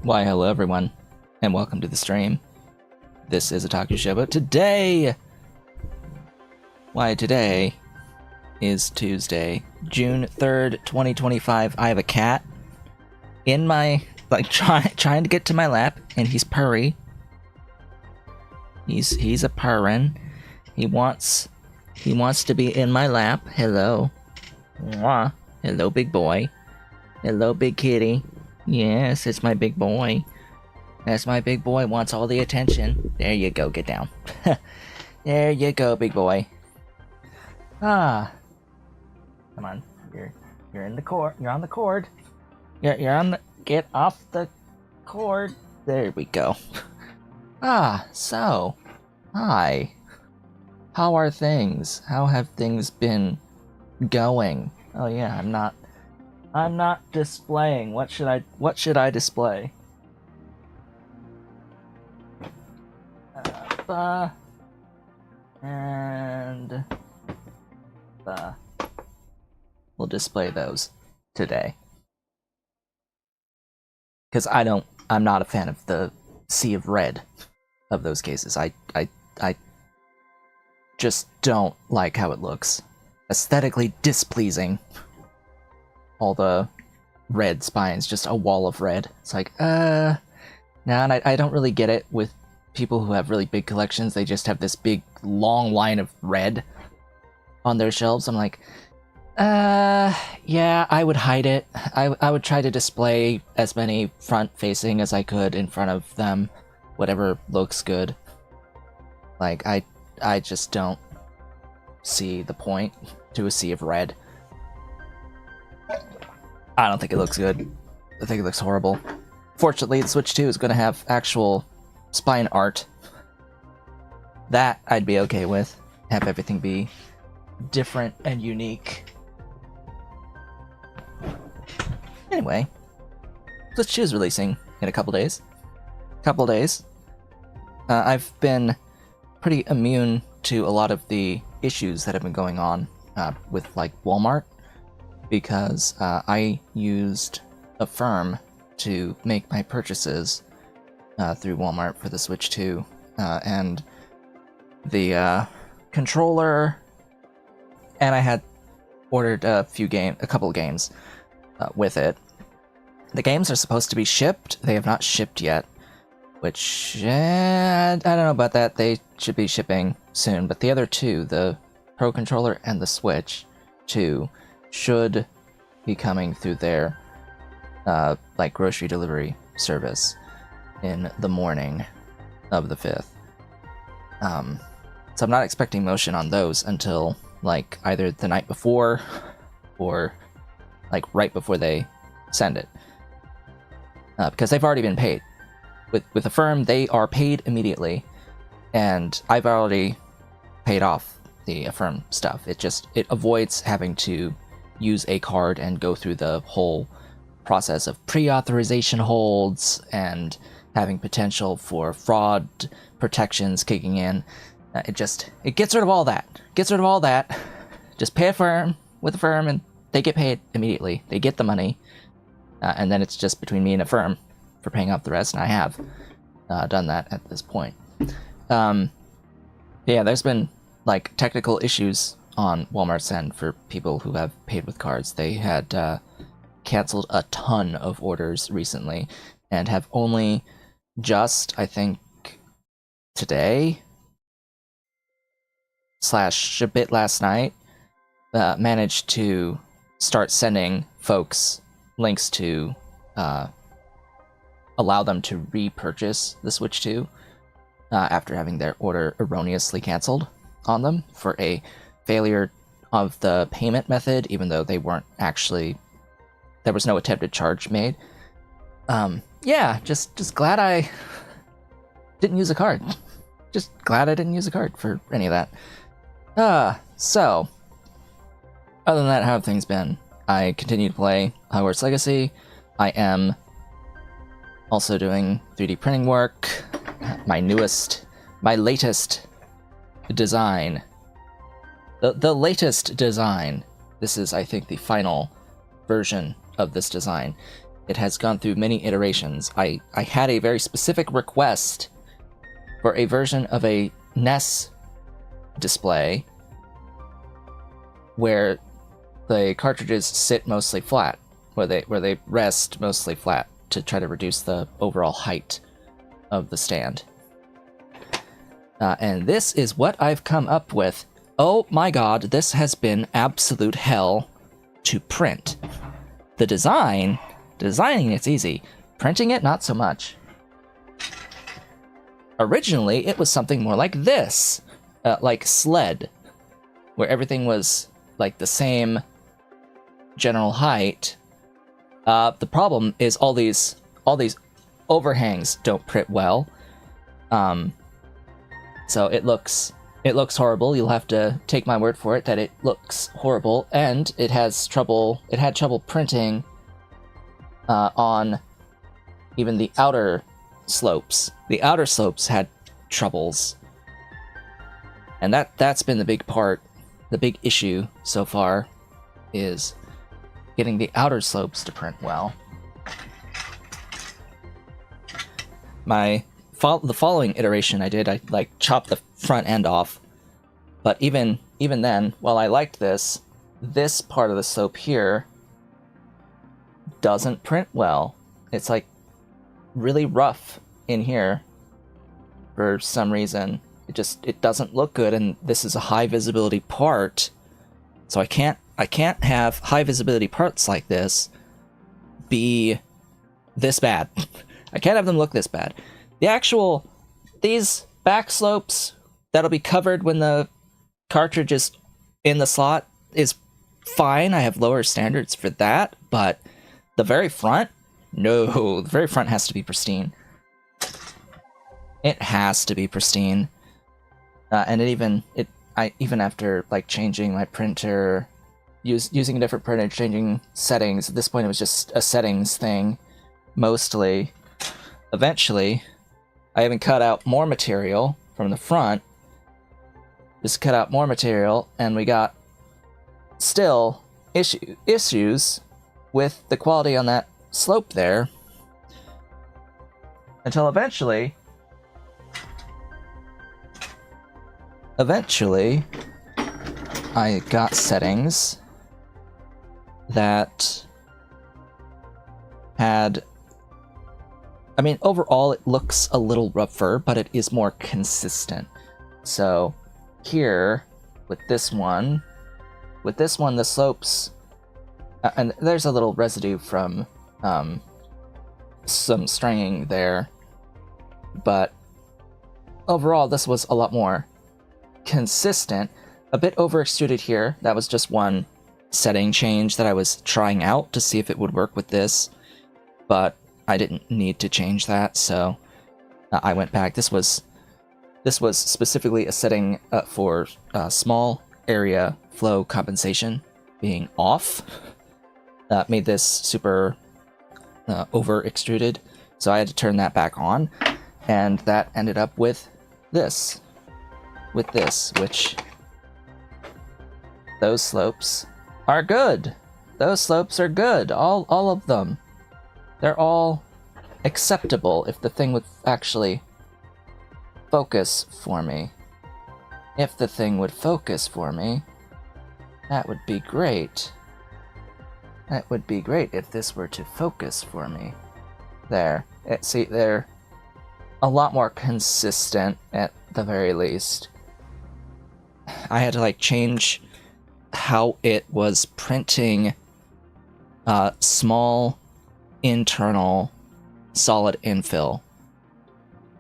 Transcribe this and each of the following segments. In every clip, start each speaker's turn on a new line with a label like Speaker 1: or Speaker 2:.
Speaker 1: Why, hello everyone, and welcome to the stream. This is Otaku Show, but today is Tuesday, June 3rd, 2025. I have a cat in my, trying to get to my lap, and he's purry. He's a purrin'. He wants to be in my lap. Hello. Mwah. Hello, big boy. Hello, big kitty. Yes, it's my big boy. That's my big boy, wants all the attention. There you go, get down. There you go, big boy. Come on, you're in the cord. You're on the cord. You're on the. Get off the cord. There we go. So, hi. How are things? How have things been going? Oh yeah, I'm not displaying. What should I display? And we'll display those today. Because I'm not a fan of the sea of red of those cases. I just don't like how it looks. Aesthetically displeasing. All the red spines, just a wall of red. It's like, no, and I don't really get it with people who have really big collections. They just have this big, long line of red on their shelves. I'm like, yeah, I would hide it. I would try to display as many front-facing as I could in front of them, whatever looks good. Like, I just don't see the point to a sea of red. I don't think it looks good. I think it looks horrible. Fortunately, the Switch 2 is going to have actual spine art. That I'd be okay with. Have everything be different and unique. Anyway, Switch 2 is releasing in a couple days. I've been pretty immune to a lot of the issues that have been going on with, like, Walmart. Because I used Affirm to make my purchases through Walmart for the Switch 2, and the controller, and I had ordered a couple of games with it. The games are supposed to be shipped. They have not shipped yet, which I don't know about that. They should be shipping soon, but the other two, the Pro Controller and the Switch 2, should be coming through their like grocery delivery service in the morning of the 5th. So I'm not expecting motion on those until like either the night before or like right before they send it, because they've already been paid. With Affirm, they are paid immediately, and I've already paid off the Affirm stuff. It avoids having to use a card and go through the whole process of pre-authorization holds and having potential for fraud protections kicking in. It gets rid of all that. Just pay with Affirm, and they get paid immediately. They get the money, and then it's just between me and Affirm for paying off the rest, and I have done that at this point. Yeah, there's been like technical issues on Walmart's end for people who have paid with cards. They had canceled a ton of orders recently and have only just, I think, today / a bit last night, managed to start sending folks links to allow them to repurchase the Switch 2 after having their order erroneously canceled on them for a failure of the payment method, even though they weren't actually, there was no attempted charge made. Yeah, just glad I didn't use a card. Just glad I didn't use a card for any of that. So, other than that, how have things been? I continue to play Hogwarts Legacy. I am also doing 3D printing work. My latest design. The latest design, this is, I think, the final version of this design, it has gone through many iterations. I had a very specific request for a version of a NES display where the cartridges sit mostly flat, where they rest mostly flat to try to reduce the overall height of the stand. And this is what I've come up with. Oh my god, this has been absolute hell to print. The designing it's easy. Printing it, not so much. Originally, it was something more like this, like Sled, where everything was like the same general height. The problem is all these overhangs don't print well. So it looks horrible. You'll have to take my word for it that it looks horrible, and it had trouble printing on even the outer slopes. The outer slopes had troubles. And that's been the big part, the big issue so far, is getting the outer slopes to print well. The following iteration I did, I like chopped the front end off. But even then, while I liked this part of the slope here doesn't print well. It's like really rough in here for some reason. It doesn't look good, and this is a high visibility part, so I can't have high visibility parts like this be this bad. I can't have them look this bad. These back slopes that'll be covered when the cartridge is in the slot is fine. I have lower standards for that, but the very front, no, the very front has to be pristine. It has to be pristine. And even after like changing my printer, using a different printer, changing settings, at this point it was just a settings thing, mostly. Eventually, I even cut out more material from the front. Just cut out more material, and we got still issues with the quality on that slope there. Until eventually, I got settings that had... I mean, overall it looks a little rougher, but it is more consistent. So here, with this one, the slopes... and there's a little residue from some stringing there, but overall this was a lot more consistent. A bit over extruded here. That was just one setting change that I was trying out to see if it would work with this, but I didn't need to change that, so I went back. This was specifically a setting for small area flow compensation being off. Made this super over extruded, so I had to turn that back on, and that ended up with this, which those slopes are good. Those slopes are good, all of them. They're all acceptable if the thing would actually focus for me. If the thing would focus for me, that would be great. That would be great if this were to focus for me. There. See, they're a lot more consistent at the very least. I had to like change how it was printing small internal solid infill.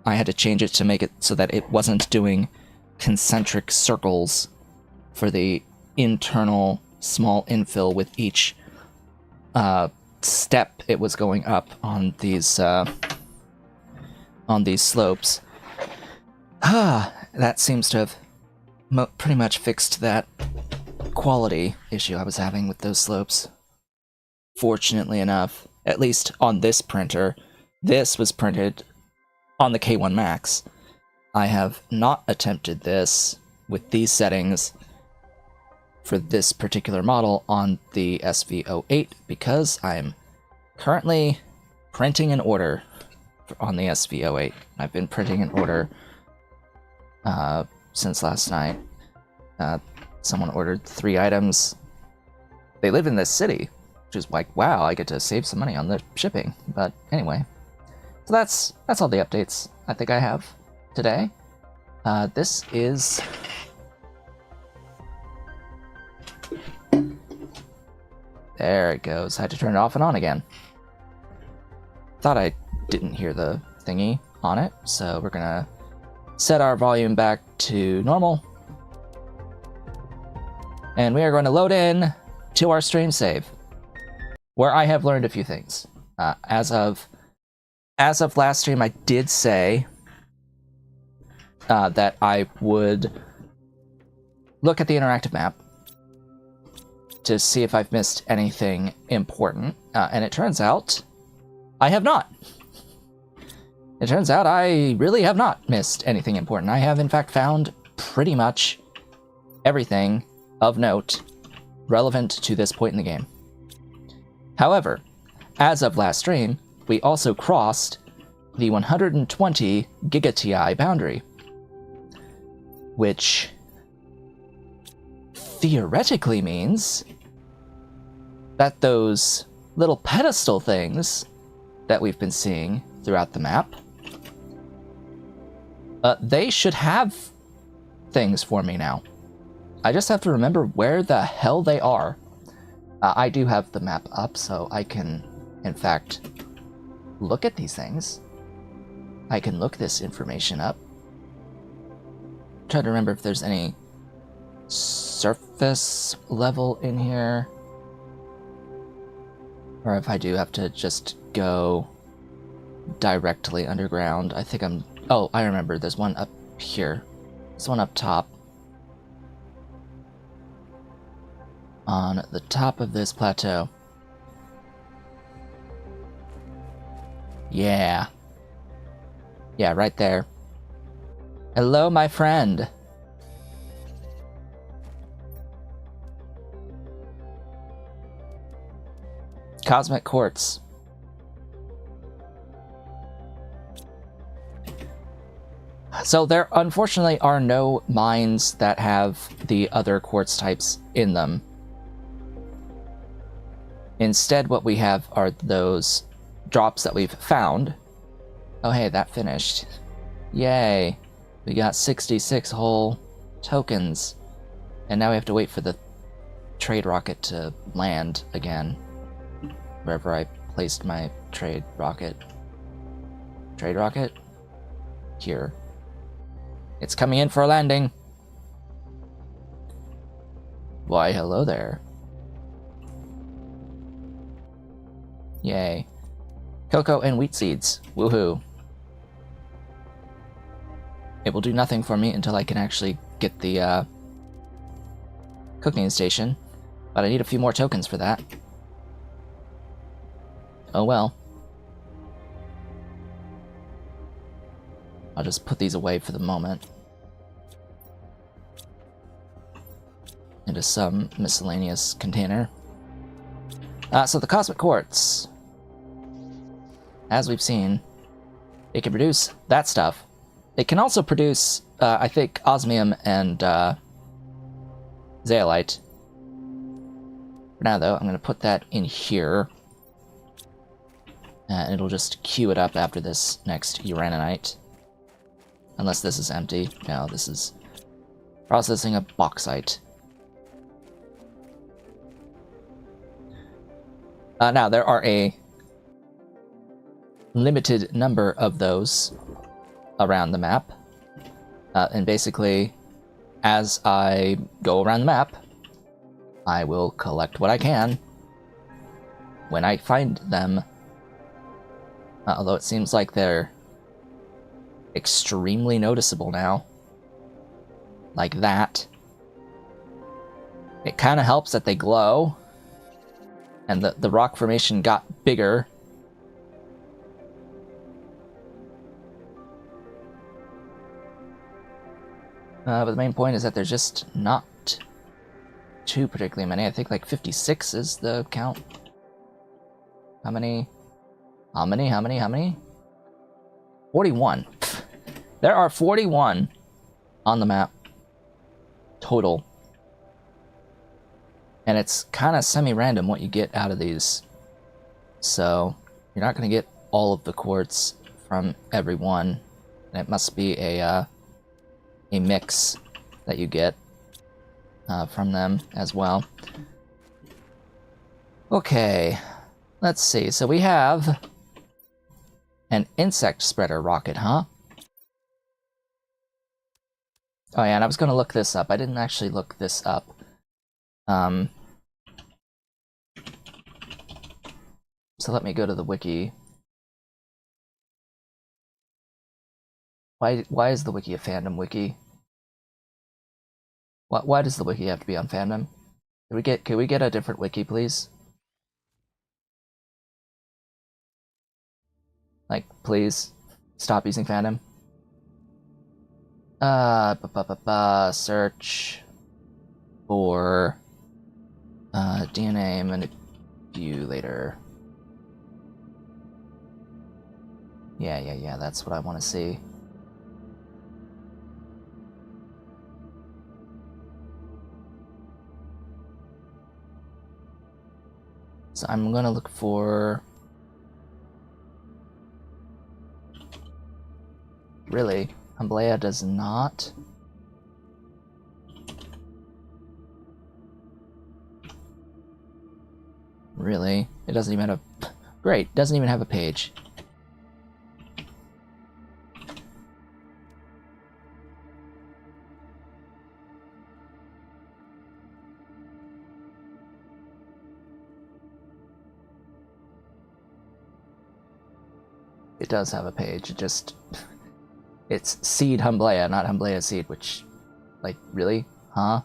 Speaker 1: I had to change it to make it so that it wasn't doing concentric circles for the internal small infill with each step it was going up on these slopes. That seems to have pretty much fixed that quality issue I was having with those slopes. Fortunately enough, at least on this printer. This was printed on the K1 Max. I have not attempted this with these settings for this particular model on the SV08 because I'm currently printing an order on the SV08. I've been printing an order since last night. Someone ordered 3 items. They live in this city, which is like, wow, I get to save some money on the shipping. But anyway, so that's all the updates I think I have today. This is... There it goes. I had to turn it off and on again. Thought I didn't hear the thingy on it, so we're gonna set our volume back to normal. And we are going to load in to our stream save, where I have learned a few things. As of last stream, I did say that I would look at the interactive map to see if I've missed anything important, and it turns out I have not. It turns out I really have not missed anything important. I have, in fact, found pretty much everything of note relevant to this point in the game. However, as of last stream, we also crossed the 120 GigaTI boundary, which theoretically means that those little pedestal things that we've been seeing throughout the map, they should have things for me now. I just have to remember where the hell they are. I do have the map up, so I can, in fact, look at these things. I can look this information up. Try to remember if there's any surface level in here, or if I do have to just go directly underground. I think I'm... Oh, I remember. There's one up here. There's one up top. On the top of this plateau. Yeah. Yeah, right there. Hello, my friend. Cosmic Quartz. So there unfortunately are no mines that have the other quartz types in them. Instead, what we have are those drops that we've found. Oh hey, that finished. Yay. We got 66 whole tokens. And now we have to wait for the trade rocket to land again. Wherever I placed my trade rocket. Trade rocket? Here. It's coming in for a landing. Why, hello there. Yay. Cocoa and wheat seeds. Woohoo. It will do nothing for me until I can actually get the cooking station. But I need a few more tokens for that. Oh well. I'll just put these away for the moment. Into some miscellaneous container. So the Cosmic Quartz. As we've seen, it can produce that stuff. It can also produce, I think, osmium and zeolite. For now, though, I'm going to put that in here. And it'll just queue it up after this next uraninite. Unless this is empty. No, this is processing a bauxite. Now, there are a limited number of those around the map. And basically, as I go around the map, I will collect what I can when I find them. Although it seems like they're extremely noticeable now. Like that. It kind of helps that they glow. And the rock formation got bigger. But the main point is that there's just not too particularly many. I think like 56 is the count. How many? How many? 41. There are 41 on the map total. And it's kind of semi-random what you get out of these. So you're not going to get all of the quartz from every one. And it must be a mix that you get from them as well. Okay, let's see. So we have an insect spreader rocket, huh? Oh yeah, and I was going to look this up. I didn't actually look this up. So let me go to the wiki. Why is the wiki a fandom wiki? Why does the wiki have to be on fandom? Can we get a different wiki, please? Like, please stop using fandom. Search for DNA manipulator. Yeah, that's what I want to see. So I'm gonna look for... Really? Humblea does not? Really? It doesn't even have a... Great, doesn't even have a page. It does have a page, it just... It's Seed Humblea, not Humblea Seed, which... Like, really? Huh?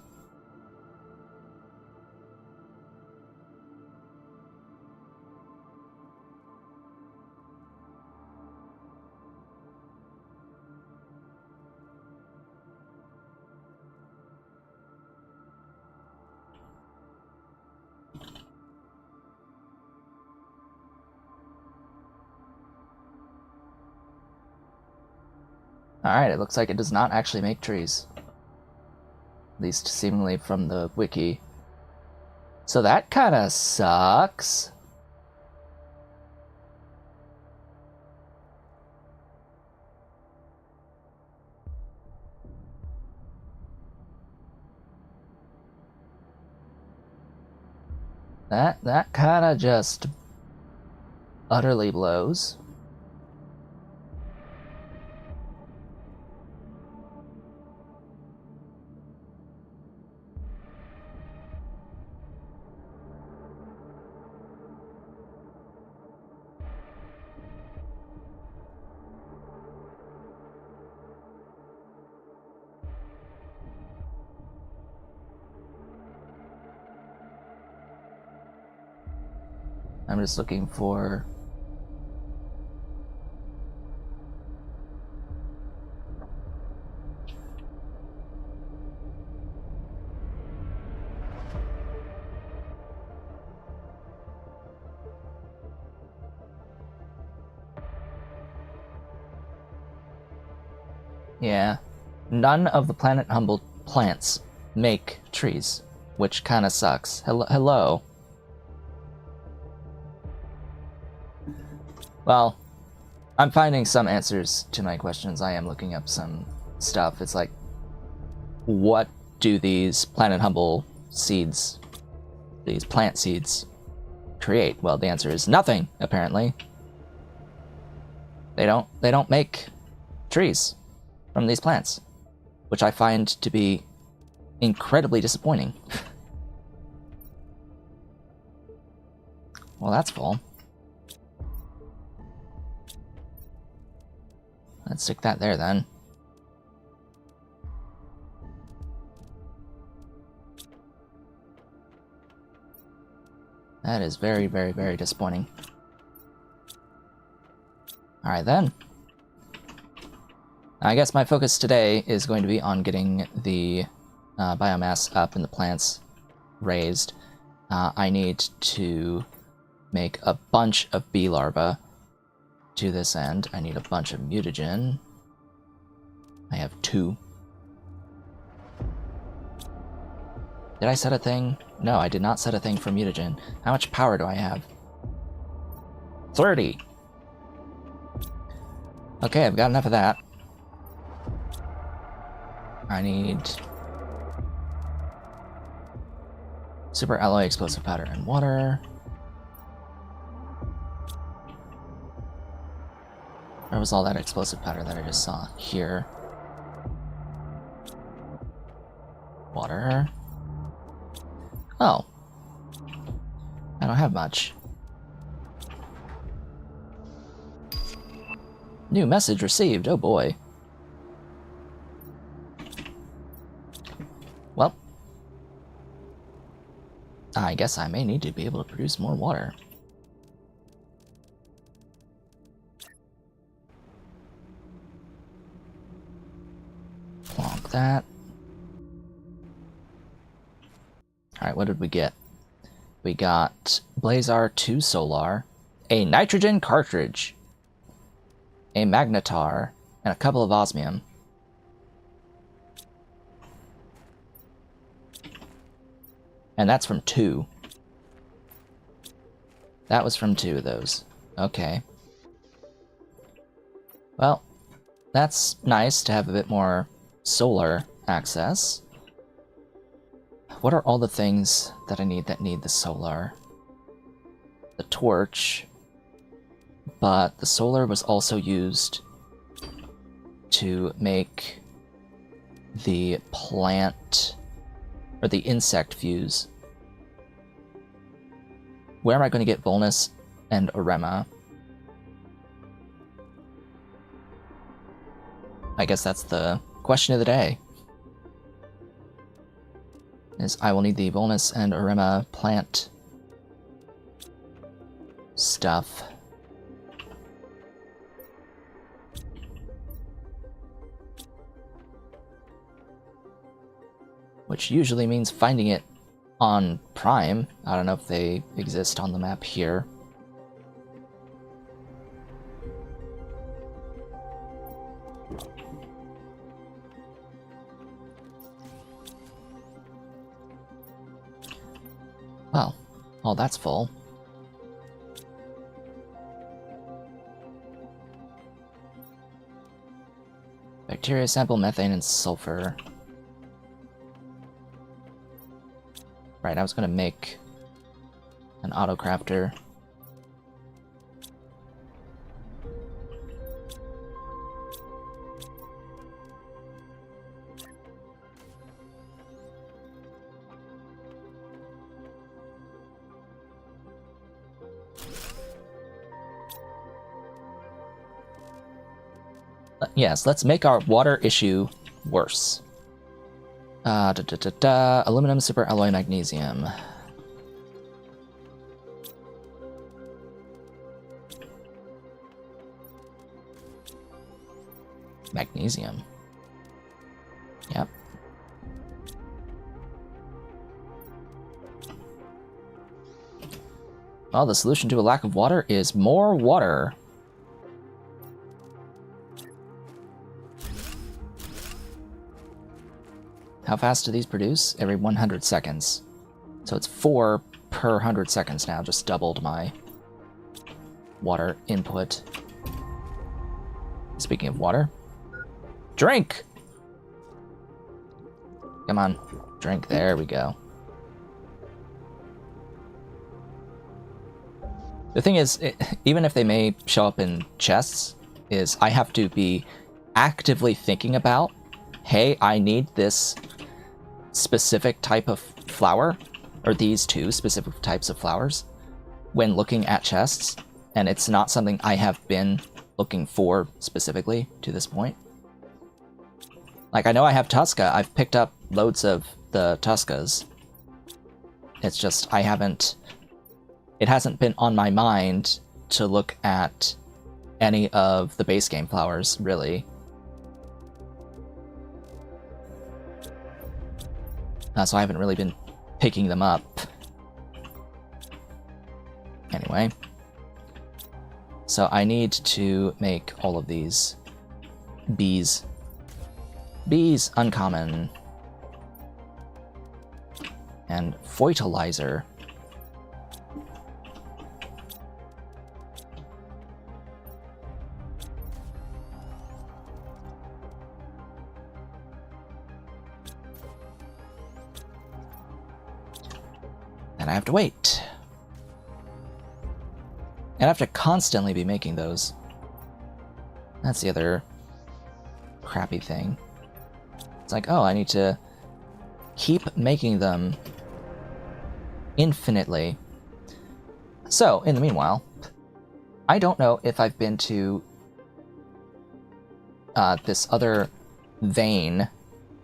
Speaker 1: Alright, it looks like it does not actually make trees. At least seemingly from the wiki. So that kinda sucks. That kinda just utterly blows. I'm just looking for... Yeah. None of the Planet Humble plants make trees, which kinda sucks. Hello. Well, I'm finding some answers to my questions. I am looking up some stuff. It's like, what do these Planet Humble seeds, these plant seeds, create? Well, the answer is nothing, apparently. They don't make trees from these plants, which I find to be incredibly disappointing. Well, that's full. Let's stick that there then. That is very, very, very disappointing. Alright then. I guess my focus today is going to be on getting the biomass up and the plants raised. I need to make a bunch of bee larvae to this end. I need a bunch of mutagen. I have 2. Did I set a thing? No, I did not set a thing for mutagen. How much power do I have? 30! Okay, I've got enough of that. I need super alloy, explosive powder, and water. Where was all that explosive powder that I just saw? Here. Water. Oh. I don't have much. New message received, oh boy. Well. I guess I may need to be able to produce more water. Plonk that. Alright, what did we get? We got Blazar 2 Solar, a nitrogen cartridge, a magnetar, and a couple of osmium. And that's from 2. That was from 2 of those. Okay. Well, that's nice to have a bit more solar access. What are all the things that I need the solar? The torch. But the solar was also used to make the plant, or the insect fuse. Where am I going to get Volnus and Orema? I guess that's the question of the day. Is I will need the Volnus and Orema plant stuff. Which usually means finding it on Prime. I don't know if they exist on the map here. Well, all that's full. Bacteria sample, methane, and sulfur. Right, I was gonna make an auto-crafter. Yes, let's make our water issue worse. Aluminum super alloy magnesium. Magnesium. Yep. Well, the solution to a lack of water is more water. How fast do these produce? Every 100 seconds. So it's 4 per 100 seconds now, just doubled my water input. Speaking of water, drink! Come on, drink, there we go. The thing is, even if they may show up in chests, is I have to be actively thinking about, hey, I need this specific type of flower, or these 2 specific types of flowers, when looking at chests, and it's not something I have been looking for specifically to this point. Like, I know I have Tusca, I've picked up loads of the Tuscas. It's just, it hasn't been on my mind to look at any of the base game flowers, really. So I haven't really been picking them up. Anyway. So I need to make all of these bees. Bees, uncommon. And fertilizer. And I have to wait. And I have to constantly be making those. That's the other crappy thing. It's like, oh, I need to keep making them infinitely. So, in the meanwhile, I don't know if I've been to this other vein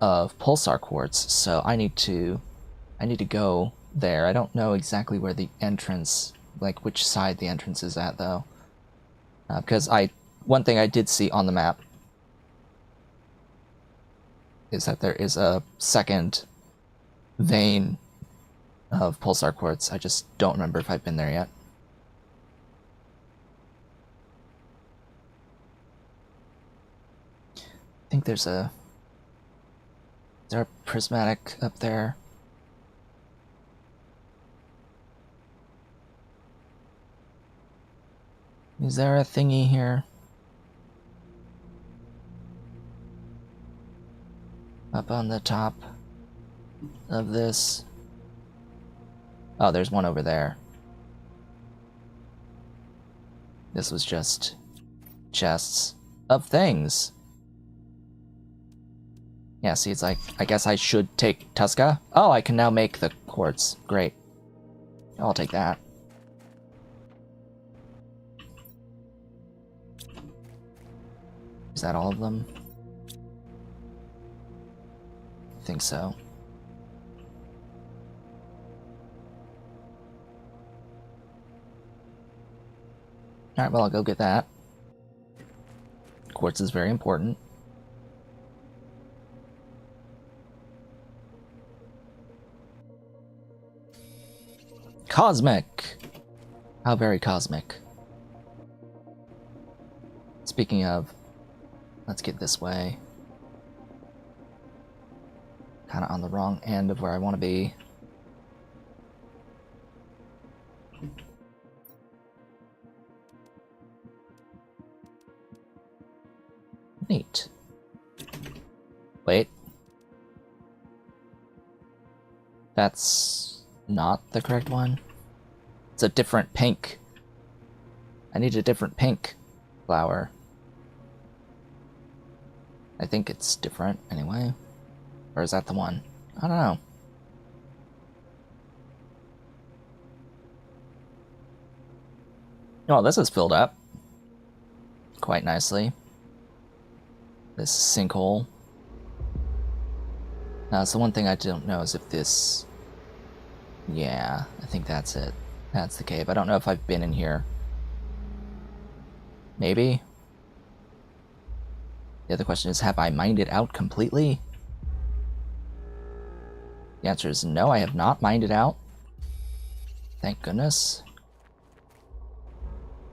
Speaker 1: of pulsar quartz, so I need to go there. I don't know exactly where the entrance, like which side the entrance is at, though. Because one thing I did see on the map is that there is a second vein of pulsar quartz. I just don't remember if I've been there yet. I think is there a prismatic up there? Is there a thingy here? Up on the top of this? Oh, there's one over there. This was just chests of things. Yeah, see, it's like, I guess I should take Tuska. Oh, I can now make the quartz. Great. I'll take that. Is that all of them? I think so. Alright, well, I'll go get that. Quartz is very important. Cosmic! How very cosmic. Speaking of, let's get this way. Kind of on the wrong end of where I want to be. Neat. Wait. That's not the correct one. It's a different pink. I need a different pink flower. I think it's different anyway. Or is that the one? I don't know. Oh, this is filled up quite nicely. This sinkhole. Now, so one thing I don't know is if this... Yeah, I think that's it. That's the cave. I don't know if I've been in here. Maybe? The other question is, have I mined it out completely? The answer is no, I have not mined it out. Thank goodness.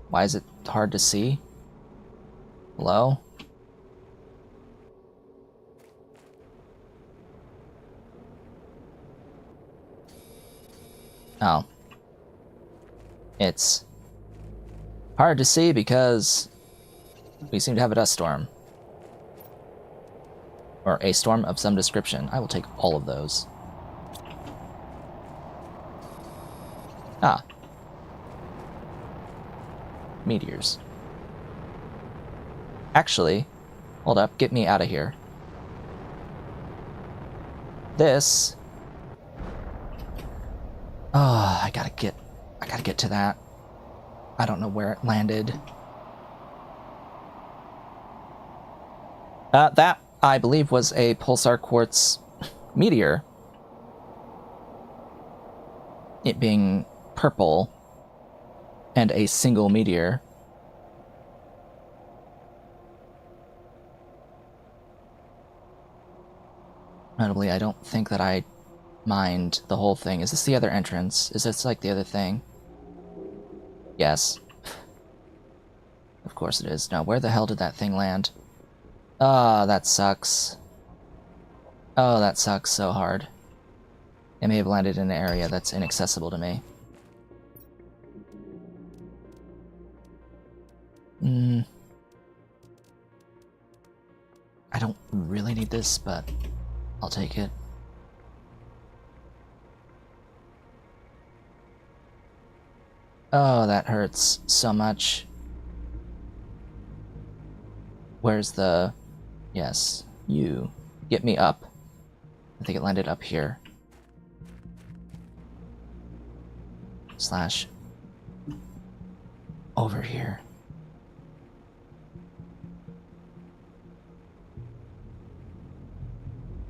Speaker 1: Why is it hard to see? Hello? Oh. It's hard to see because we seem to have a dust storm. Or a storm of some description. I will take all of those. Ah. Meteors. Actually, hold up, get me out of here. This... Oh, I gotta get to that. I don't know where it landed. That, I believe, was a pulsar quartz meteor. It being purple and a single meteor. Notably, I don't think that I mined the whole thing. Is this the other entrance? Is this like the other thing? Yes. Of course it is. Now, where the hell did that thing land? Ah, that sucks. Oh, that sucks so hard. It may have landed in an area that's inaccessible to me. I don't really need this, but I'll take it. Oh, that hurts so much. Where's the... Yes, you. Get me up. I think it landed up here. Slash... over here.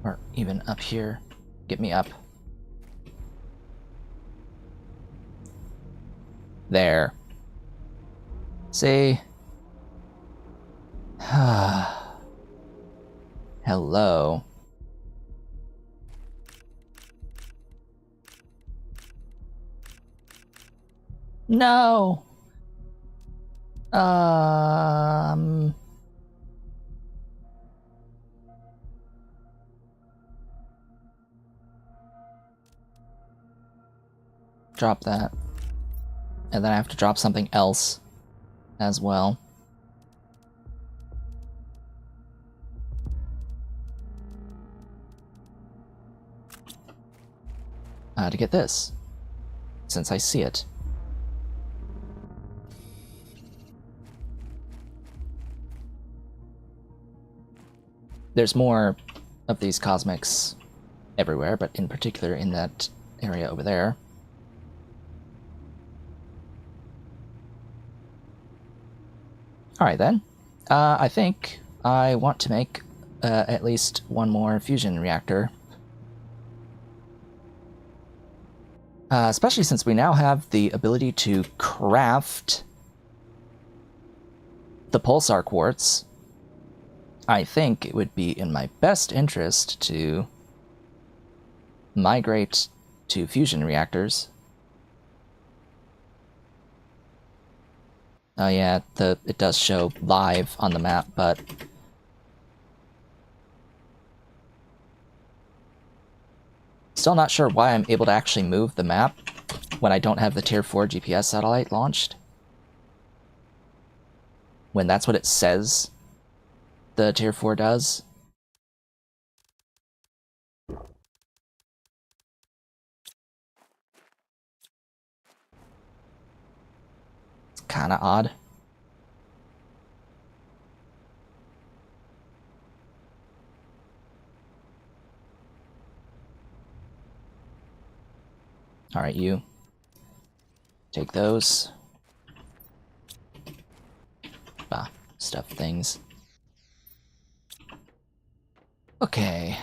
Speaker 1: Or even up here. Get me up. There. See? Hello. No! Drop that. And then I have to drop something else as well. To get this, since I see it. There's more of these cosmics everywhere, but in particular in that area over there. Alright then. I think I want to make at least one more fusion reactor. Especially since we now have the ability to craft the pulsar quartz. I think it would be in my best interest to migrate to fusion reactors. Oh yeah, it does show live on the map, but still not sure why I'm able to actually move the map when I don't have the Tier 4 GPS satellite launched. When that's what it says the Tier 4 does. It's kinda odd. Alright, you. Take those. Ah, stuff things. Okay.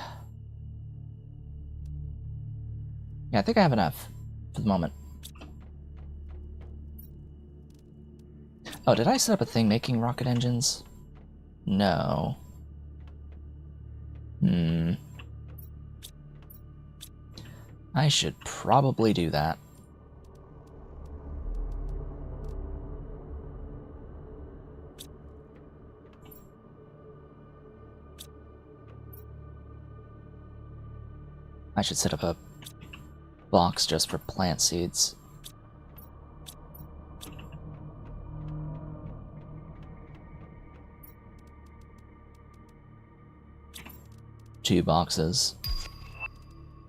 Speaker 1: Yeah, I think I have enough for the moment. Oh, did I set up a thing making rocket engines? No. I should probably do that. I should set up a box just for plant seeds. Two boxes.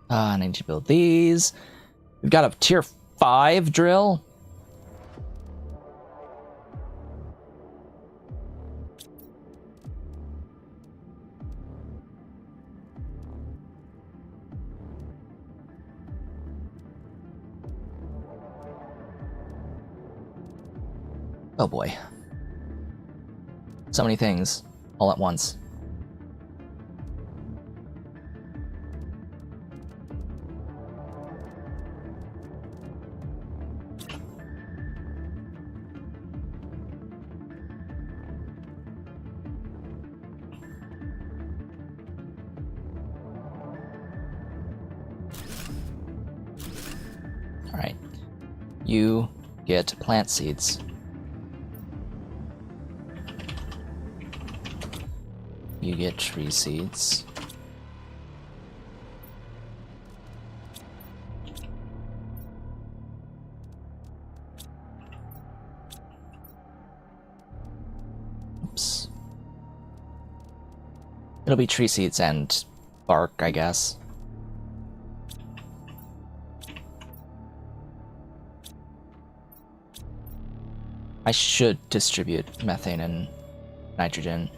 Speaker 1: I need to build these. We've got a tier 5 drill. Oh boy. So many things all at once. You get plant seeds. You get tree seeds. Oops. It'll be tree seeds and bark, I guess. I should distribute methane and nitrogen.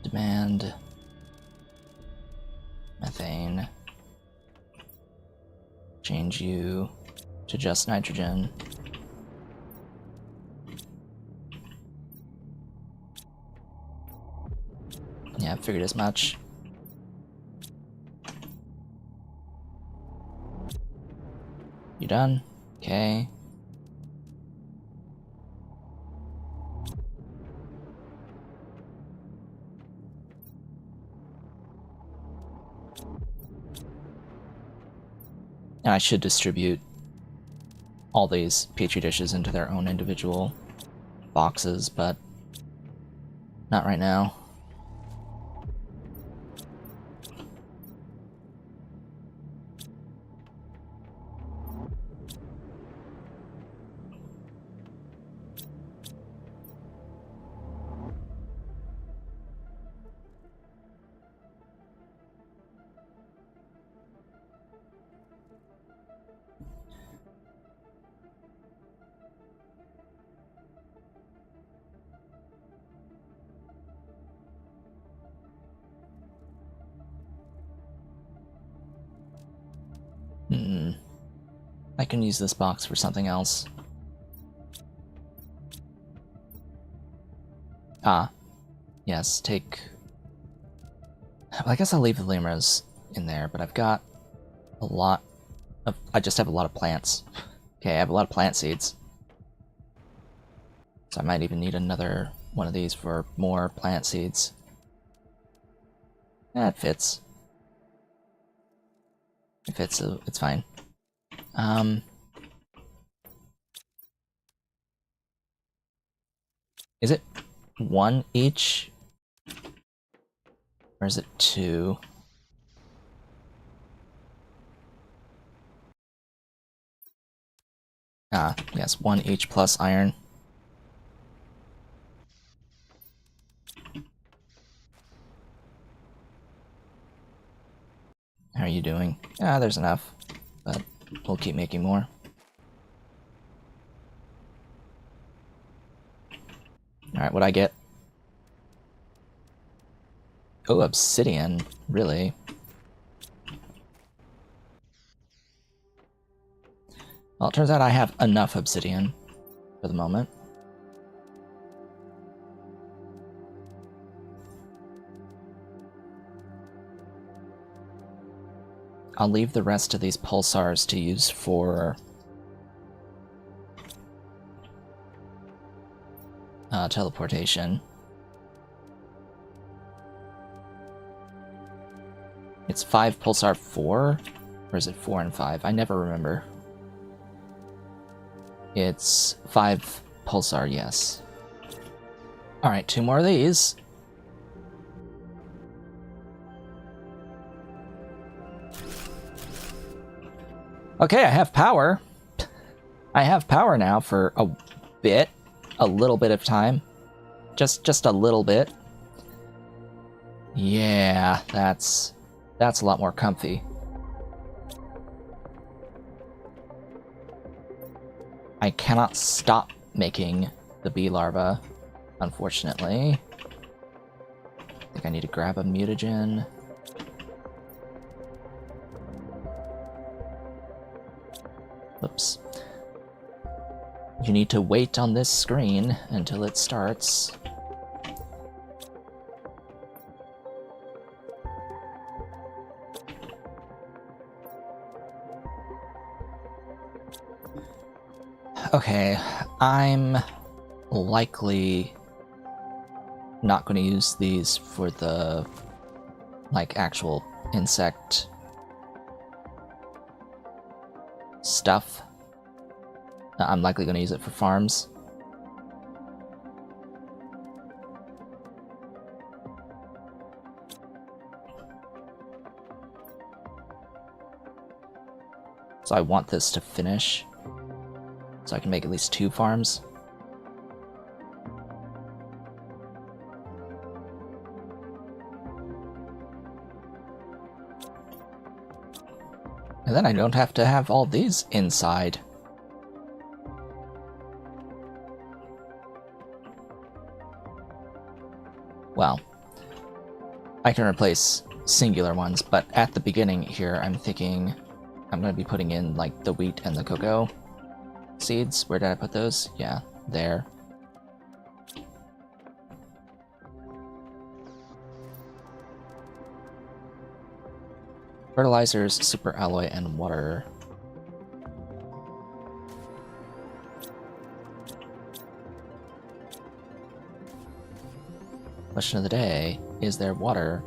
Speaker 1: Demand methane. Change you to just nitrogen. Yeah, I figured as much. You done? Okay. And I should distribute all these petri dishes into their own individual boxes, but not right now. I can use this box for something else. Ah. Yes, take... Well, I guess I'll leave the lemurs in there, but I've got a lot of... I just have a lot of plants. Okay, I have a lot of plant seeds. So I might even need another one of these for more plant seeds. That fits. It fits, so it's fine. Is it one each? Or is it two? Ah, yes, one each plus iron. How are you doing? Ah, there's enough, but we'll keep making more. Alright, what'd I get? Oh, obsidian. Really? Well, it turns out I have enough obsidian for the moment. I'll leave the rest of these pulsars to use for teleportation. It's 5 pulsar 4? Or is it 4 and 5? I never remember. It's 5 pulsar, yes. Alright, 2 more of these. Okay, I have power. I have power now for a bit. A little bit of time. Just a little bit. Yeah, that's a lot more comfy. I cannot stop making the bee larva, unfortunately. I think I need to grab a mutagen. Oops. You need to wait on this screen until it starts. Okay, I'm likely not going to use these for the, like, actual insect stuff. I'm likely going to use it for farms. So I want this to finish, so I can make at least 2 farms. And then I don't have to have all these inside. Well, I can replace singular ones, but at the beginning here, I'm thinking I'm going to be putting in, like, the wheat and the cocoa seeds. Where did I put those? Yeah, there. Fertilizers, super alloy, and water. Question of the day, is there water?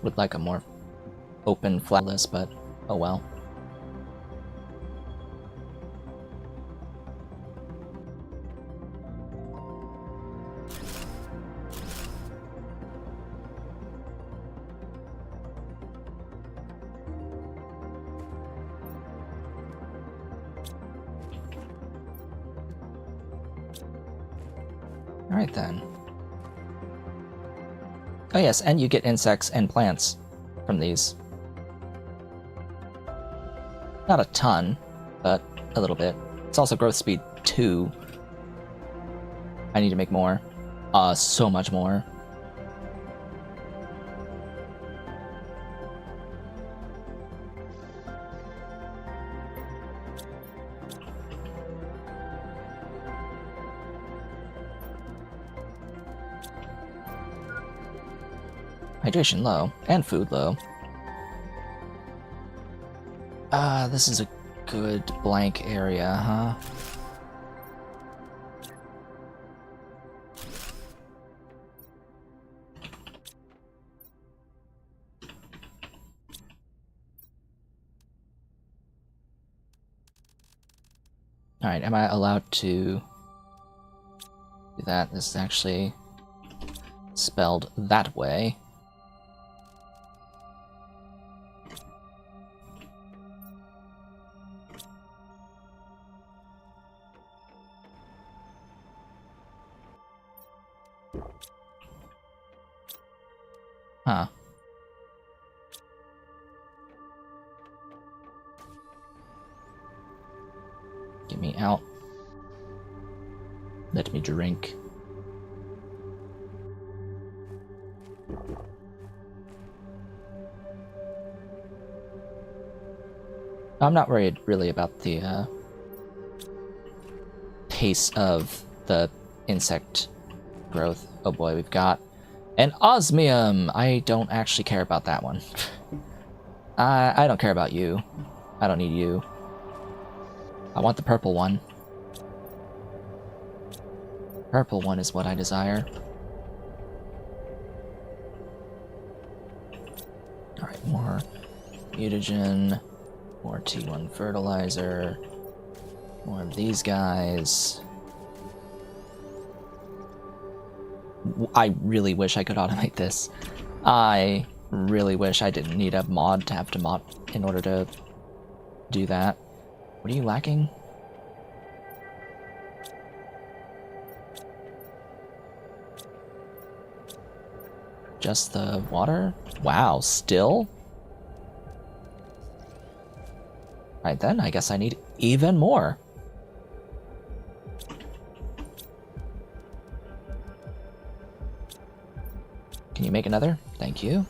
Speaker 1: Would like a more open flat list, but oh well. Alright then. Oh yes, and you get insects and plants from these. Not a ton, but a little bit. It's also growth speed 2. I need to make more. So much more. Hydration low, and food low. This is a good blank area, huh? Alright, am I allowed to do that? This is actually spelled that way. Huh. Get me out. Let me drink. I'm not worried really about the pace of the insect growth. Oh boy, we've got an osmium! I don't actually care about that one. I don't care about you. I don't need you. I want the purple one. Purple one is what I desire. Alright, more mutagen, more T1 fertilizer, more of these guys. I really wish I could automate this. I really wish I didn't need a mod to have to mod in order to do that. What are you lacking? Just the water? Wow, still? Right then, I guess I need even more. Can you make another? Thank you.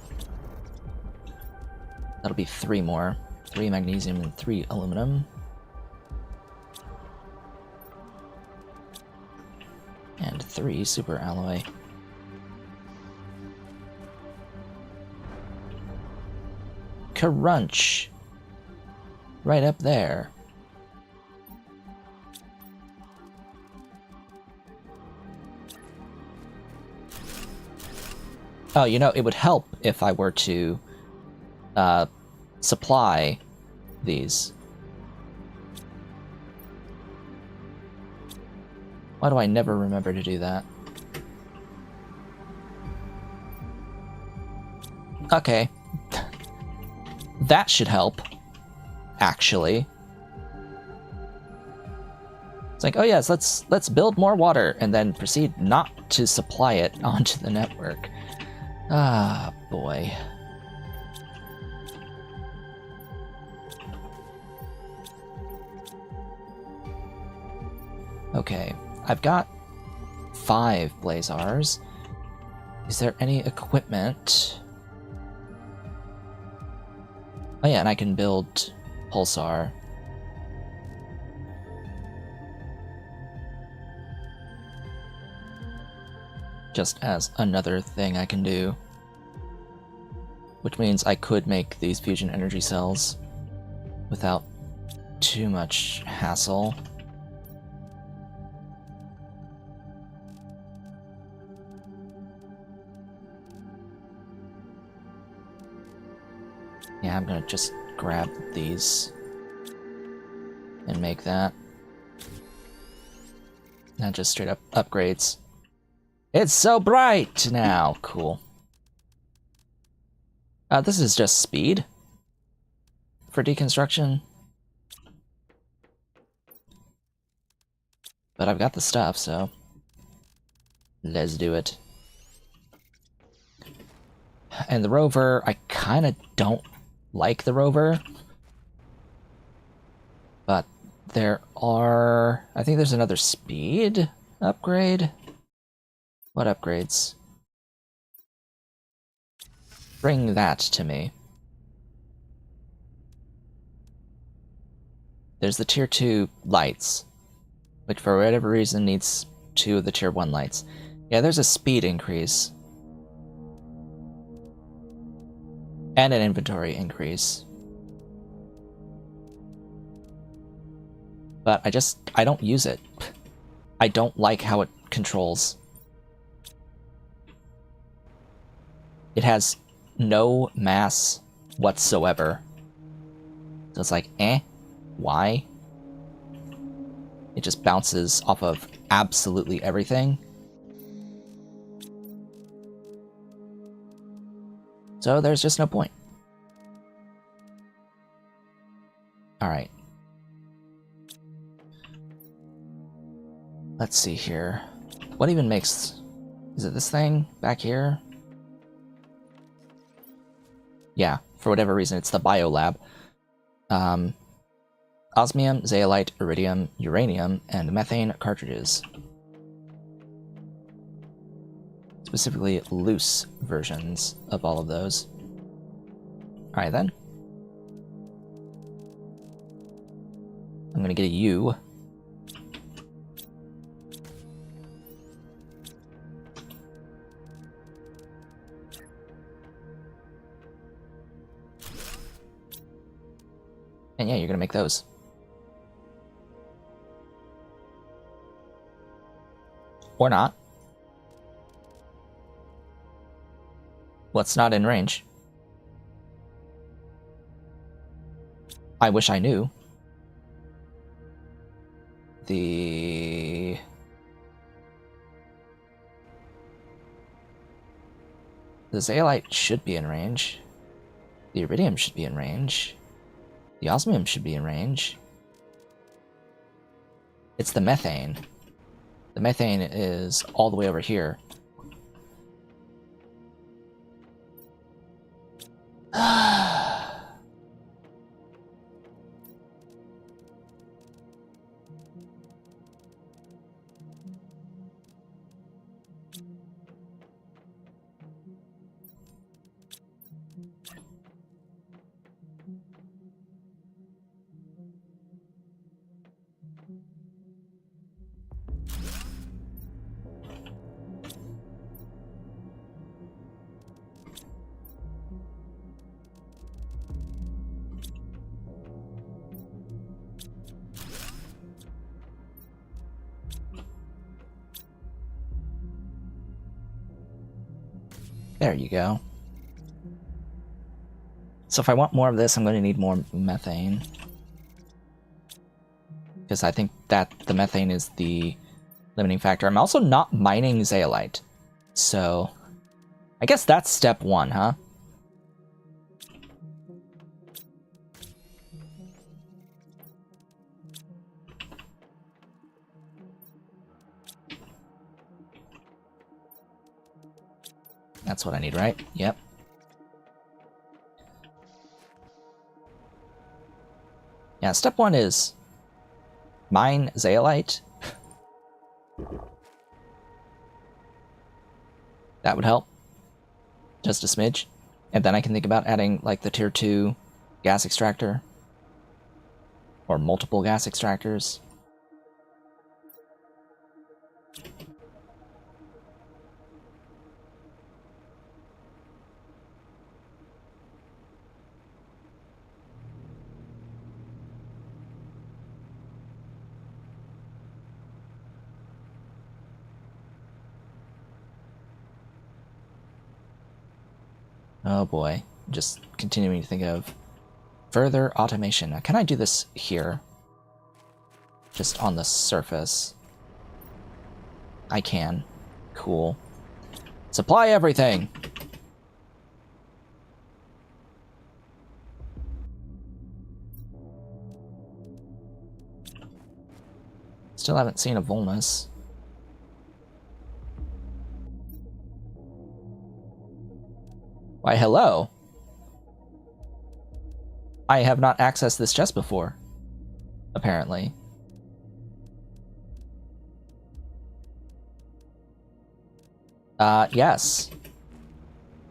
Speaker 1: That'll be 3 more. 3 magnesium and 3 aluminum. And 3 super alloy. Crunch! Right up there. Oh, you know, it would help if I were to supply these. Why do I never remember to do that? Okay. That should help, actually. It's like, oh yes, let's build more water and then proceed not to supply it onto the network. Ah, boy. Okay, I've got 5 blazars. Is there any equipment? Oh yeah, and I can build pulsar. Just as another thing I can do. Which means I could make these fusion energy cells without too much hassle. Yeah, I'm gonna just grab these and make that. Not just straight up upgrades. It's so bright now! Cool. This is just speed for deconstruction. But I've got the stuff, so let's do it. And the rover, I kind of don't like the rover. But there are... I think there's another speed upgrade. What upgrades? Bring that to me. There's the tier 2 lights, which for whatever reason needs 2 of the tier 1 lights. Yeah, there's a speed increase. And an inventory increase. But I don't use it. I don't like how it controls. It has no mass whatsoever. So it's like, why? It just bounces off of absolutely everything. So there's just no point. Alright. Let's see here. What even makes... Is it this thing back here? Yeah, for whatever reason, it's the biolab. Osmium, zeolite, iridium, uranium, and methane cartridges. Specifically, loose versions of all of those. Alright then. I'm gonna get a U. And yeah, you're gonna make those. Or not. What's not in range? I wish I knew. The zeolite should be in range. The iridium should be in range. The osmium should be in range. It's the methane. The methane is all the way over here. There you go. So if I want more of this, I'm going to need more methane. Because I think that the methane is the limiting factor. I'm also not mining zeolite. So I guess that's step one, huh? That's what I need, right? Yep. Yeah, step one is mine zeolite. That would help. Just a smidge. And then I can think about adding, like, the tier 2 gas extractor. Or multiple gas extractors. Oh boy. Just continuing to think of further automation. Now, can I do this here? Just on the surface. I can. Cool. Supply everything! Still haven't seen a Volnus. Why, hello. I have not accessed this chest before. Apparently. Yes.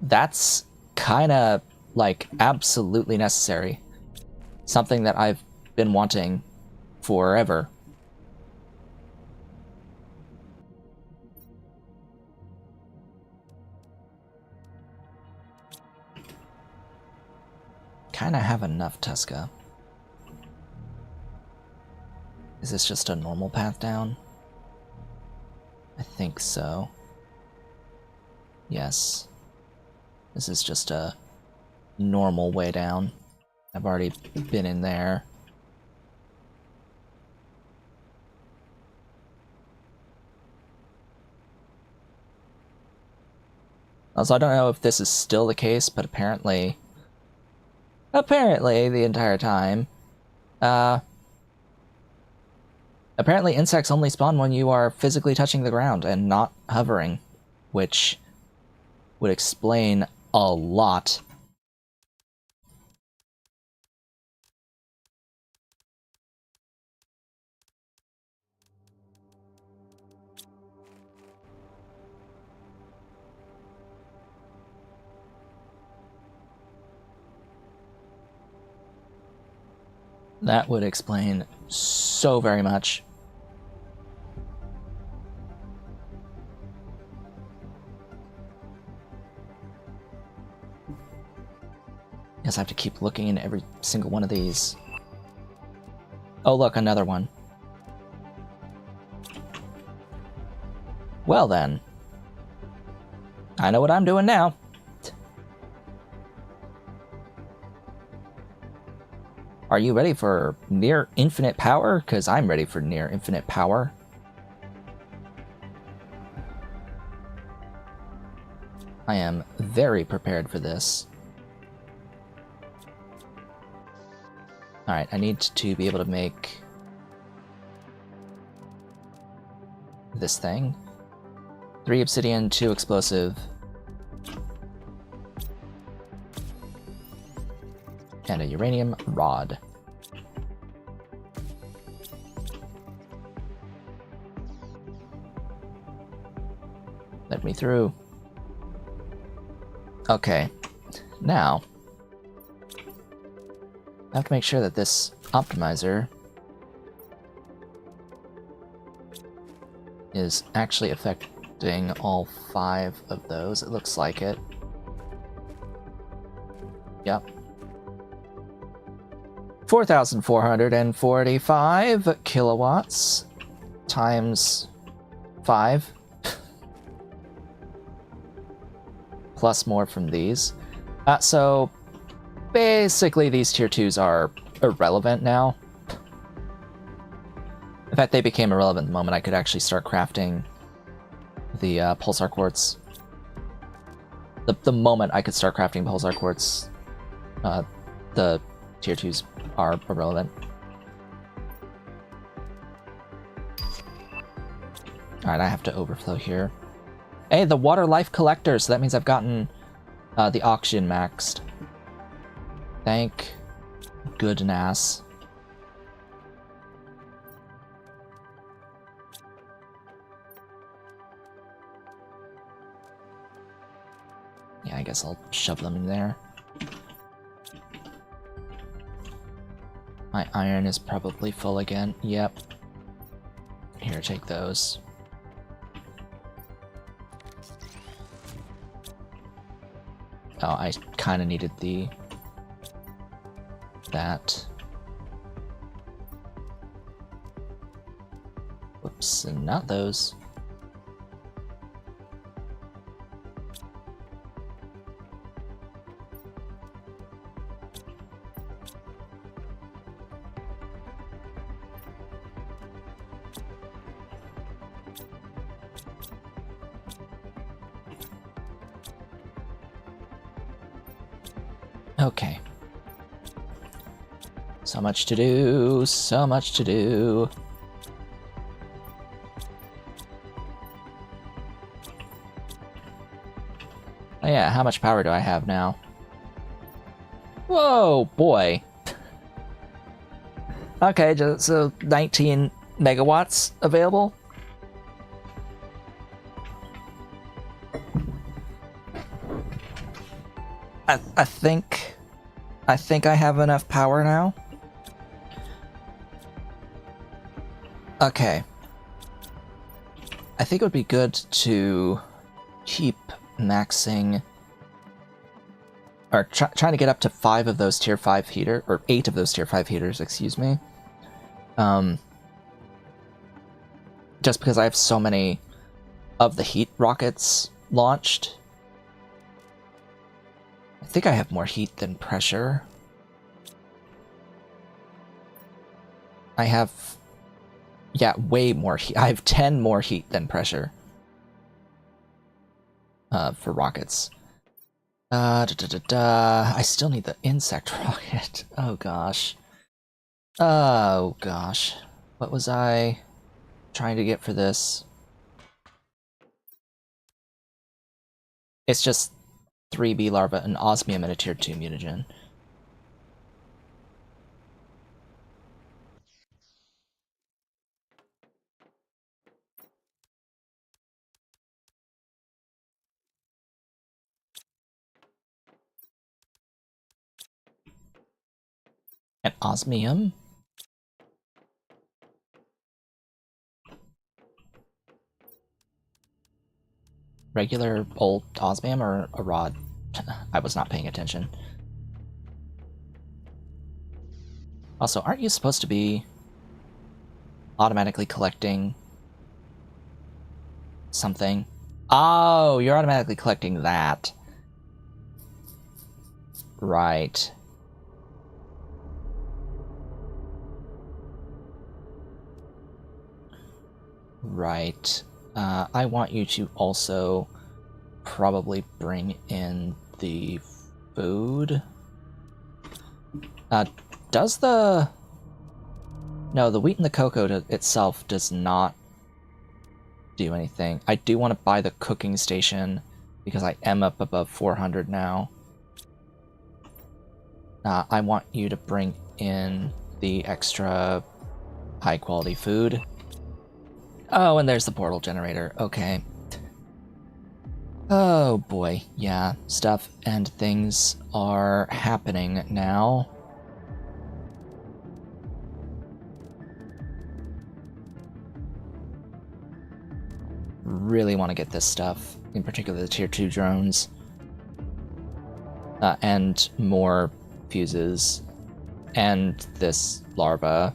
Speaker 1: That's kinda, like, absolutely necessary. Something that I've been wanting forever. Kinda have enough, Tuska. Is this just a normal path down? I think so. Yes. This is just a normal way down. I've already been in there. Also, I don't know if this is still the case, but apparently the entire time, apparently insects only spawn when you are physically touching the ground and not hovering, which would explain a lot. That would explain so very much. Guess I have to keep looking in every single one of these. Oh look, another one. Well then. I know what I'm doing now. Are you ready for near infinite power? Because I'm ready for near infinite power. I am very prepared for this. Alright, I need to be able to make this thing. 3 obsidian, 2 explosive. And a uranium rod. Let me through. Okay, now I have to make sure that this optimizer is actually affecting all 5 of those. It looks like it. Yep. 4,445 kilowatts times 5 plus more from these. So basically these tier 2s are irrelevant now. In fact, they became irrelevant the moment I could actually start crafting the pulsar quartz. The moment I could start crafting pulsar quartz, the tier 2s are irrelevant. Alright, I have to overflow here. Hey, the water life collector, so that means I've gotten the auction maxed. Thank goodness. Yeah, I guess I'll shove them in there. My iron is probably full again. Yep. Here, take those. Oh, I kind of needed that. Whoops, and not those. Okay. So much to do, so much to do. Oh yeah, how much power do I have now? Whoa, boy. Okay, so 19 megawatts available. I think I have enough power now. Okay. I think it would be good to keep maxing, or trying to get up to 5 of those tier 5 heater, or 8 of those tier 5 heaters, excuse me. Just because I have so many of the heat rockets launched. I think I have more heat than pressure. I have... yeah, way more heat. I have 10 more heat than pressure. For rockets. I still need the insect rocket. Oh gosh. Oh gosh. What was I trying to get for this? It's just 3 bee larvae, an osmium, and a tier 2 mutagen. An osmium? Regular old osmium or a rod? I was not paying attention. Also, aren't you supposed to be automatically collecting something? Oh, you're automatically collecting that. Right. Right. I want you to also probably bring in the food. Does the... No, the wheat and the cocoa itself does not do anything. I do want to buy the cooking station because I am up above 400 now. I want you to bring in the extra high-quality food. Oh, and there's the portal generator. Okay. Oh boy, yeah, stuff and things are happening now. Really want to get this stuff, in particular the tier 2 drones. And more fuses. And this larva.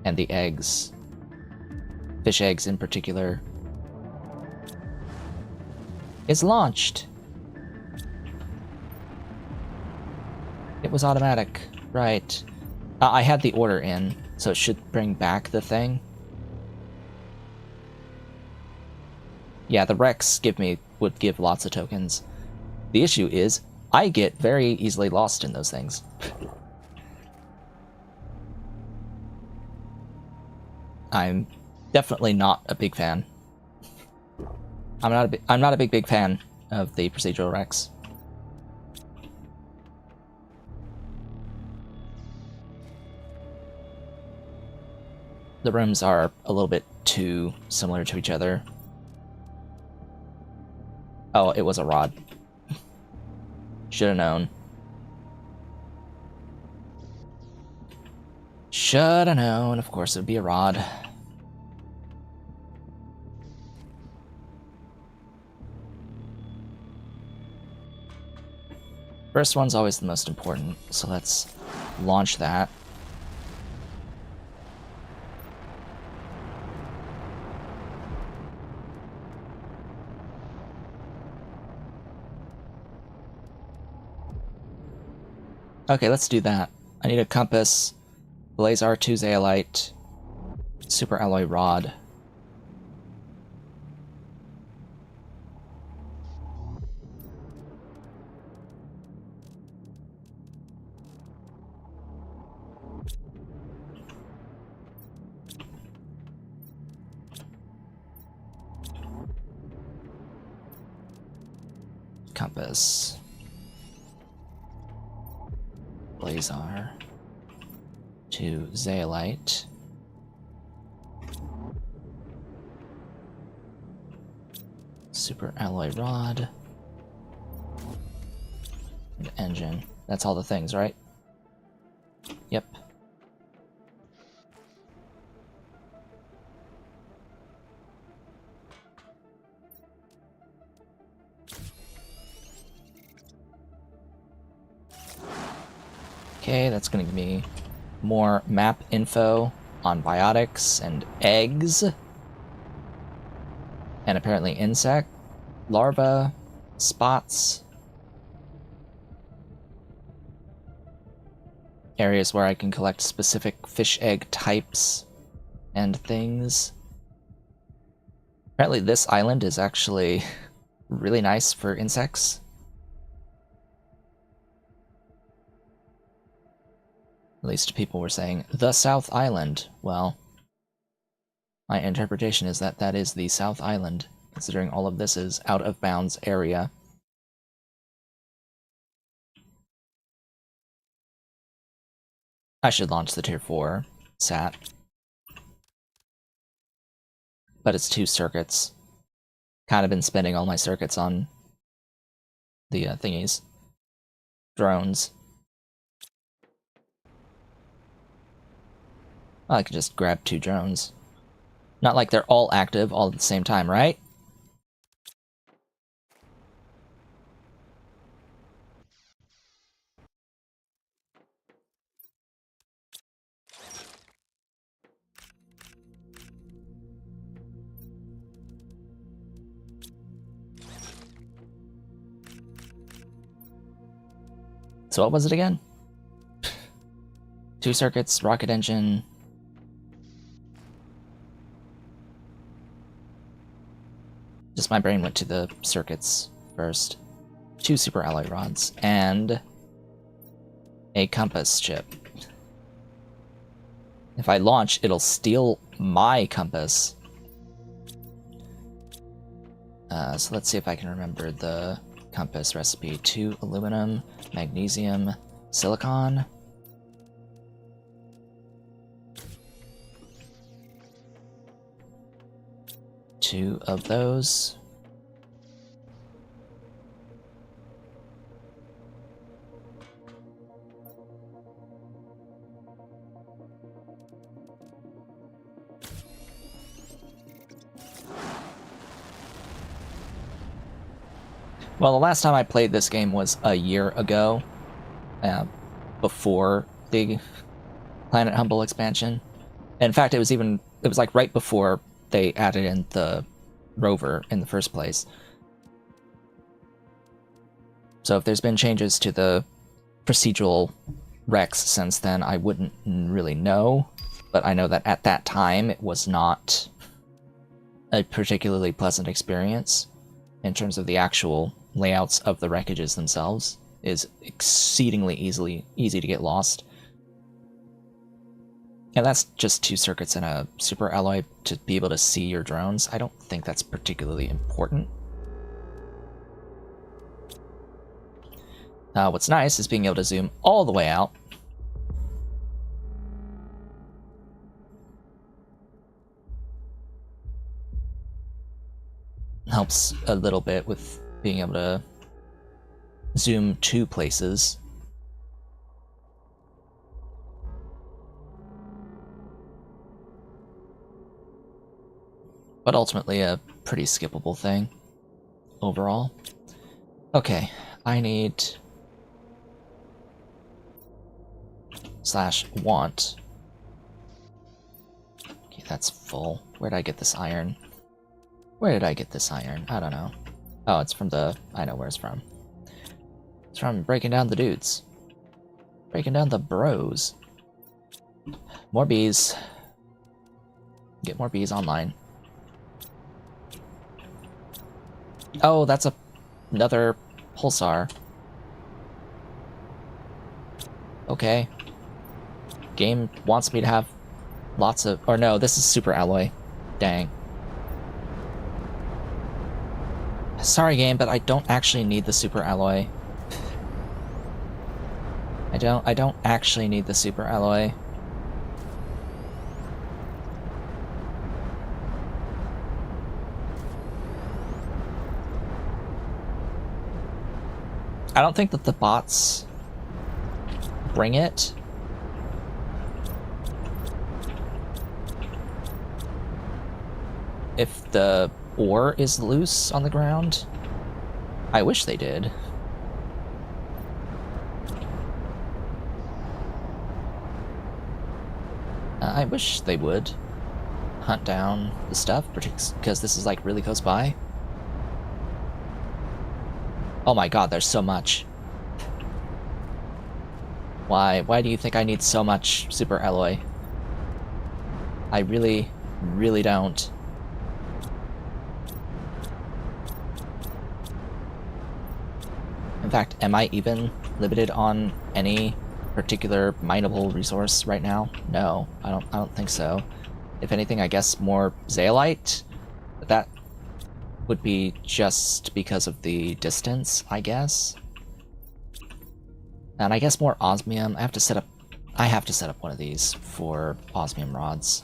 Speaker 1: And the eggs. Fish eggs in particular. is launched. It was automatic, right. I had the order in, so it should bring back the thing. Yeah, the Rex would give lots of tokens. The issue is, I get very easily lost in those things. I'm definitely not a big fan. I'm not a big fan of the procedural Rex. The rooms are a little bit too similar to each other. Oh, it was a rod. Should've known. Should've known. Of course it would be a rod. First one's always the most important, so let's launch that. Okay, let's do that. I need a compass, Blaze R2 Zeolite, Super Alloy Rod. Compass. Blazar. To Zeolite. Super Alloy Rod. And engine. That's all the things, right? Yep. Okay, that's gonna give me more map info on biotics and eggs. And apparently insect, larva, spots. Areas where I can collect specific fish egg types and things. Apparently this island is actually really nice for insects. At least people were saying, the South Island. Well, my interpretation is that that is the South Island, considering all of this is out of bounds area. I should launch the tier 4 SAT. But it's 2 circuits. Kind of been spending all my circuits on the thingies. Drones. Well, I could just grab 2 drones. Not like they're all active all at the same time, right? So what was it again? 2 circuits, rocket engine. Just my brain went to the circuits first. 2 super alloy rods and a compass chip. If I launch, it'll steal my compass. So let's see if I can remember the compass recipe. 2 aluminum, magnesium, silicon. Two of those. Well, the last time I played this game was a year ago, before the Planet Humble expansion. In fact, it was like right before they added in the rover in the first place. So if there's been changes to the procedural Rex since then, I wouldn't really know, but I know that at that time it was not a particularly pleasant experience in terms of the actual layouts of the wreckages themselves. Is exceedingly easy to get lost. And that's just 2 circuits and a super alloy to be able to see your drones. I don't think that's particularly important. What's nice is being able to zoom all the way out. Helps a little bit with being able to zoom to places. But ultimately a pretty skippable thing overall. Okay, I need /want. Okay, that's full. Where did I get this iron? Where did I get this iron? I don't know. Oh, it's from the... I know where it's from. It's from breaking down the dudes. Breaking down the bros. More bees. Get more bees online. Oh, that's another pulsar. Okay. Game wants me to have lots of... Or no, this is super alloy. Dang. Sorry, game, but I don't actually need the super alloy. I don't actually need the super alloy. I don't think that the bots bring it. If the ore is loose on the ground. I wish they did. I wish they would hunt down the stuff, because this is like really close by. Oh my god, there's so much. Why do you think I need so much super alloy? I really don't. In fact, am I even limited on any particular mineable resource right now? No, I don't think so. If anything, I guess more zeolite, but that would be just because of the distance, I guess. And I guess more osmium. I have to set up one of these for osmium rods.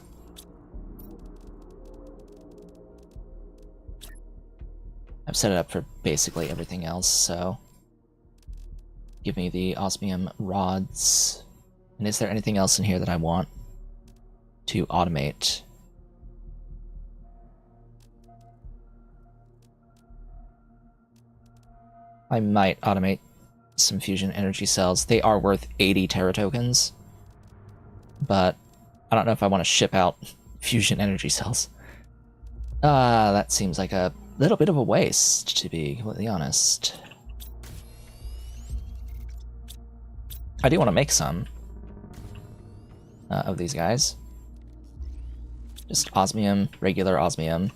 Speaker 1: I've set it up for basically everything else, so give me the osmium rods. And is there anything else in here that I want to automate? I might automate some fusion energy cells. They are worth 80 Terra tokens, but I don't know if I want to ship out fusion energy cells. That seems like a little bit of a waste, to be completely honest. I do want to make some of these guys. Just osmium, regular osmium,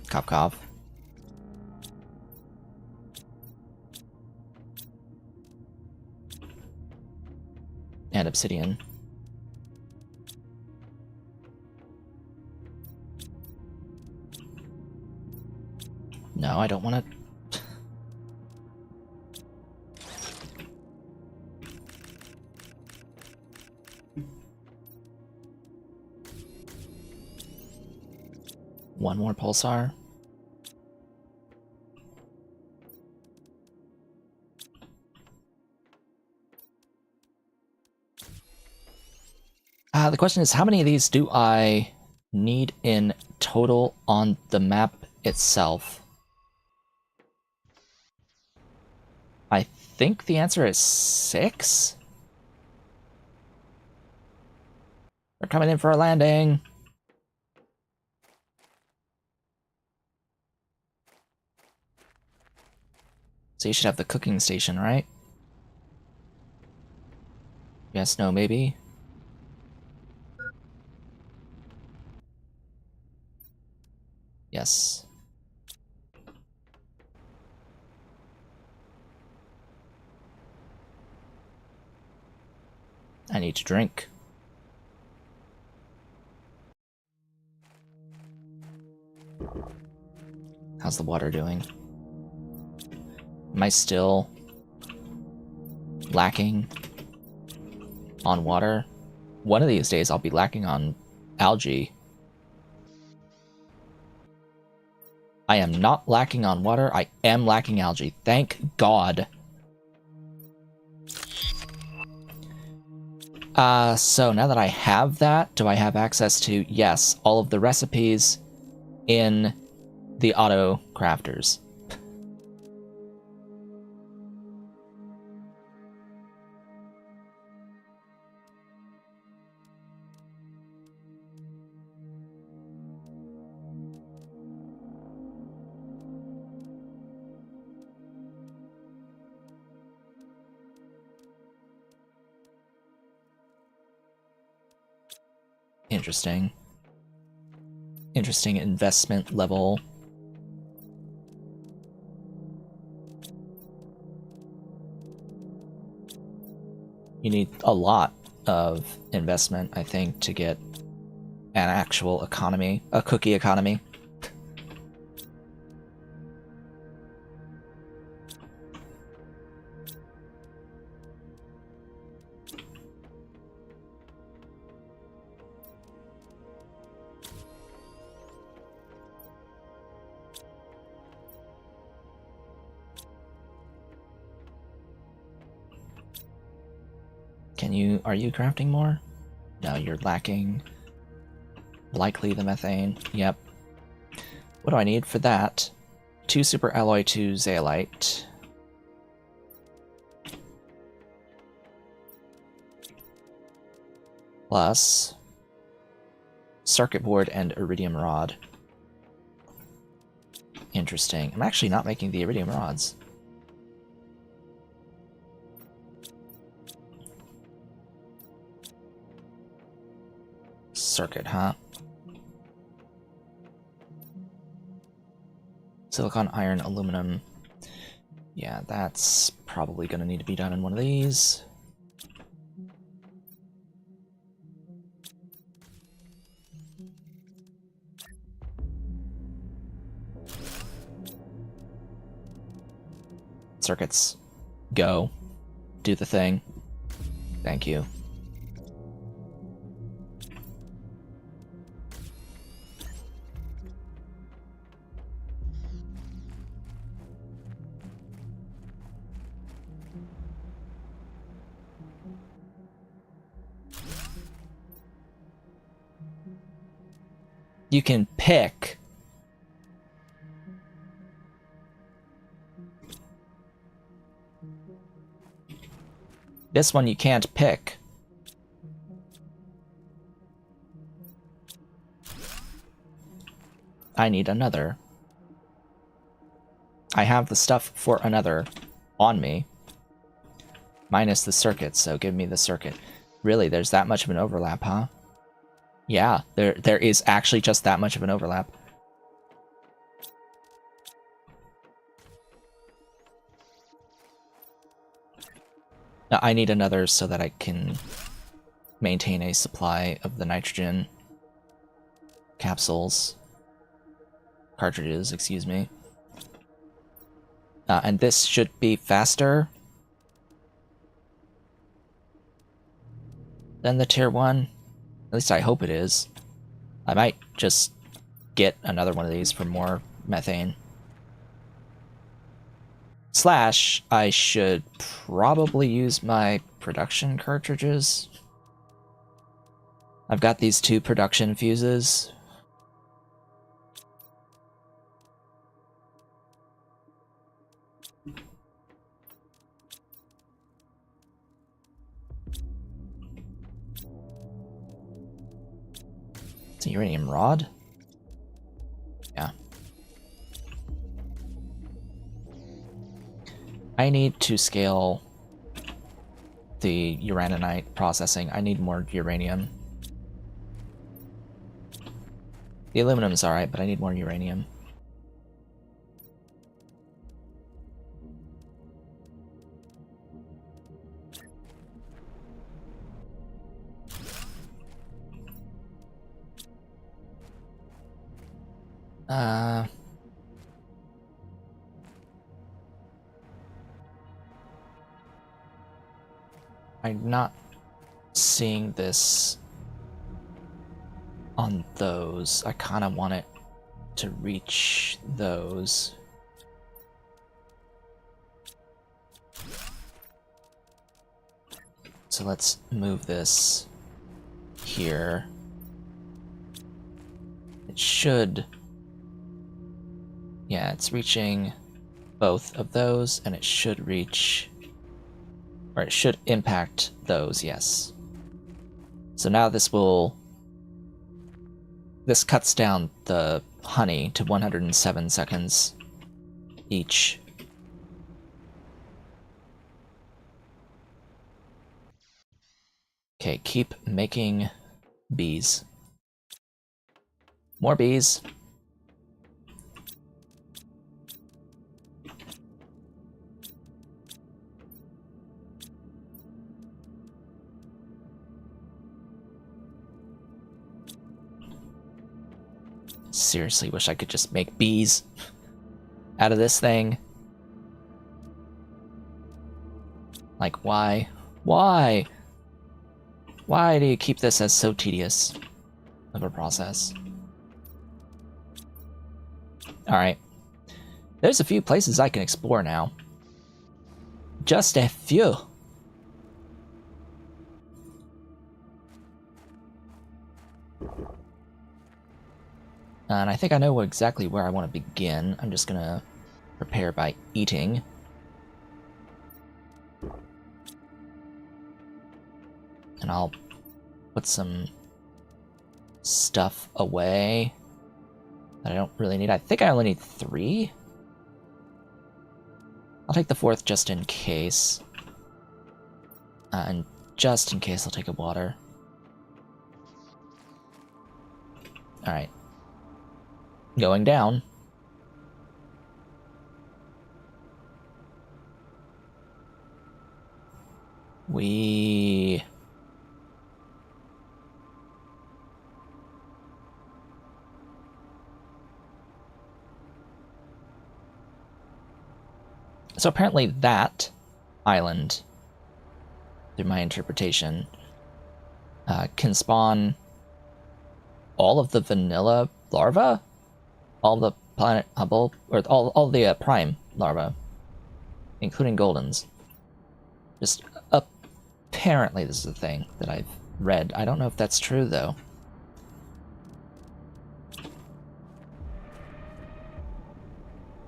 Speaker 1: cough. And obsidian. No, I don't want to... One more pulsar. The question is, how many of these do I need in total on the map itself? I think the answer is 6? They're coming in for a landing. So you should have the cooking station, right? Yes, no, maybe? Yes. I need to drink. How's the water doing? Am I still lacking on water? One of these days I'll be lacking on algae. I am not lacking on water. I am lacking algae. Thank God. So now that I have that, do I have access to, yes, all of the recipes in the auto crafters? Interesting. Interesting investment level. You need a lot of investment, I think, to get an actual economy, a cookie economy. Are you crafting more? No, you're lacking. Likely the methane. Yep. What do I need for that? 2 super alloy, 2 zeolite. Plus circuit board and iridium rod. Interesting. I'm actually not making the iridium rods. Circuit, huh? Silicon, iron, aluminum. Yeah, that's probably going to need to be done in one of these. Circuits. Go. Do the thing. Thank you. You can pick. This one you can't pick. I need another. I have the stuff for another on me. Minus the circuit, so give me the circuit. Really, there's that much of an overlap, huh? Yeah, there is actually just that much of an overlap. Now, I need another so that I can maintain a supply of the nitrogen capsules. Cartridges, excuse me. And this should be faster than the tier 1. At least I hope it is. I might just get another one of these for more methane. Slash, I should probably use my production cartridges. I've got these 2 production fuses. It's a uranium rod? Yeah. I need to scale the uraninite processing. I need more uranium. The aluminum's alright, but I need more uranium. I'm not seeing this on those. I kind of want it to reach those. So let's move this here. It should... Yeah, it's reaching both of those, and it should reach... Or it should impact those, yes. So now this will... This cuts down the honey to 107 seconds each. Okay, keep making bees. More bees. Seriously, wish I could just make bees out of this thing. Like, why? Why? Why do you keep this as so tedious of a process? Alright. There's a few places I can explore now. Just a few. And I think I know exactly where I want to begin. I'm just gonna prepare by eating. And I'll put some stuff away that I don't really need. I think I only need 3. I'll take the 4th just in case. And just in case, I'll take a water. Alright. Going down. So apparently that island, through my interpretation, can spawn all of the vanilla larvae? All the planet Hubble, or all the prime larvae, including Goldens. Just apparently this is a thing that I've read. I don't know if that's true though.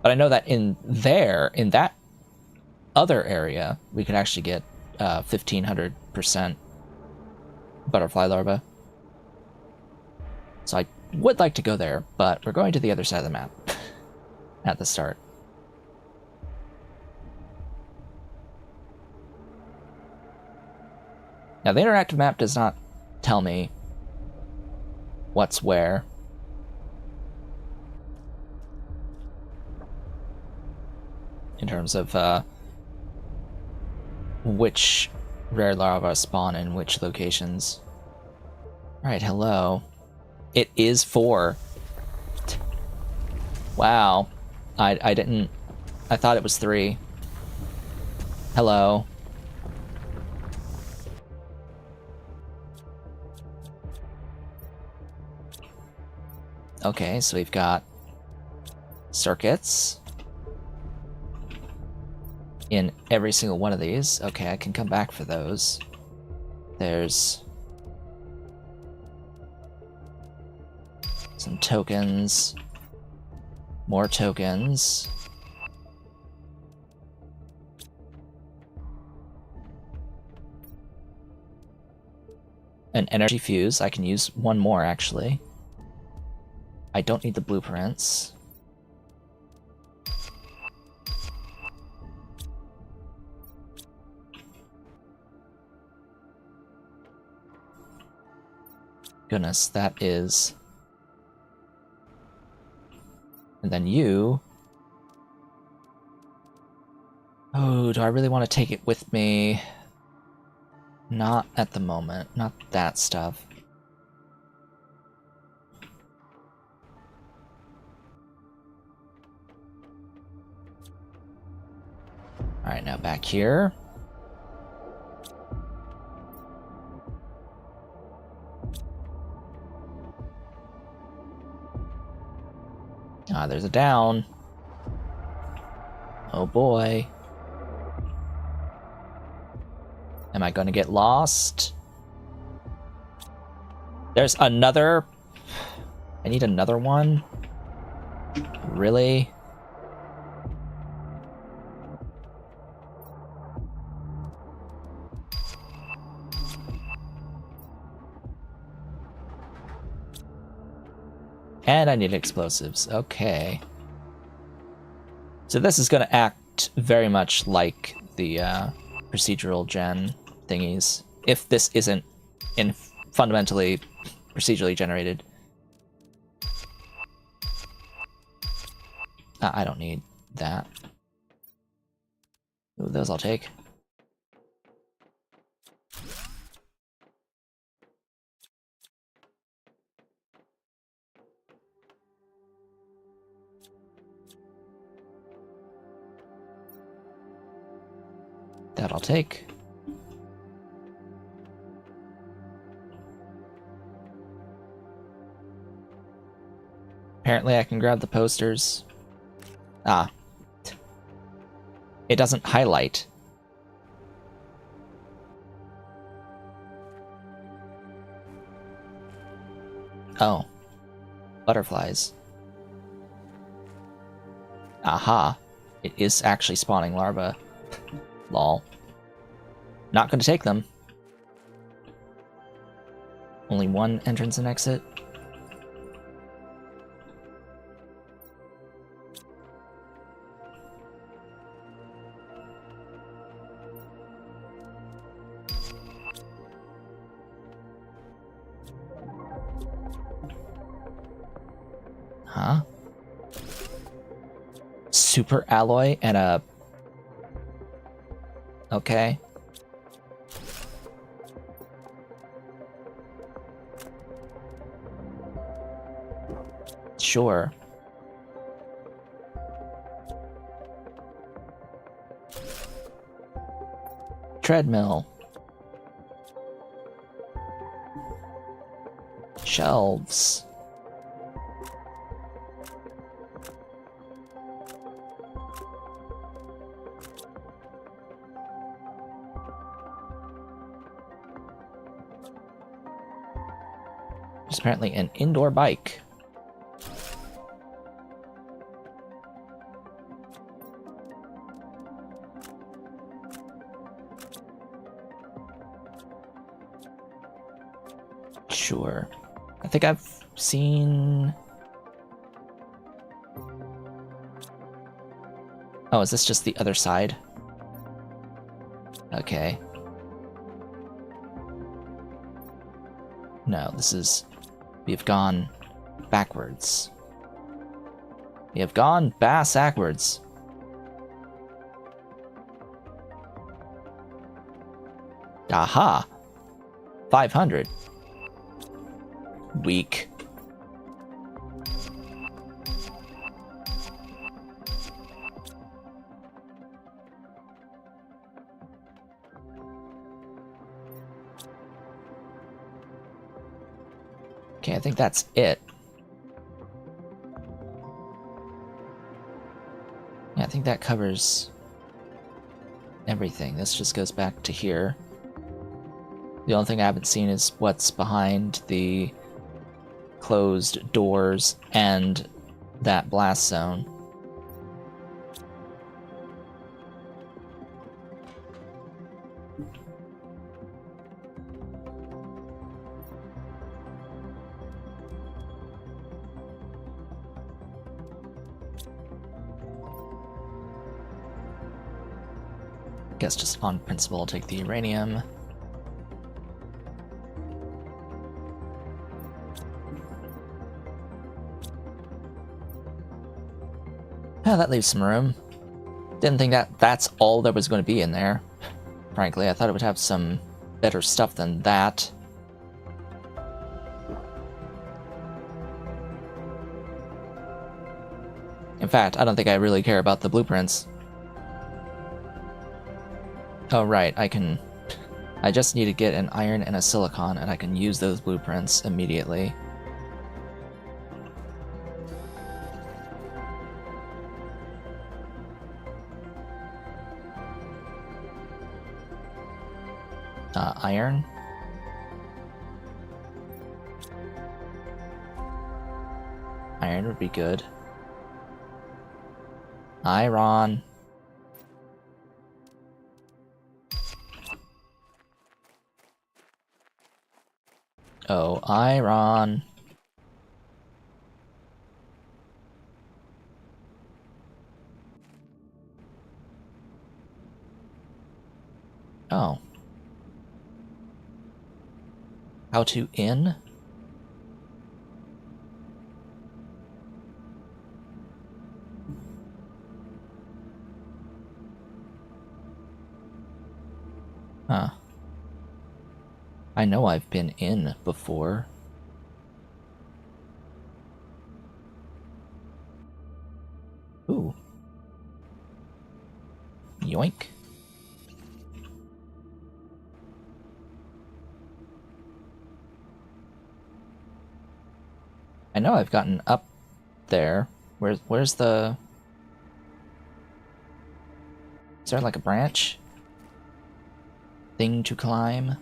Speaker 1: But I know that in that other area, we could actually get 1500% butterfly larvae. So I would like to go there, but we're going to the other side of the map at the start. Now, the interactive map does not tell me what's where. In terms of which rare larvae spawn in which locations. Alright, hello. It is 4. Wow. I didn't... I thought it was 3. Hello. Okay, so we've got circuits in every single one of these. Okay, I can come back for those. There's some tokens. More tokens. An energy fuse. I can use one more, actually. I don't need the blueprints. Goodness, that is... And then you... Oh, do I really want to take it with me? Not at the moment. Not that stuff. Alright, now back here. Ah, there's a down. Oh boy. Am I going to get lost? There's another... I need another one? Really? And I need explosives. Okay. So this is going to act very much like the procedural gen thingies. If this isn't fundamentally procedurally generated. I don't need that. Ooh, those I'll take. That I'll take. Apparently I can grab the posters. Ah. It doesn't highlight. Oh. Butterflies. Aha. It is actually spawning larvae. Lol. Not gonna take them. Only one entrance and exit. Huh? Super alloy and a... Okay. Sure. Treadmill. Shelves. There's apparently an indoor bike. Sure. I think I've seen... Oh, is this just the other side? Okay. No, this is... We've gone backwards. We have gone backwards. Aha! 500. Weak. Okay, I think that's it. Yeah, I think that covers everything. This just goes back to here. The only thing I haven't seen is what's behind the closed doors and that blast zone. Guess just on principle, I'll take the uranium. Yeah, that leaves some room. Didn't think that's all there was going to be in there. Frankly, I thought it would have some better stuff than that. In fact, I don't think I really care about the blueprints. Oh, right, I just need to get an iron and a silicon, and I can use those blueprints immediately. Iron. Iron would be good. Iron. Oh, iron. Oh. How to in? Huh. I know I've been in before. Ooh. Yoink. I know I've gotten up there. Where's the... Is there like a branch? Thing to climb?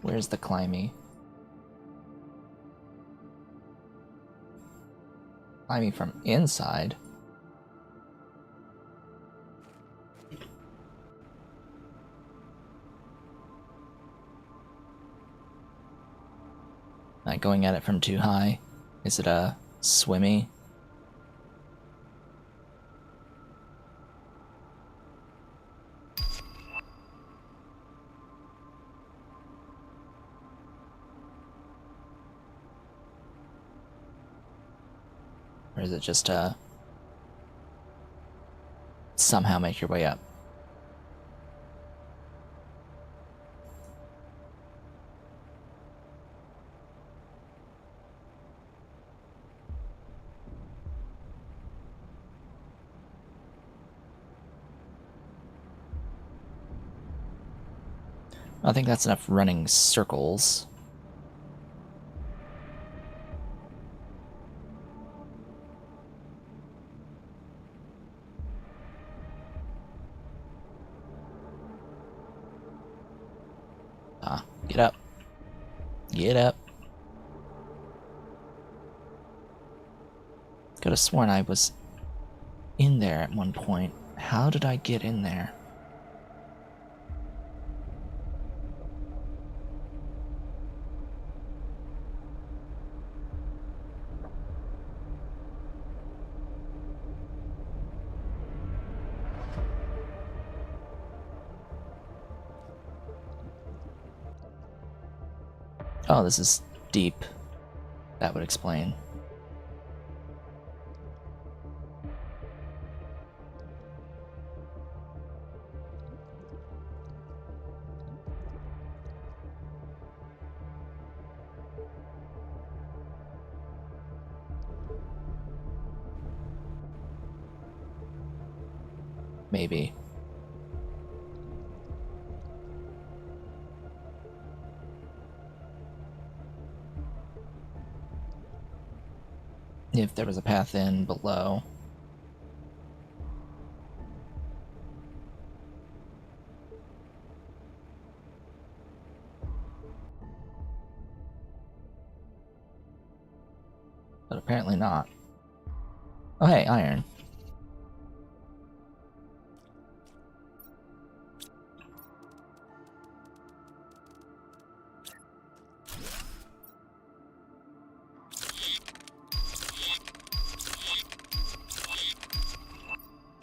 Speaker 1: Where's the climby? Climbing from inside? Not going at it from too high. Is it a swimmy? Or is it just somehow make your way up? I think that's enough running circles. Ah, get up. Get up. Could have sworn I was in there at one point. How did I get in there? Oh, this is deep. That would explain. Maybe. If there was a path in below. But apparently not. Oh hey, iron.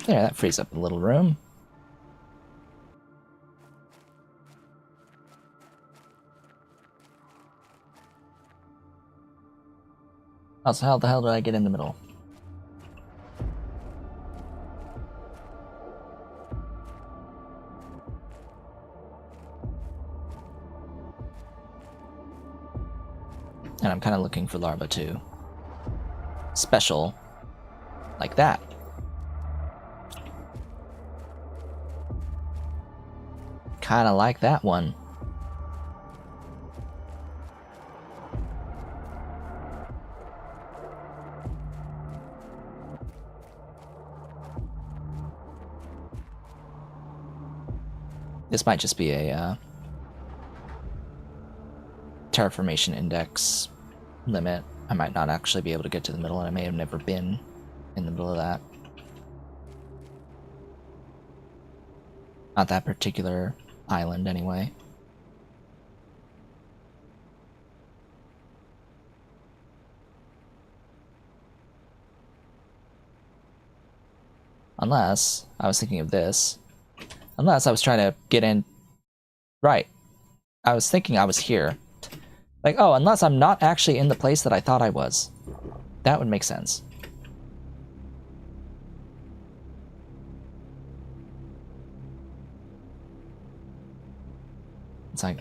Speaker 1: There, that frees up a little room. Oh, so how the hell did I get in the middle? And I'm kind of looking for larva too. Special. Like that. Kind of like that one. This might just be a terraformation index limit. I might not actually be able to get to the middle, and I may have never been in the middle of that. Not that particular island, anyway. Unless I was thinking of this. Unless I was trying to get in... Right. I was thinking I was here. Like, oh, unless I'm not actually in the place that I thought I was. That would make sense. It's like,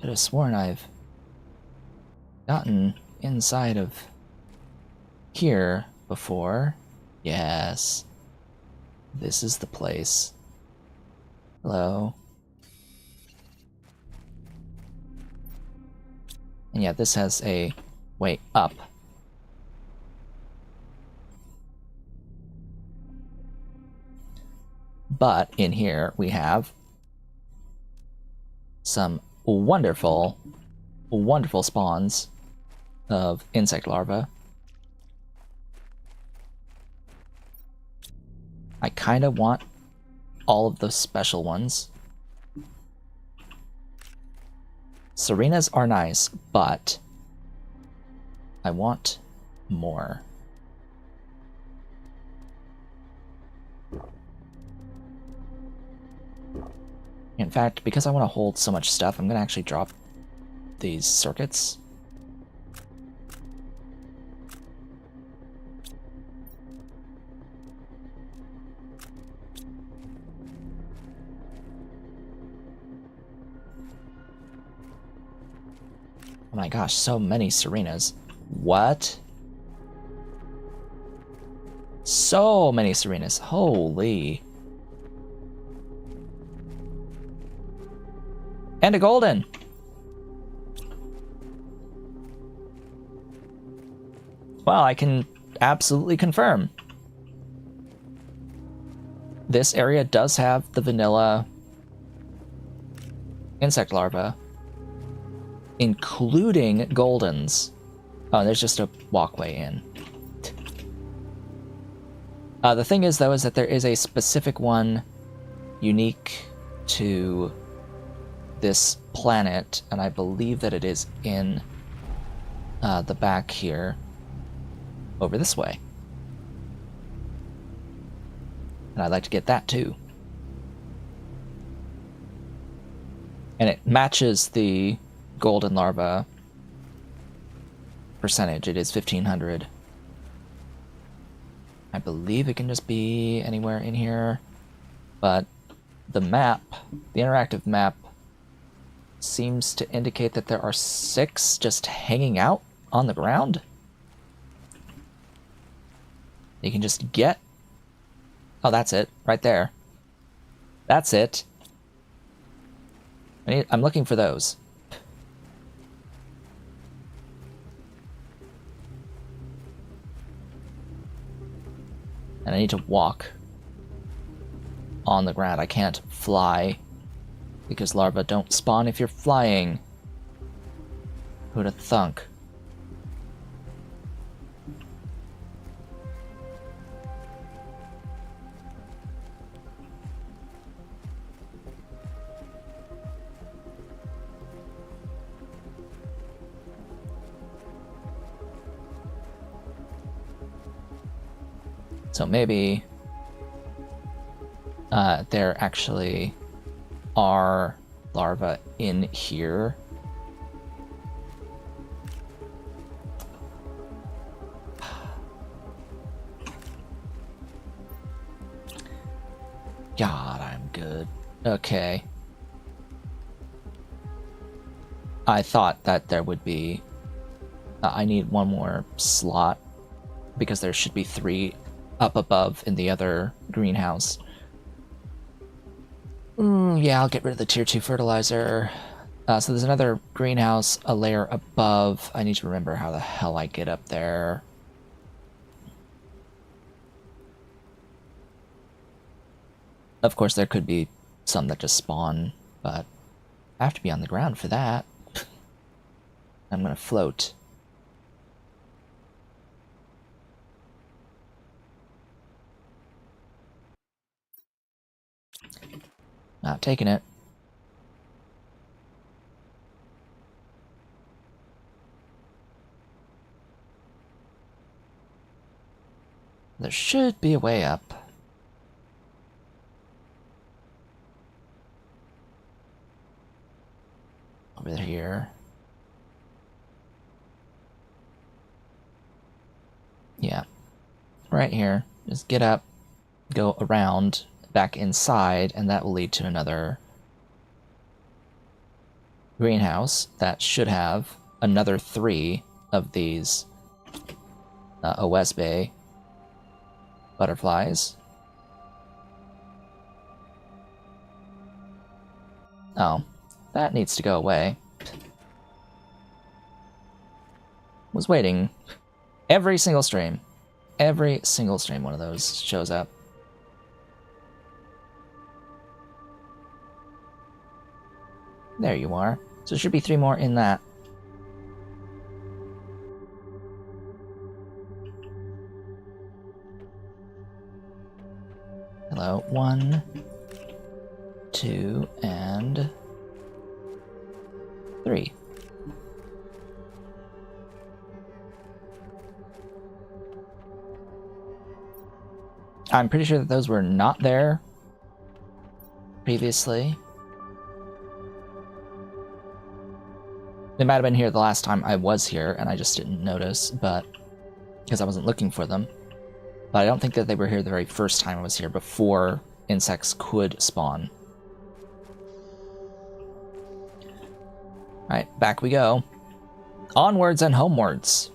Speaker 1: Could have sworn I've gotten inside of here before. Yes. This is the place. Hello. And yeah, this has a way up. But in here we have some wonderful, wonderful spawns of insect larvae. I kind of want all of the special ones. Serenas are nice, but I want more. In fact, because I want to hold so much stuff, I'm going to actually drop these circuits. Oh my gosh, so many Serenas. What? So many Serenas. Holy. And a golden. Well, I can absolutely confirm. This area does have the vanilla insect larva, including goldens. Oh, there's just a walkway in. The thing is, though, is that there is a specific one unique to this planet, and I believe that it is in the back here, over this way. And I'd like to get that, too. And it matches the golden larva percentage. It is 1500. I believe it can just be anywhere in here, but the map, the interactive map, seems to indicate that there are 6 just hanging out on the ground. You can just get... Oh, that's it, right there. That's it. I'm looking for those. And I need to walk on the ground. I can't fly, because larvae don't spawn if you're flying. Who'd have thunk? So maybe there actually are larvae in here. God, I'm good. Okay. I thought that there would be... I need one more slot, because there should be 3 up above in the other greenhouse. Yeah, I'll get rid of the tier 2 fertilizer. So there's another greenhouse a layer above. I need to remember how the hell I get up there. Of course, there could be some that just spawn, but I have to be on the ground for that. I'm gonna float. Not taking it. There should be a way up. Over here. Yeah. Right here. Just get up, go around, back inside, and that will lead to another greenhouse that should have another 3 of these OS Bay butterflies. Oh, that needs to go away. Was waiting. Every single stream one of those shows up. There you are. So there should be 3 more in that. Hello. 1, 2, and 3. I'm pretty sure that those were not there previously. They might have been here the last time I was here, and I just didn't notice, but because I wasn't looking for them. But I don't think that they were here the very first time I was here, before insects could spawn. Alright, back we go. Onwards and homewards.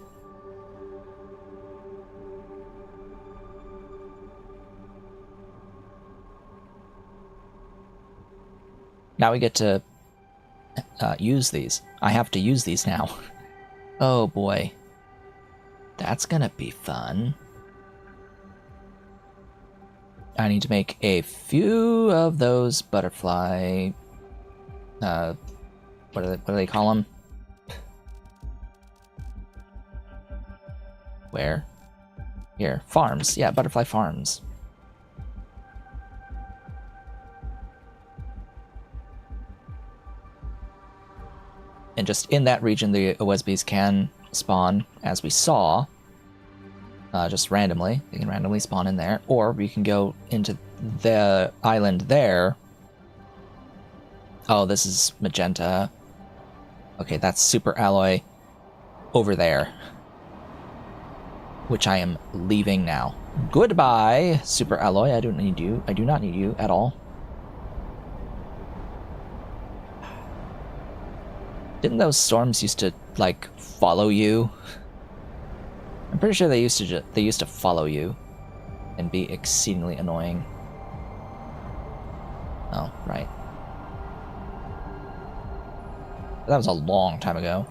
Speaker 1: Now we get to use these. I have to use these now. Oh boy. That's gonna be fun. I need to make a few of those butterfly... what do they call them? Where? Here. Farms. Yeah, butterfly farms. And just in that region, the OSBs can spawn, as we saw, just randomly. They can randomly spawn in there. Or we can go into the island there. Oh, this is magenta. Okay, that's super alloy over there. Which I am leaving now. Goodbye, super alloy. I don't need you. I do not need you at all. Didn't those storms used to, like, follow you? I'm pretty sure they used to follow you and be exceedingly annoying. Oh, right. That was a long time ago.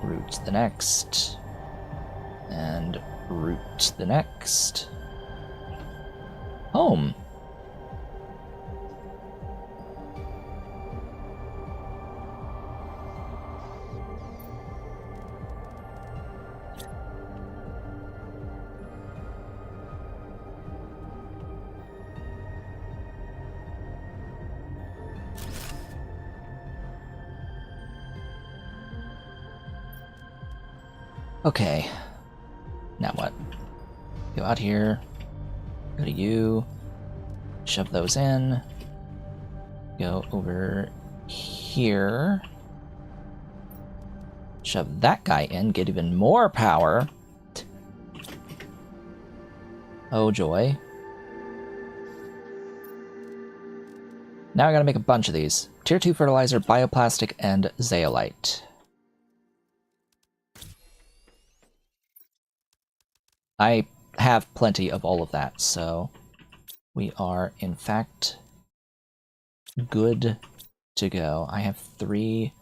Speaker 1: Root the next. And root the next. Home. Okay, now what? Go out here, go to you, shove those in, go over here, shove that guy in, get even more power, Oh joy. Now I gotta make a bunch of these. Tier 2 fertilizer, bioplastic, and zeolite. I have plenty of all of that, so we are, in fact, good to go. I have 3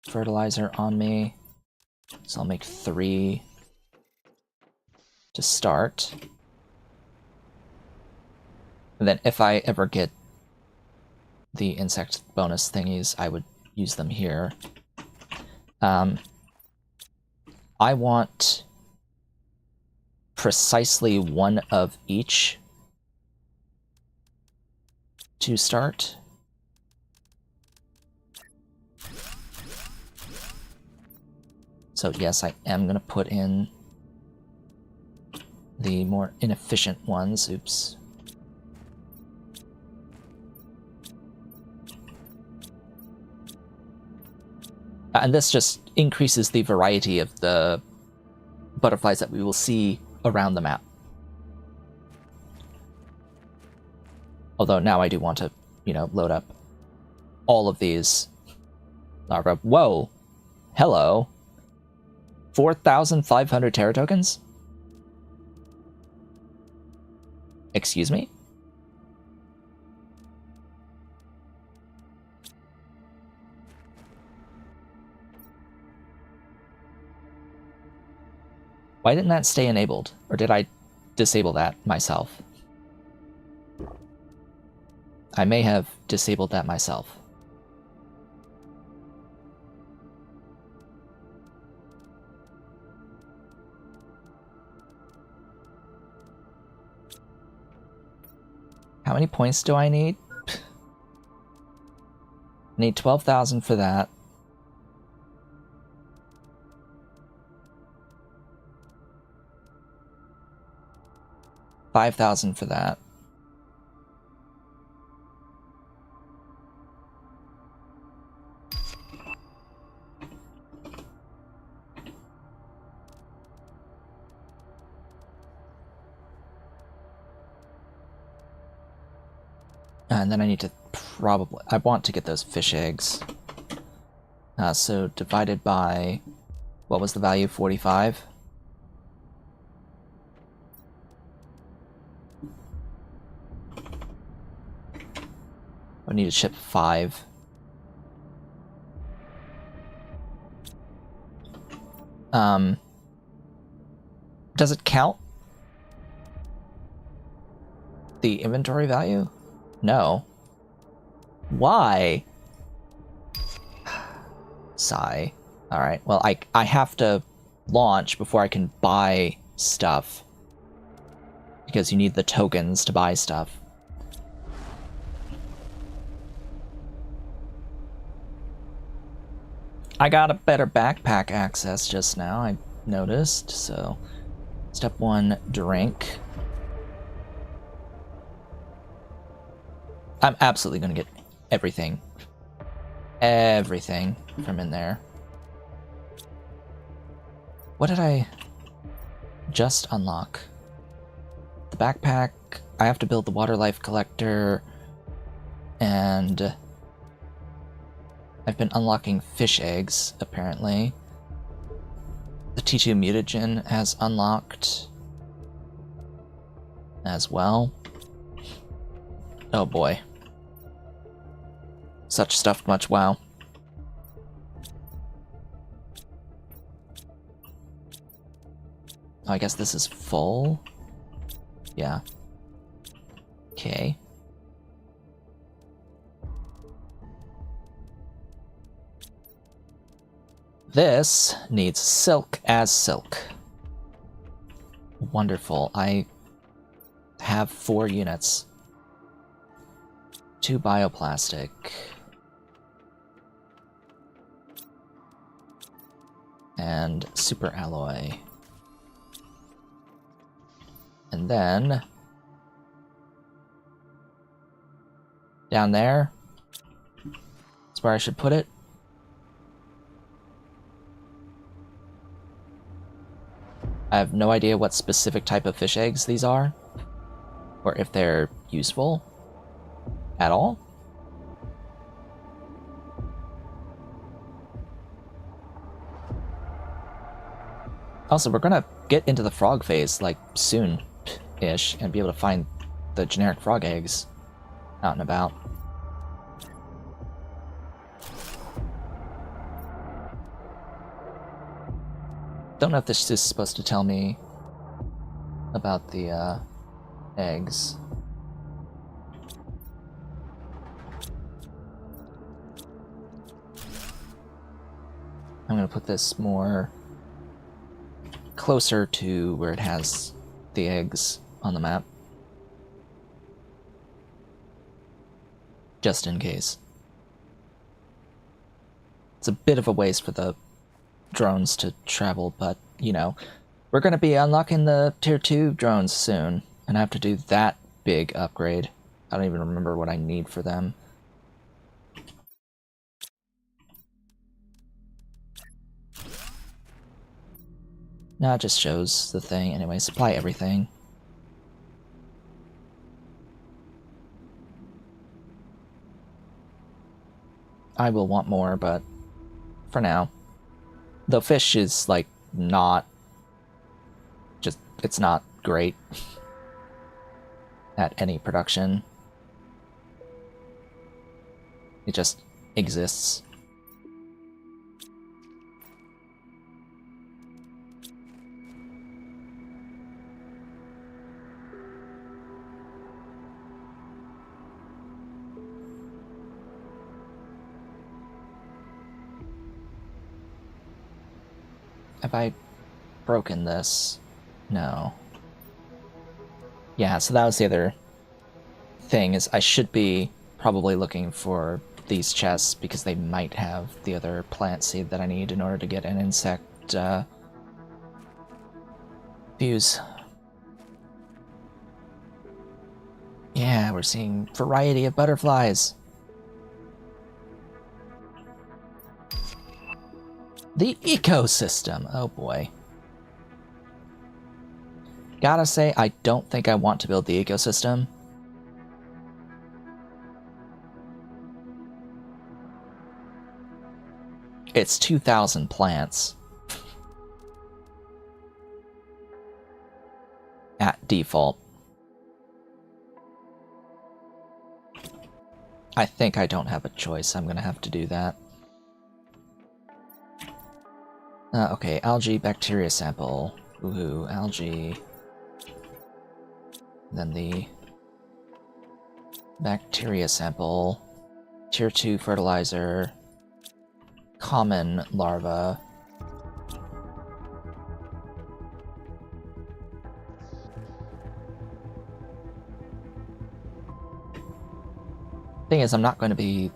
Speaker 1: fertilizer on me, so I'll make 3 to start. And then if I ever get the insect bonus thingies, I would use them here. I want precisely 1 of each to start. So yes, I am going to put in the more inefficient ones. Oops. And this just increases the variety of the butterflies that we will see around the map. Although now I do want to, you know, load up all of these larvae. Whoa! Hello! 4,500 Terra tokens? Excuse me? Why didn't that stay enabled? Or did I disable that myself? I may have disabled that myself. How many points do I need? I need 12,000 for that. $5,000 for that. And then I need to I want to get those fish eggs. So divided by, what was the value? 45? I need to ship 5. Does it count the inventory value? No. Why? Sigh. Alright, well, I have to launch before I can buy stuff. Because you need the tokens to buy stuff. I got a better backpack access just now, I noticed, so... Step 1, drink. I'm absolutely gonna get everything. Everything from in there. What did I just unlock? The backpack, I have to build the water life collector, and I've been unlocking fish eggs, apparently. The T2 mutagen has unlocked as well. Oh boy. Such stuff much, wow. Oh, I guess this is full? Yeah. Okay. This needs silk as silk. Wonderful. I have 4 units. 2 bioplastic. And super alloy. And then down there, that's where I should put it. I have no idea what specific type of fish eggs these are. or if they're useful at all. Also, we're gonna get into the frog phase, like, soon-ish, and be able to find the generic frog eggs out and about. Don't know if this is supposed to tell me about the, eggs. I'm gonna put this more closer to where it has the eggs on the map. Just in case. It's a bit of a ways for the drones to travel, but, you know, we're gonna be unlocking the tier 2 drones soon, and I have to do that big upgrade. I don't even remember what I need for them. No, it just shows the thing. Anyway, supply everything. I will want more, but for now. The fish is, like, not... just, it's not great at any production. It just exists. Have I broken this? No. Yeah, so that was the other thing, is I should be probably looking for these chests because they might have the other plant seed that I need in order to get an insect fuse. Yeah, we're seeing variety of butterflies. The ecosystem. Oh boy. Gotta say, I don't think I want to build the ecosystem. It's 2,000 plants. At default. I think I don't have a choice. I'm gonna have to do that. Okay, algae bacteria sample. Woohoo, algae. Then the bacteria sample. Tier 2 fertilizer. Common larva. Thing is, I'm not going to be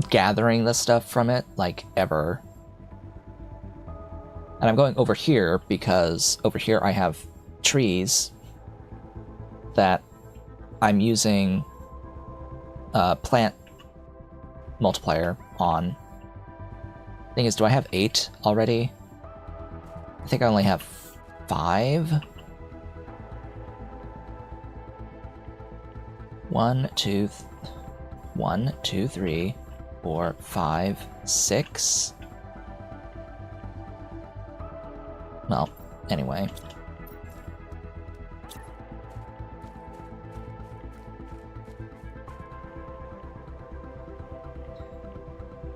Speaker 1: gathering this stuff from it, like, ever. And I'm going over here because over here I have trees that I'm using plant multiplier on. Thing is, do I have 8 already? I think I only have 5. 1, 2, 3, 4, 5, 6. Well, anyway.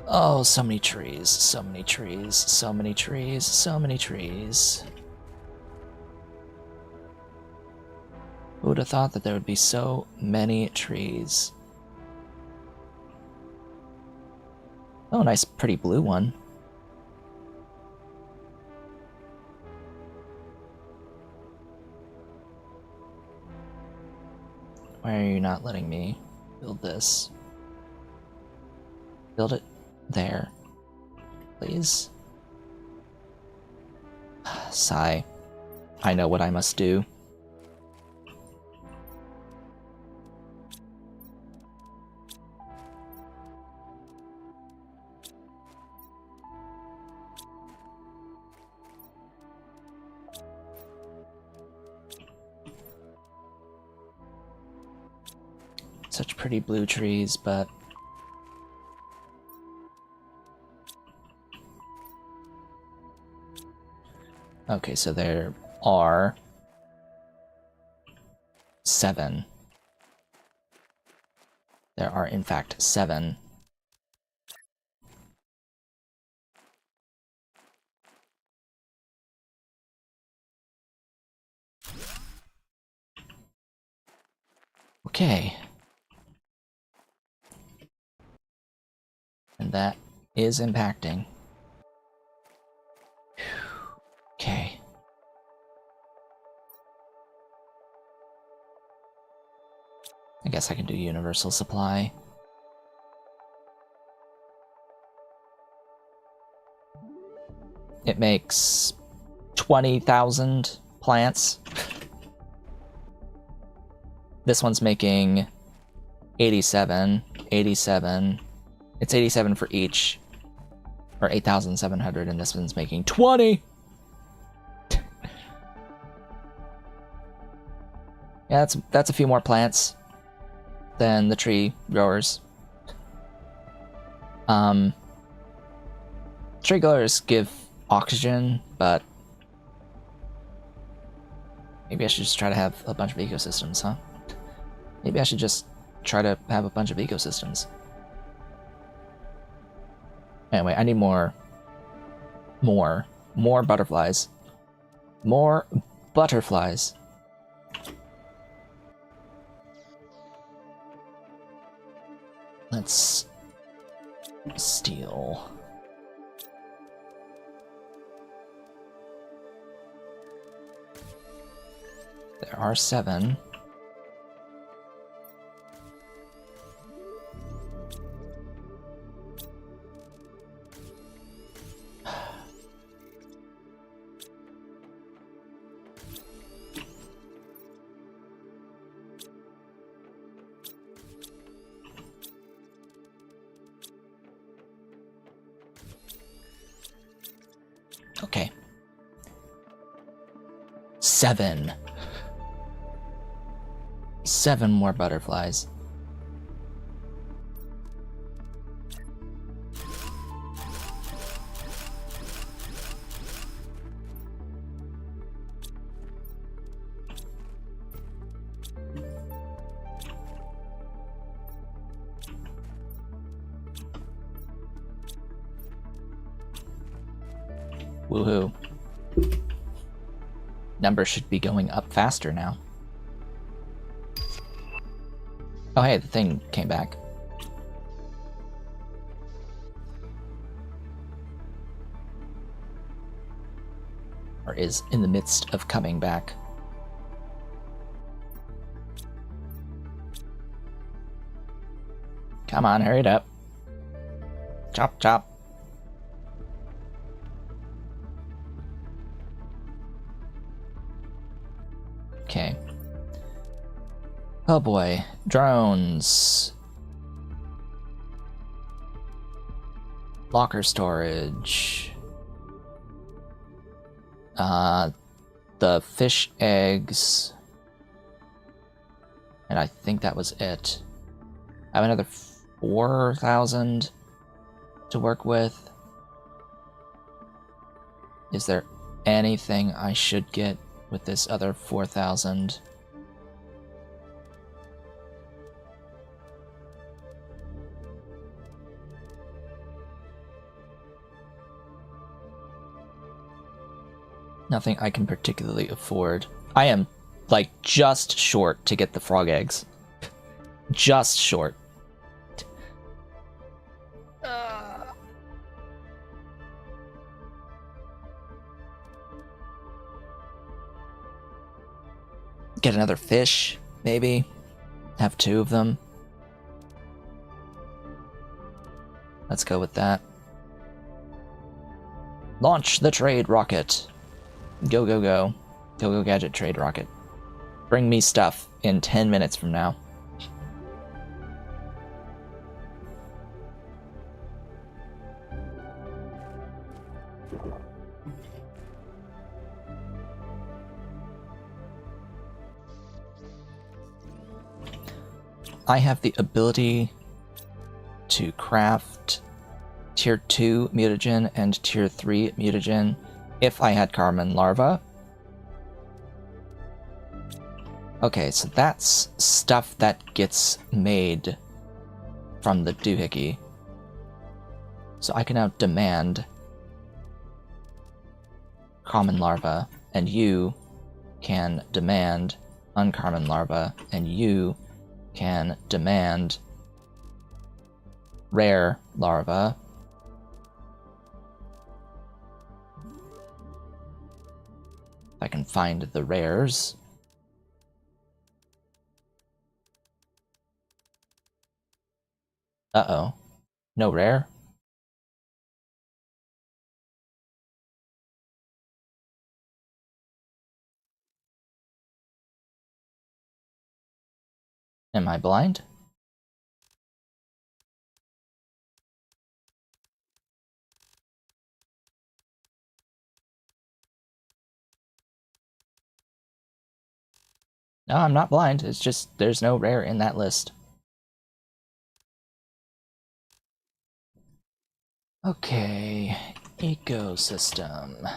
Speaker 1: Oh, so many trees, so many trees, so many trees, so many trees. Who would have thought that there would be so many trees? Oh, nice pretty blue one. Why are you not letting me build this? Build it there, please. Sigh. I know what I must do. such pretty blue trees, but... Okay, so there are 7. There are, in fact, 7. Okay. And that is impacting. Okay. I guess I can do universal supply. It makes 20,000 plants. This one's making 87, 87. It's 87 for each, or 8,700, and this one's making 20! Yeah, that's a few more plants than the tree growers. Tree growers give oxygen, but maybe I should just try to have a bunch of ecosystems, huh? Maybe I should just try to have a bunch of ecosystems. Anyway, I need more butterflies. More butterflies. Let's steal. There are 7. Okay. 7. 7 more butterflies. Woohoo. Numbers should be going up faster now. Oh hey, the thing came back. Or is in the midst of coming back. Come on, hurry it up. Chop, chop. Okay. Oh boy. Drones. Locker storage. The fish eggs. And I think that was it. I have another 4,000 to work with. Is there anything I should get with this other 4,000? Nothing I can particularly afford. I am, like, just short to get the frog eggs. Just short. Get another fish, maybe. Have 2 of them. Let's go with that. Launch the trade rocket. Go, go, go. Go, go, gadget trade rocket. Bring me stuff in 10 minutes from now. I have the ability to craft tier 2 mutagen and tier 3 mutagen if I had Carmine larva. Okay, so that's stuff that gets made from the doohickey. So I can now demand common larva, and you can demand uncommon larva, and you can demand rare larva. If I can find the rares. Uh-oh. No rare? Am I blind? No, I'm not blind. It's just there's no rare in that list. Okay, ecosystem.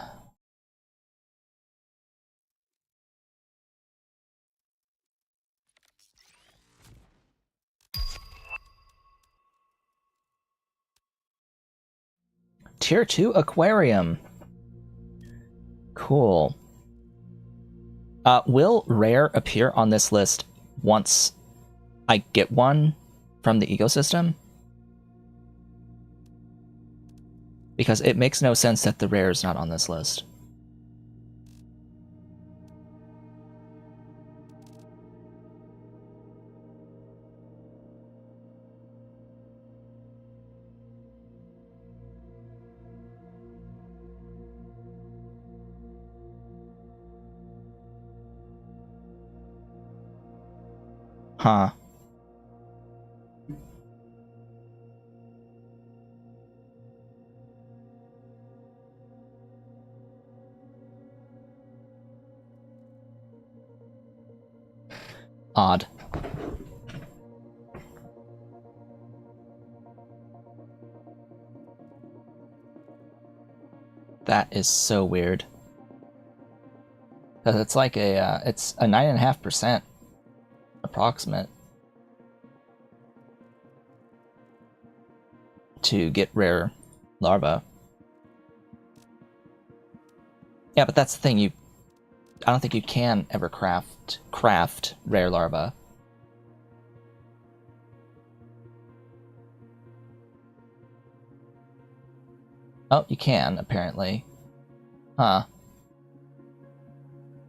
Speaker 1: Tier 2 aquarium. Cool. Will rare appear on this list once I get one from the ecosystem? Because it makes no sense that the rare is not on this list. Huh. Odd. That is so weird. Because it's like it's a 9.5% approximate to get rare larva. Yeah, but that's the thing, I don't think you can ever craft rare larva. Oh, you can, apparently. Huh.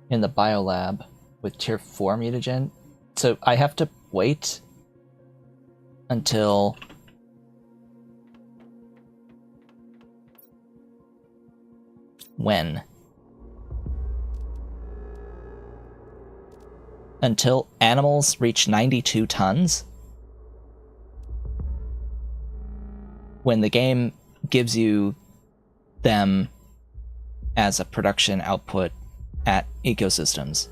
Speaker 1: In the biolab with tier 4 mutagen. So I have to wait until when? Until animals reach 92 tons? When the game gives you them as a production output at ecosystems.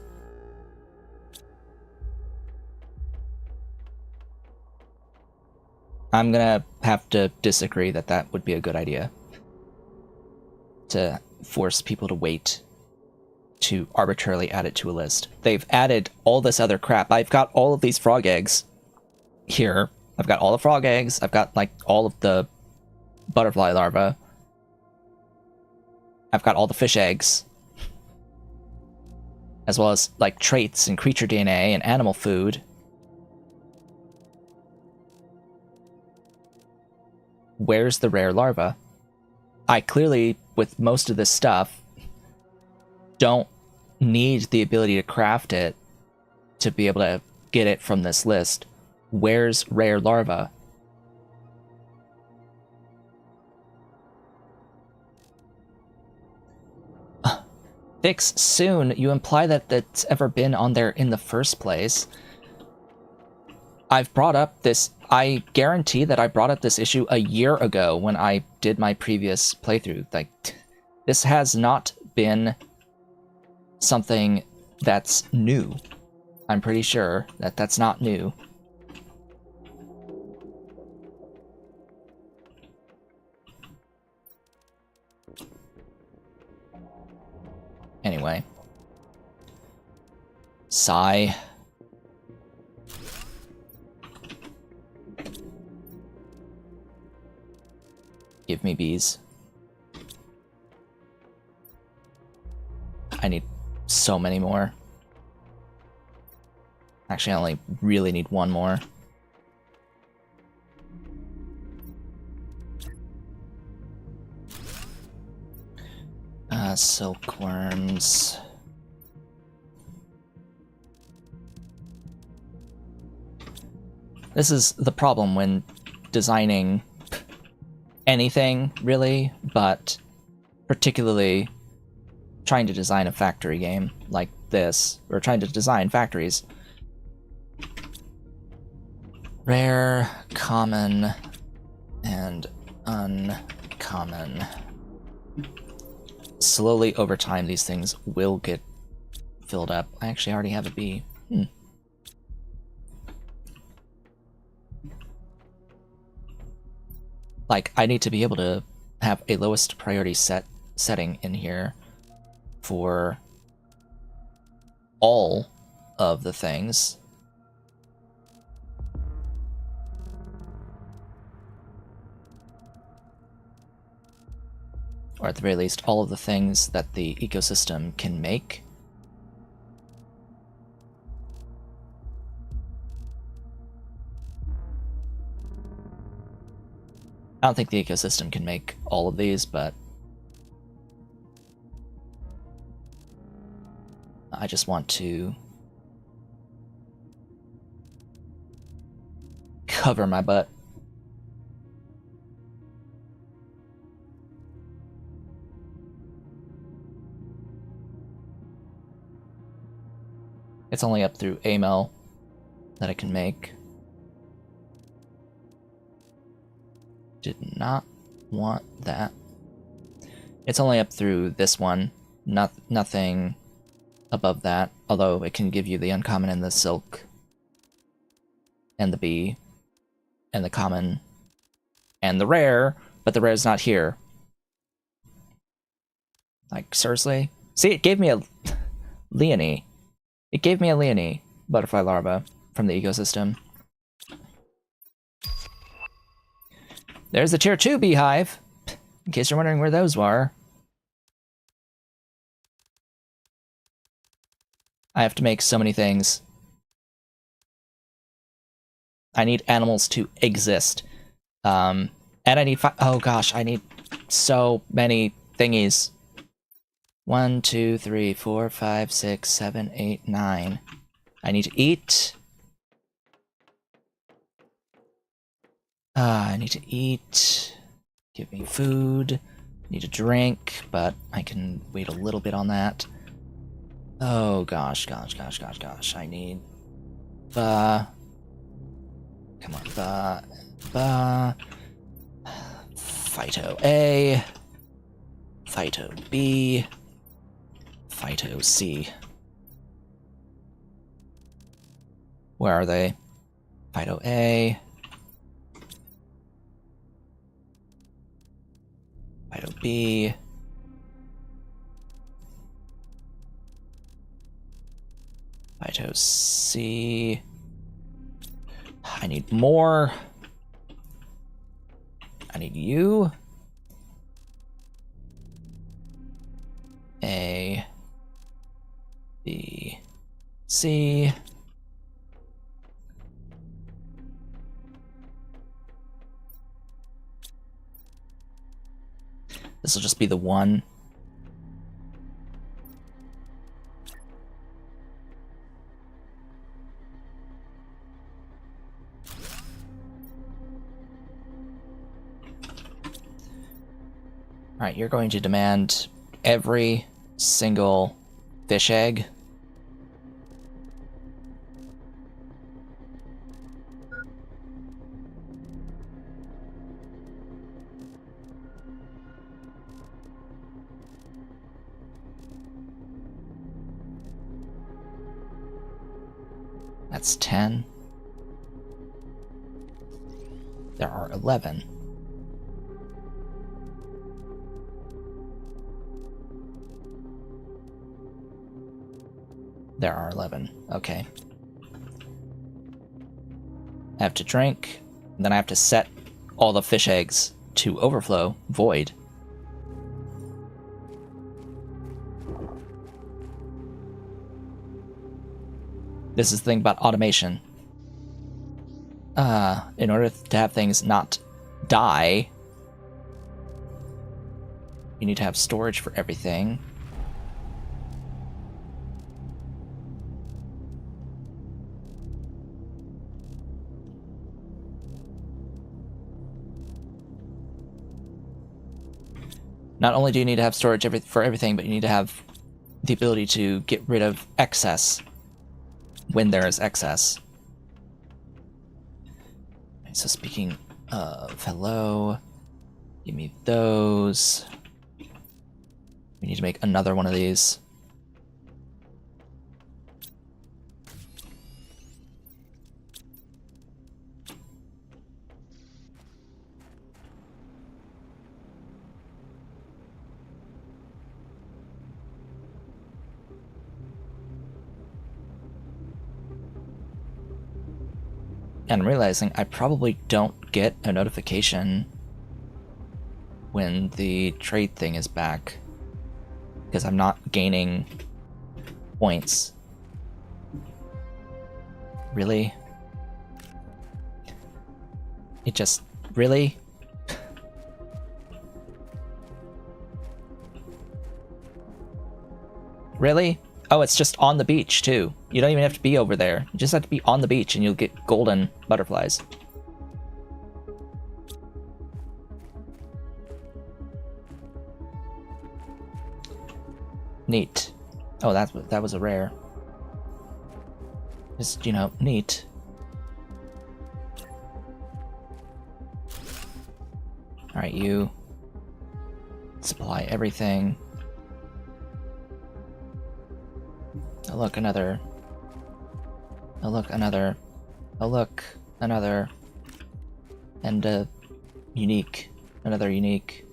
Speaker 1: I'm gonna have to disagree that that would be a good idea. To force people to wait to arbitrarily add it to a list. They've added all this other crap. I've got all of these frog eggs here. I've got all the frog eggs. I've got, like, all of the butterfly larvae. I've got all the fish eggs. As well as, like, traits and creature DNA and animal food. Where's the rare larva? I clearly, with most of this stuff, don't need the ability to craft it to be able to get it from this list. Where's rare larva? Fix soon. You imply that it's ever been on there in the first place. I've brought up this... I guarantee that I brought up this issue a year ago when I did my previous playthrough. Like, this has not been something that's new. I'm pretty sure that that's not new. Anyway. Sigh. Give me bees. I need so many more. Actually, I only really need one more. Silkworms. This is the problem when designing anything, really, but particularly trying to design a factory game like this, or trying to design factories. Rare, common, and uncommon. Slowly over time, these things will get filled up. I actually already have a bee. Like, I need to be able to have a lowest priority setting in here for all of the things. Or at the very least, all of the things that the ecosystem can make. I don't think the ecosystem can make all of these, but I just want to cover my butt. It's only up through AML that I can make. Did not want that. It's only up through this one, nothing above that, although it can give you the uncommon and the silk, and the bee, and the common, and the rare, but the rare is not here. Like, seriously? See, it gave me a Leonie. It gave me a Leonie butterfly larva from the ecosystem. There's the tier 2 beehive, in case you're wondering where those were. I have to make so many things. I need animals to exist. And I need oh gosh, I need so many thingies. 1, 2, 3, 4, 5, 6, 7, 8, 9. I need to eat. I need to eat. Give me food. I need a drink, but I can wait a little bit on that. Oh gosh. I need come on, Phyto A, Phyto B, Phyto C. Where are they? Phyto A, Phyto B, Phyto C. I need more. I need you. A, B, C. This will just be the one. Alright, you're going to demand every single fish egg. That's 10. There are 11. There are 11. Okay. I have to drink, and then I have to set all the fish eggs to overflow, void. This is the thing about automation. In order to have things not die, you need to have storage for everything. Not only do you need to have storage for everything, but you need to have the ability to get rid of excess when there is excess. Okay, so speaking of hello, give me those. We need to make another one of these. And I'm realizing I probably don't get a notification when the trade thing is back, because I'm not gaining points. Really? It just... really? Really? Oh, it's just on the beach, too. You don't even have to be over there. You just have to be on the beach and you'll get golden butterflies. Neat. Oh, that was a rare. Just, you know, neat. Alright, you. Supply everything. Oh, look, another. Oh, look, another. Oh, look, another. And, unique. Another unique.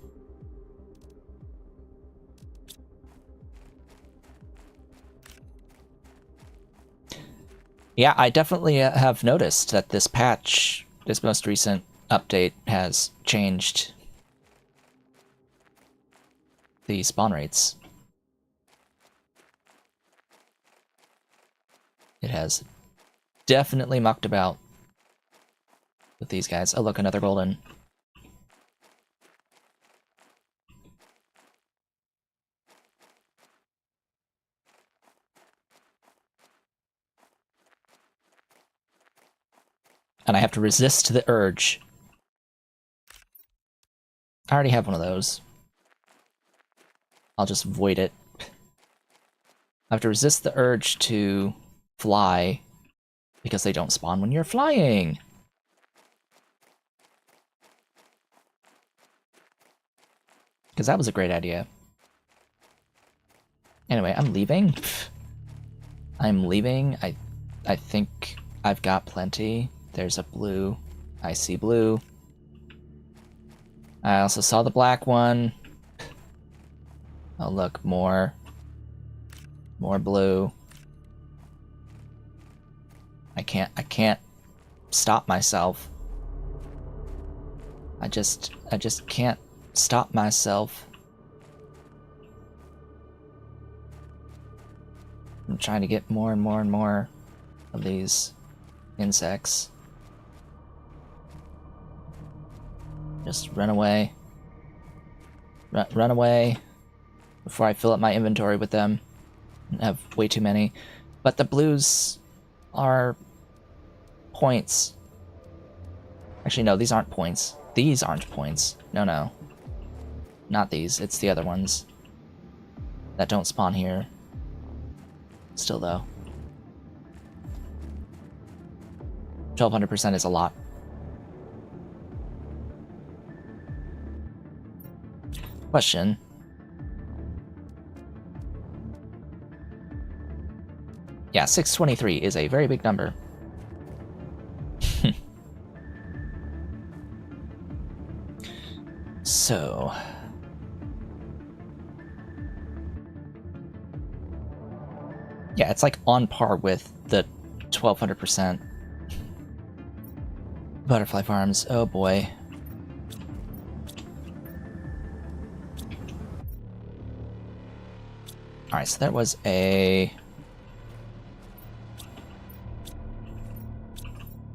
Speaker 1: Yeah, I definitely have noticed that this patch, this most recent update, has changed the spawn rates. It has definitely mucked about with these guys. Oh, look, another golden. And I have to resist the urge. I already have one of those. I'll just void it. I have to resist the urge to fly because they don't spawn when you're flying. Because that was a great idea. Anyway, I'm leaving. I'm leaving. I think I've got plenty. There's a blue. I see blue. I also saw the black one. Oh, look, more. More blue. I can't stop myself. I just can't stop myself. I'm trying to get more and more and more of these insects. Just run away. Run away before I fill up my inventory with them. I have way too many. But the blues are points. Actually, no, these aren't points. These aren't points. No, no. Not these. It's the other ones that don't spawn here. Still, though. 1200% is a lot. Question. Yeah, 623 is a very big number. So... yeah, Yeah, it's like on par with the 1200% butterfly farms. Oh boy. Alright, so there was a...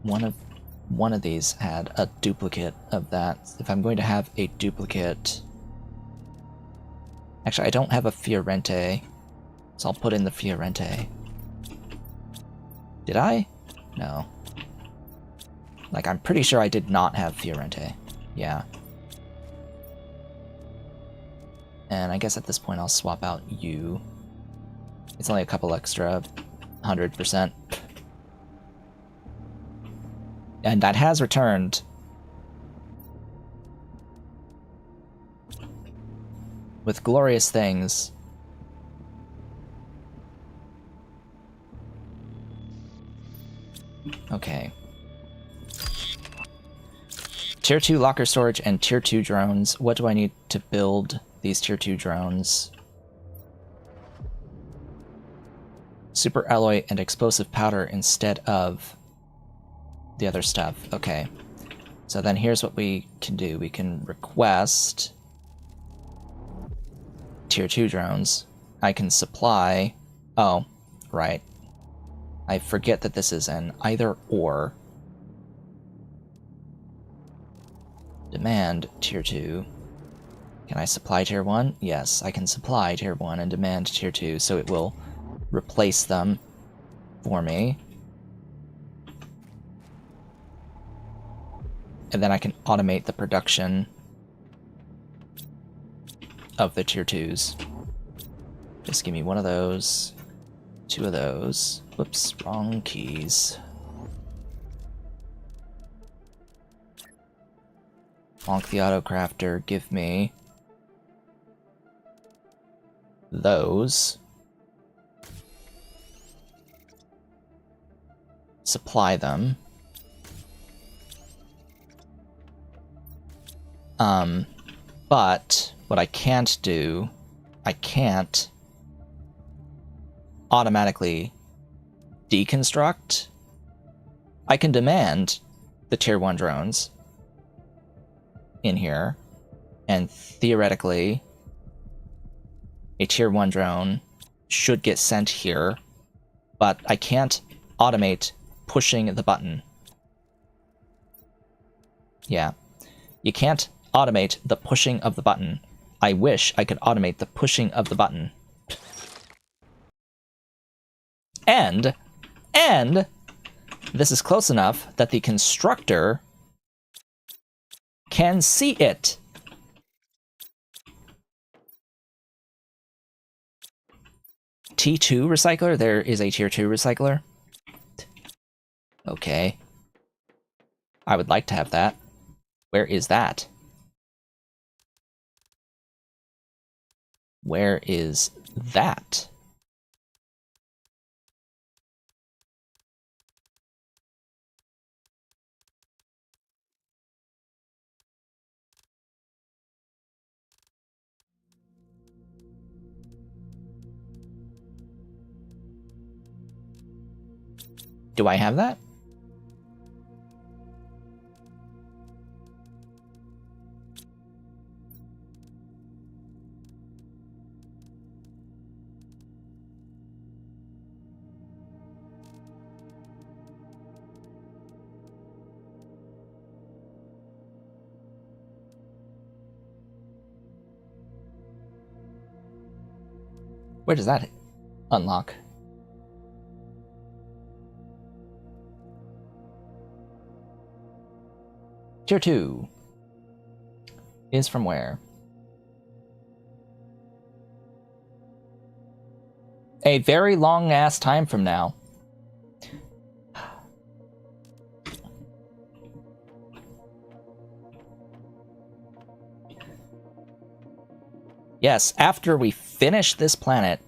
Speaker 1: One of these had a duplicate of that. If I'm going to have a duplicate... Actually, I don't have a Fiorente, so I'll put in the Fiorente. Did I? No. Like, I'm pretty sure I did not have Fiorente. Yeah. And I guess at this point I'll swap out you. It's only a couple extra 100%. And that has returned. With glorious things. Okay. Tier 2 locker storage and Tier 2 drones. What do I need to build these Tier 2 drones? Super alloy and explosive powder instead of the other stuff. Okay. So then here's what we can do. We can request Tier 2 drones. I can supply... Oh, right. I forget that this is an either or. Demand Tier 2. Can I supply Tier 1? Yes, I can supply Tier 1 and demand Tier 2, so it will replace them for me. And then I can automate the production of the Tier 2s. Just give me one of those, two of those. Whoops, wrong keys. Bonk the auto crafter, give me those. Supply them. But what I can't do, I can't automatically deconstruct. I can demand the Tier 1 drones in here, and theoretically a Tier 1 drone should get sent here, but I can't automate pushing the button. Yeah. You can't automate the pushing of the button. I wish I could automate the pushing of the button. And this is close enough that the constructor can see it. T2 recycler? There is a Tier 2 recycler? Okay. I would like to have that. Where is that? Where is that? Do I have that? Where does that unlock? Tier 2 is from where? A very long-ass time from now. Yes, after we finish this planet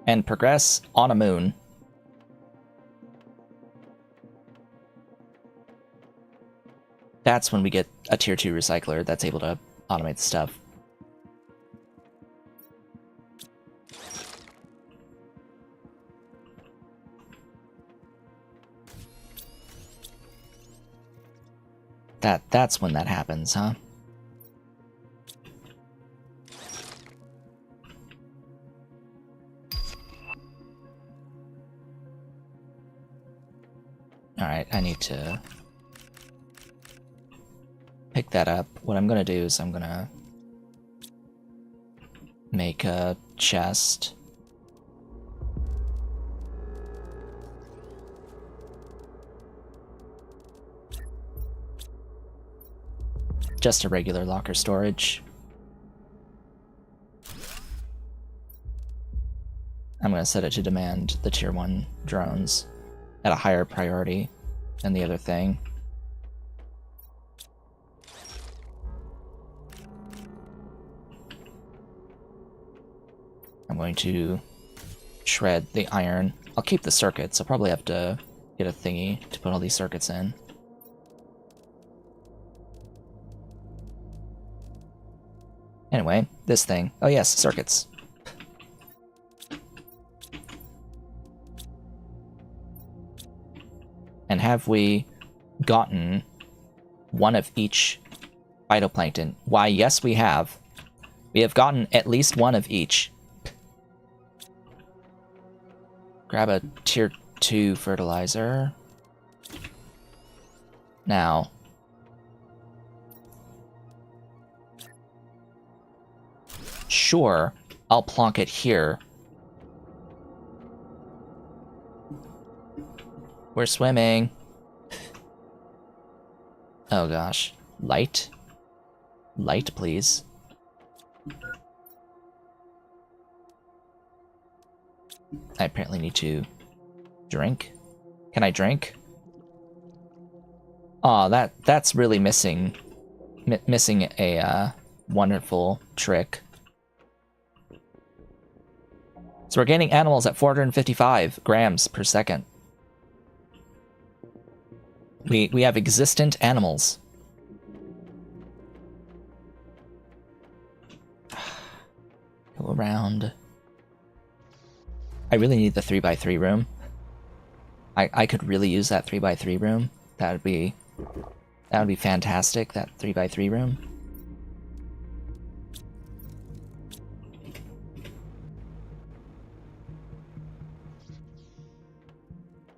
Speaker 1: and progress on a moon. That's when we get a Tier 2 recycler that's able to automate the stuff. That's when that happens, huh? Alright, I need to pick that up. What I'm gonna do is I'm gonna make a chest. Just a regular locker storage. I'm gonna set it to demand the tier 1 drones at a higher priority than the other thing. I'm going to shred the iron. I'll keep the circuits. I'll probably have to get a thingy to put all these circuits in. Anyway, this thing. Oh yes, circuits. And have we gotten one of each phytoplankton? Why, yes we have. We have gotten at least one of each. Grab a tier 2 fertilizer. Now, sure, I'll plonk it here. We're swimming. Oh gosh. Light? Light, please. I apparently need to drink. Can I drink? Aw, that's really missing a wonderful trick. So we're gaining animals at 455 grams per second. We have existent animals. Go around. I really need the 3x3 room. I could really use that 3x3 room. That would be fantastic, that 3x3 room.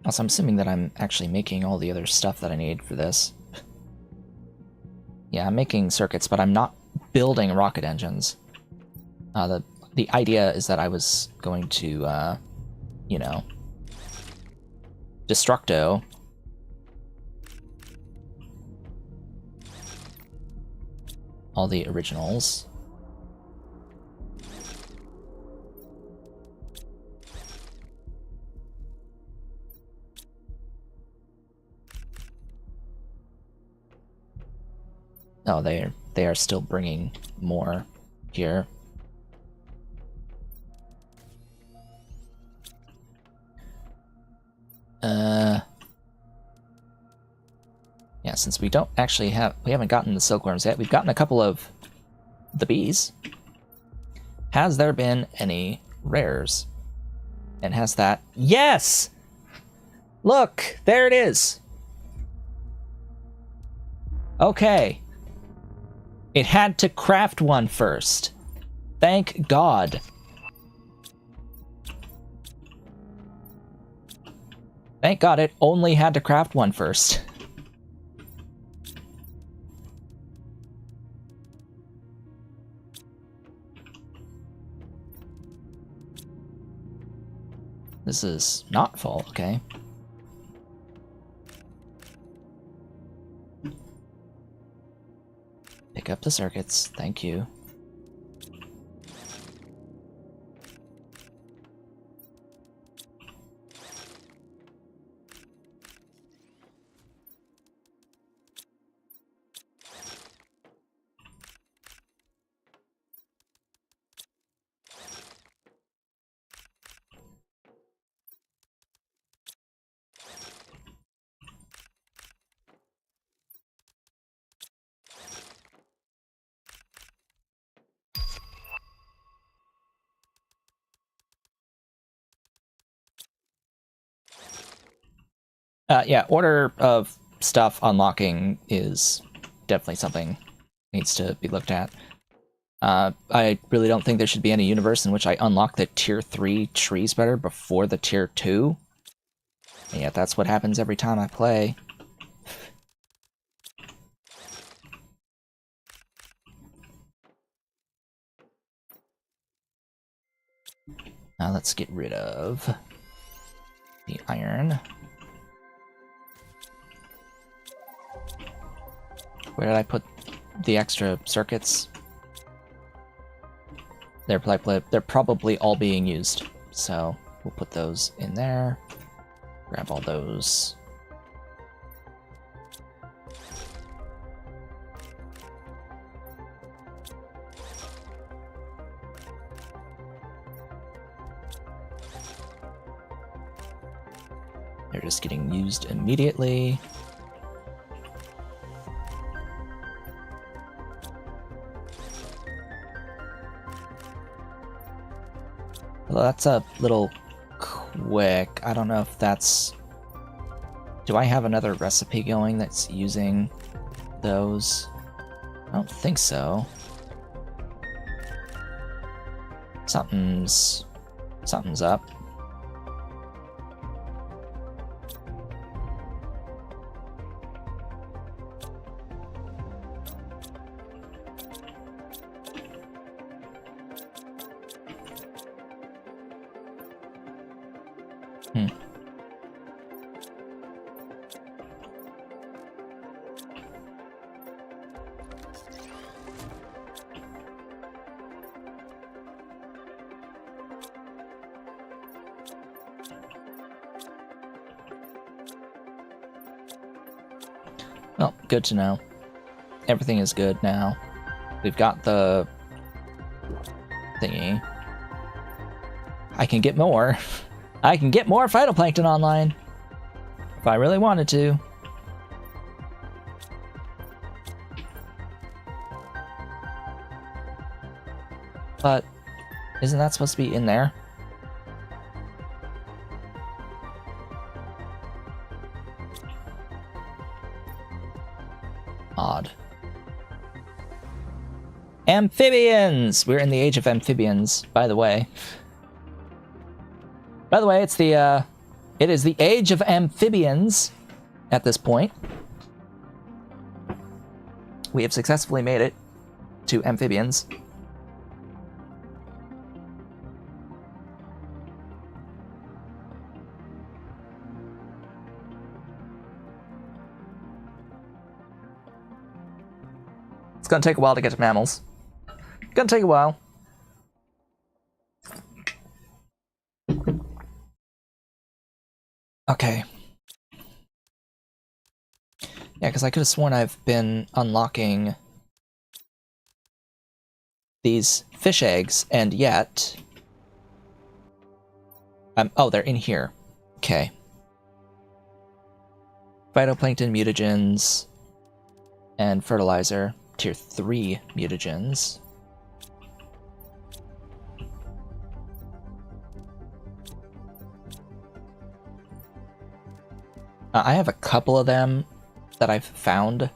Speaker 1: Also, I'm assuming that I'm actually making all the other stuff that I need for this. Yeah, I'm making circuits, but I'm not building rocket engines. The idea is that I was going to, you know, destructo all the originals. Oh, they are still bringing more here. Yeah, since we haven't gotten the silkworms yet, we've gotten a couple of the bees. Has there been any rares? And has that? Yes! Look, there it is. Okay. It had to craft one first. Thank God. Thank God it only had to craft one first. This is not full, okay. Pick up the circuits, thank you. Yeah, order of stuff unlocking is definitely something needs to be looked at. I really don't think there should be any universe in which I unlock the tier 3 tree spreader before the tier 2. And yet that's what happens every time I play. Now let's get rid of the iron. Where did I put the extra circuits? They're probably all being used, so we'll put those in there. Grab all those. They're just getting used immediately. Well, that's a little quick. I don't know if that's... Do I have another recipe going that's using those? I don't think so. Something's up. Well, good to know. Everything is good now. We've got the thingy. I can get more. I can get more phytoplankton online if I really wanted to. But isn't that supposed to be in there? Odd. Amphibians! We're in the age of amphibians, by the way. By the way, it's the, it is the age of amphibians at this point. We have successfully made it to amphibians. It's gonna take a while to get to mammals. Gonna take a while. Okay. Yeah, because I could have sworn I've been unlocking these fish eggs, and yet... oh, they're in here. Okay. Phytoplankton, mutagens, and fertilizer. Tier 3 mutagens. I have a couple of them that I've found.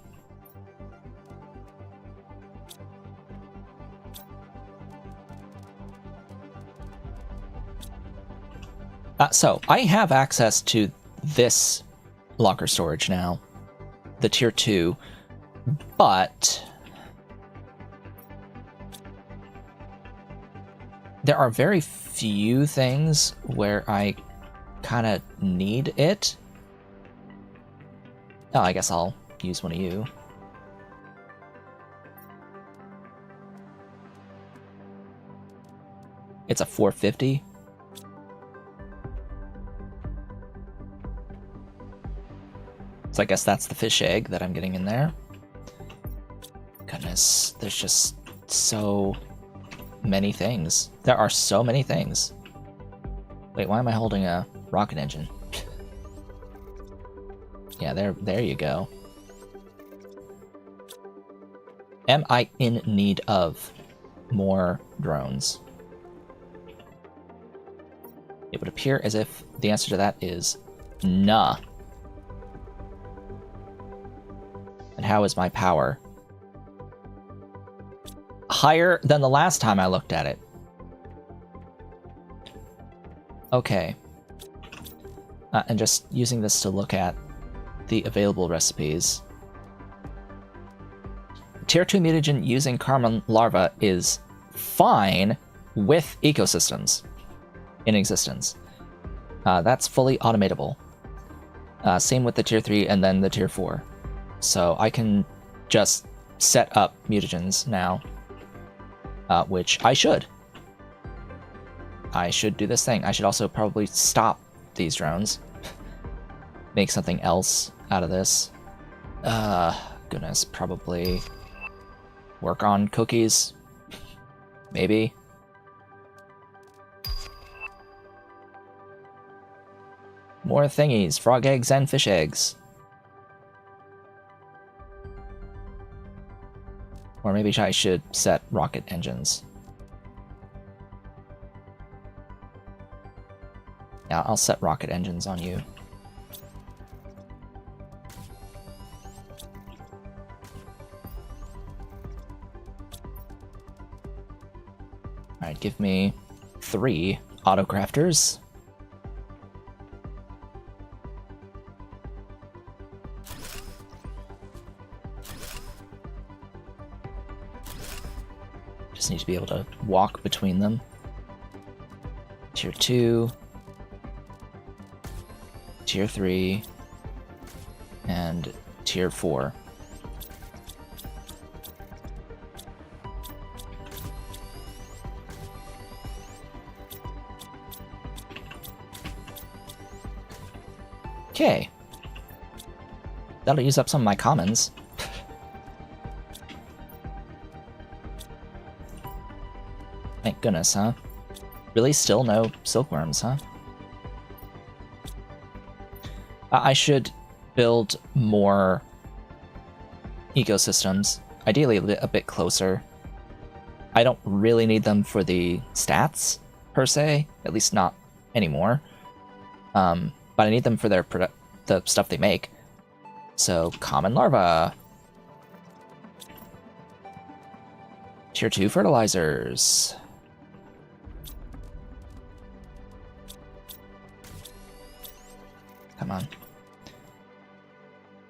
Speaker 1: So, I have access to this locker storage now. The tier 2. But... there are very few things where I kind of need it. Oh, I guess I'll use one of you. It's a 450. So I guess that's the fish egg that I'm getting in there. Goodness, there's just so many things. There are so many things. Wait, why am I holding a rocket engine? Yeah, there you go. Am I in need of more drones? It would appear as if the answer to that is nah. And how is my power? Higher than the last time I looked at it. Okay. And just using this to look at the available recipes. Tier 2 mutagen using Carmine larva is fine with ecosystems in existence. That's fully automatable. Same with the tier 3 and then the tier 4. So I can just set up mutagens now, which I should. I should do this thing. I should also probably stop these drones. Make something else out of this. Goodness, probably work on cookies. Maybe. More thingies, frog eggs and fish eggs. Or maybe I should set rocket engines. Yeah, I'll set rocket engines on you. Alright, give me 3 autocrafters. Just need to be able to walk between them. Tier 2. Tier 3. And Tier 4. Okay. That'll use up some of my commons. Thank goodness, huh? Really still no silkworms, huh? I should build more ecosystems, ideally a bit closer. I don't really need them for the stats, per se, at least not anymore. But I need them for their the stuff they make. So, common larva. Tier 2 fertilizers. Come on.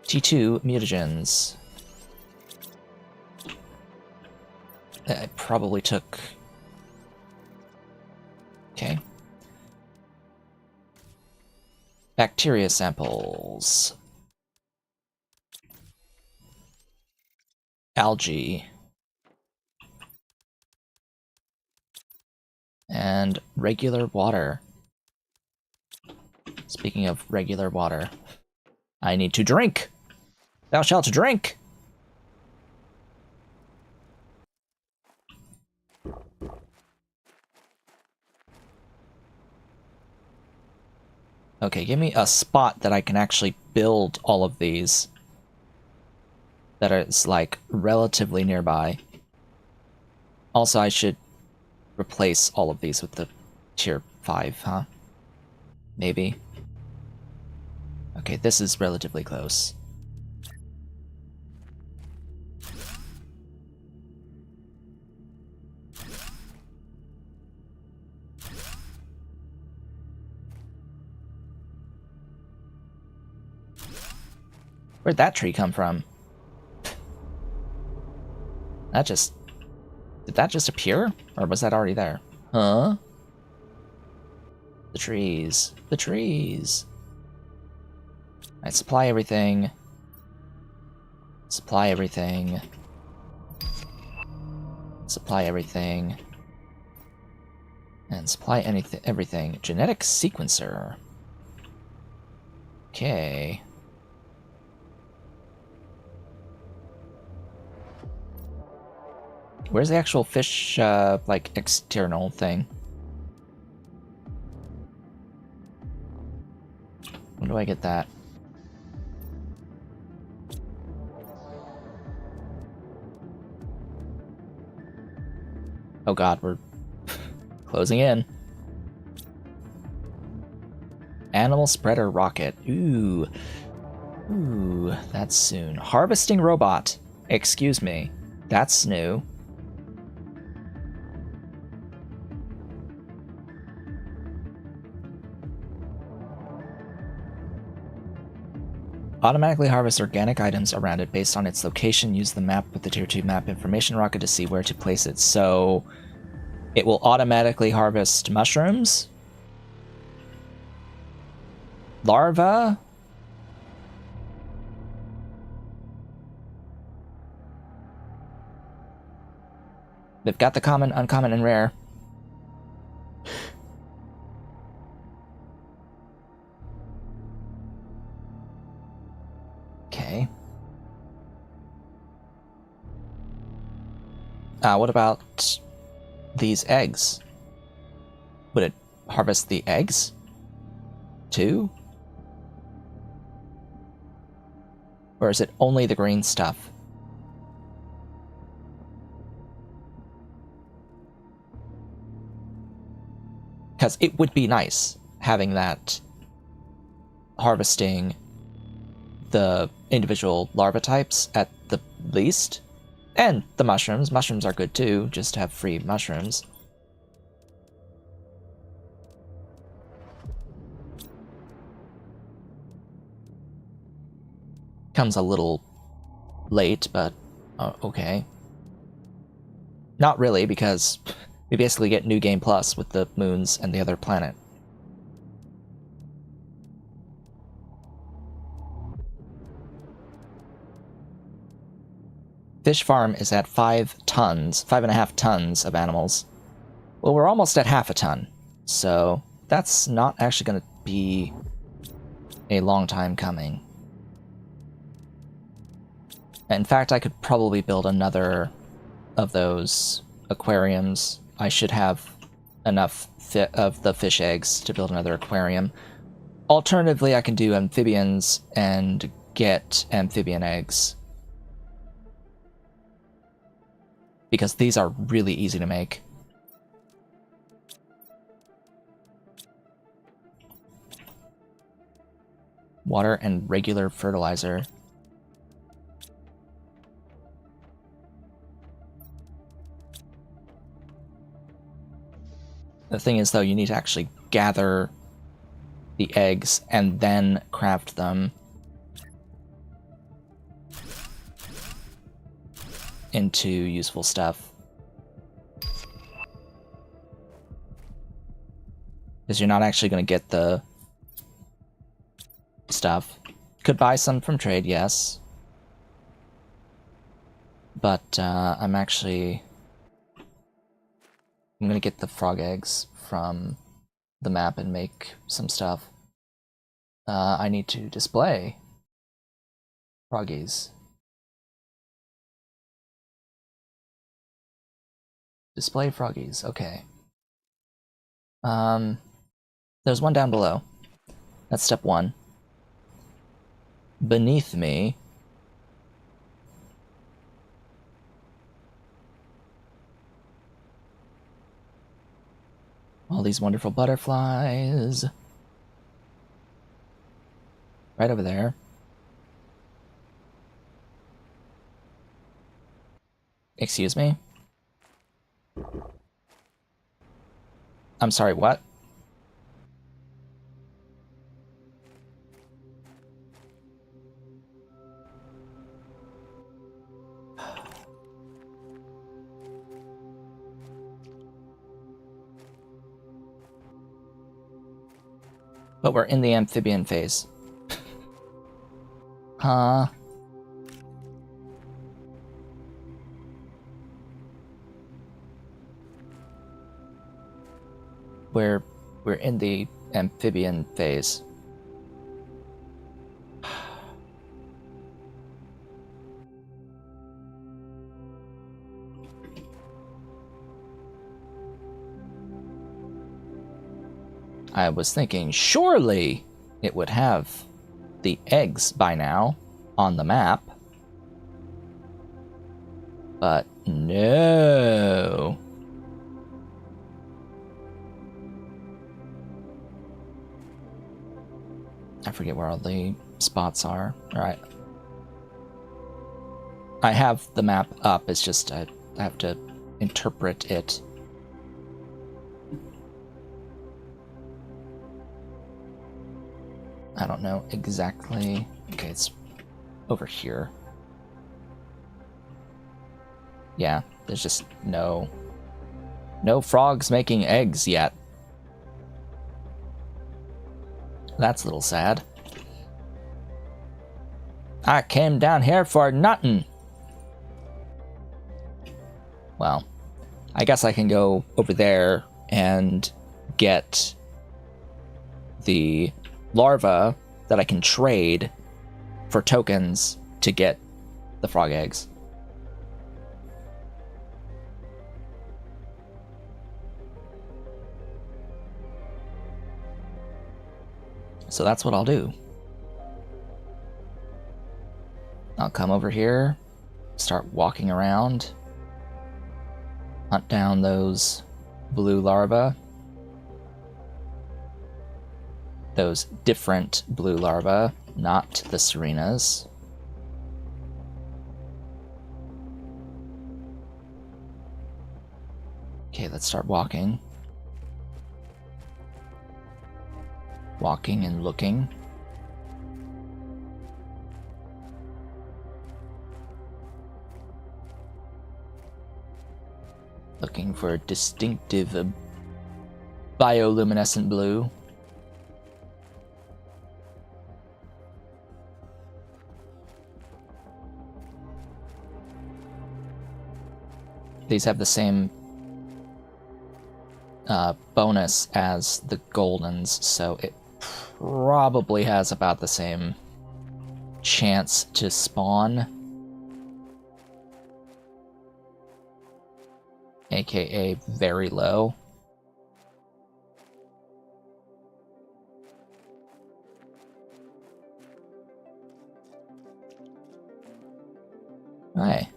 Speaker 1: T2 mutagens. I probably took... Okay. Bacteria samples. Algae. And regular water. Speaking of regular water, I need to drink. Thou shalt drink. Okay, give me a spot that I can actually build all of these. That is, like, relatively nearby. Also, I should replace all of these with the tier 5, huh? Maybe. Okay, this is relatively close. Where'd that tree come from? That just... Did that just appear? Or was that already there? Huh? The trees. The trees. Alright, supply everything. Supply everything. Supply everything. And supply anything, everything. Genetic sequencer. Okay. Where's the actual fish, like, external thing? When do I get that? Oh god, we're closing in. Animal spreader rocket. Ooh. Ooh, that's soon. Harvesting robot. Excuse me. That's new. Automatically harvest organic items around it based on its location. Use the map with the tier 2 map information rocket to see where to place it. So it will automatically harvest mushrooms, larvae, they've got the common, uncommon, and rare. Okay. What about these eggs? Would it harvest the eggs too? Or is it only the green stuff? Because it would be nice having that harvesting the individual larva types at the least. And the mushrooms. Mushrooms are good too, just to have free mushrooms. Comes a little late, but okay. Not really, because we basically get New Game Plus with the moons and the other planet. Fish farm is at 5.5 tons of animals. Well, we're almost at half a ton, so that's not actually going to be a long time coming. In fact, I could probably build another of those aquariums. I should have enough of the fish eggs to build another aquarium. Alternatively, I can do amphibians and get amphibian eggs, because these are really easy to make. Water and regular fertilizer. The thing is, though, you need to actually gather the eggs and then craft them into useful stuff. Because you're not actually going to get the stuff. Could buy some from trade, yes. But I'm going to get the frog eggs from the map and make some stuff. I need to display froggies. Display froggies, okay. There's one down below. That's step 1. Beneath me, all these wonderful butterflies. Right over there. Excuse me? I'm sorry, what? But we're in the amphibian phase. Huh? We're in the amphibian phase. I was thinking, surely it would have the eggs by now on the map. But no. I forget where all the spots are. Alright. I have the map up, it's just I have to interpret it. I don't know exactly. Okay, it's over here. Yeah, there's just no frogs making eggs yet. That's a little sad. I came down here for nothing. Well, I guess I can go over there and get the larva that I can trade for tokens to get the frog eggs. So that's what I'll do. I'll come over here, start walking around, hunt down those blue larvae. Those different blue larvae, not the Serenas. Okay, let's start walking. Walking and looking. Looking for a distinctive bioluminescent blue. These have the same bonus as the Goldens, so it probably has about the same chance to spawn. AKA very low. Hi.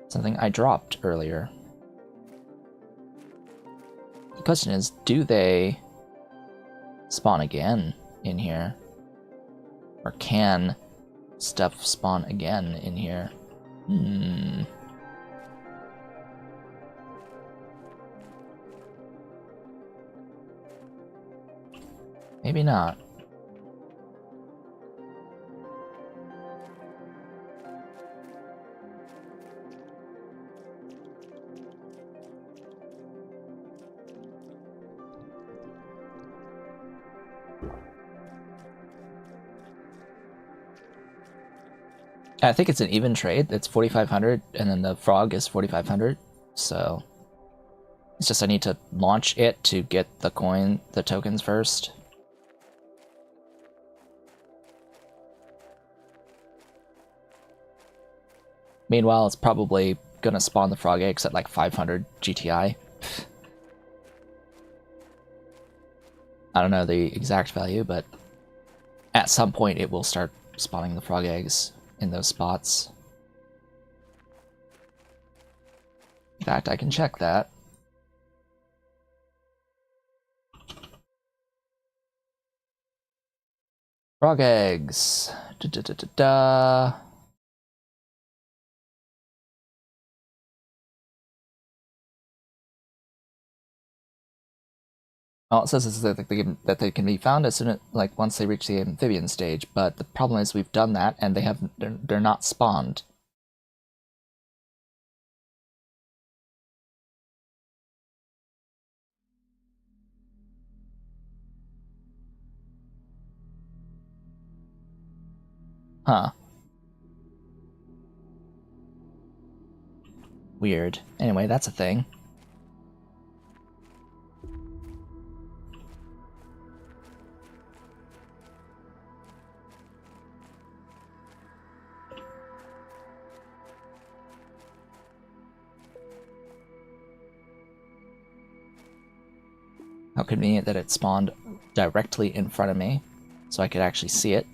Speaker 1: Something I dropped earlier. The question is, do they spawn again in here? Or can stuff spawn again in here? Maybe not. I think it's an even trade. It's 4,500, and then the frog is 4,500. So it's just I need to launch it to get the tokens first. Meanwhile, it's probably gonna spawn the frog eggs at like 500 GTI. I don't know the exact value, but at some point it will start spawning the frog eggs in those spots. In fact, I can check that. Frog eggs. Well, it says that they can be found as soon as, like, once they reach the amphibian stage, but the problem is we've done that and they're not spawned. Huh. Weird. Anyway, that's a thing. How convenient that it spawned directly in front of me, so I could actually see it.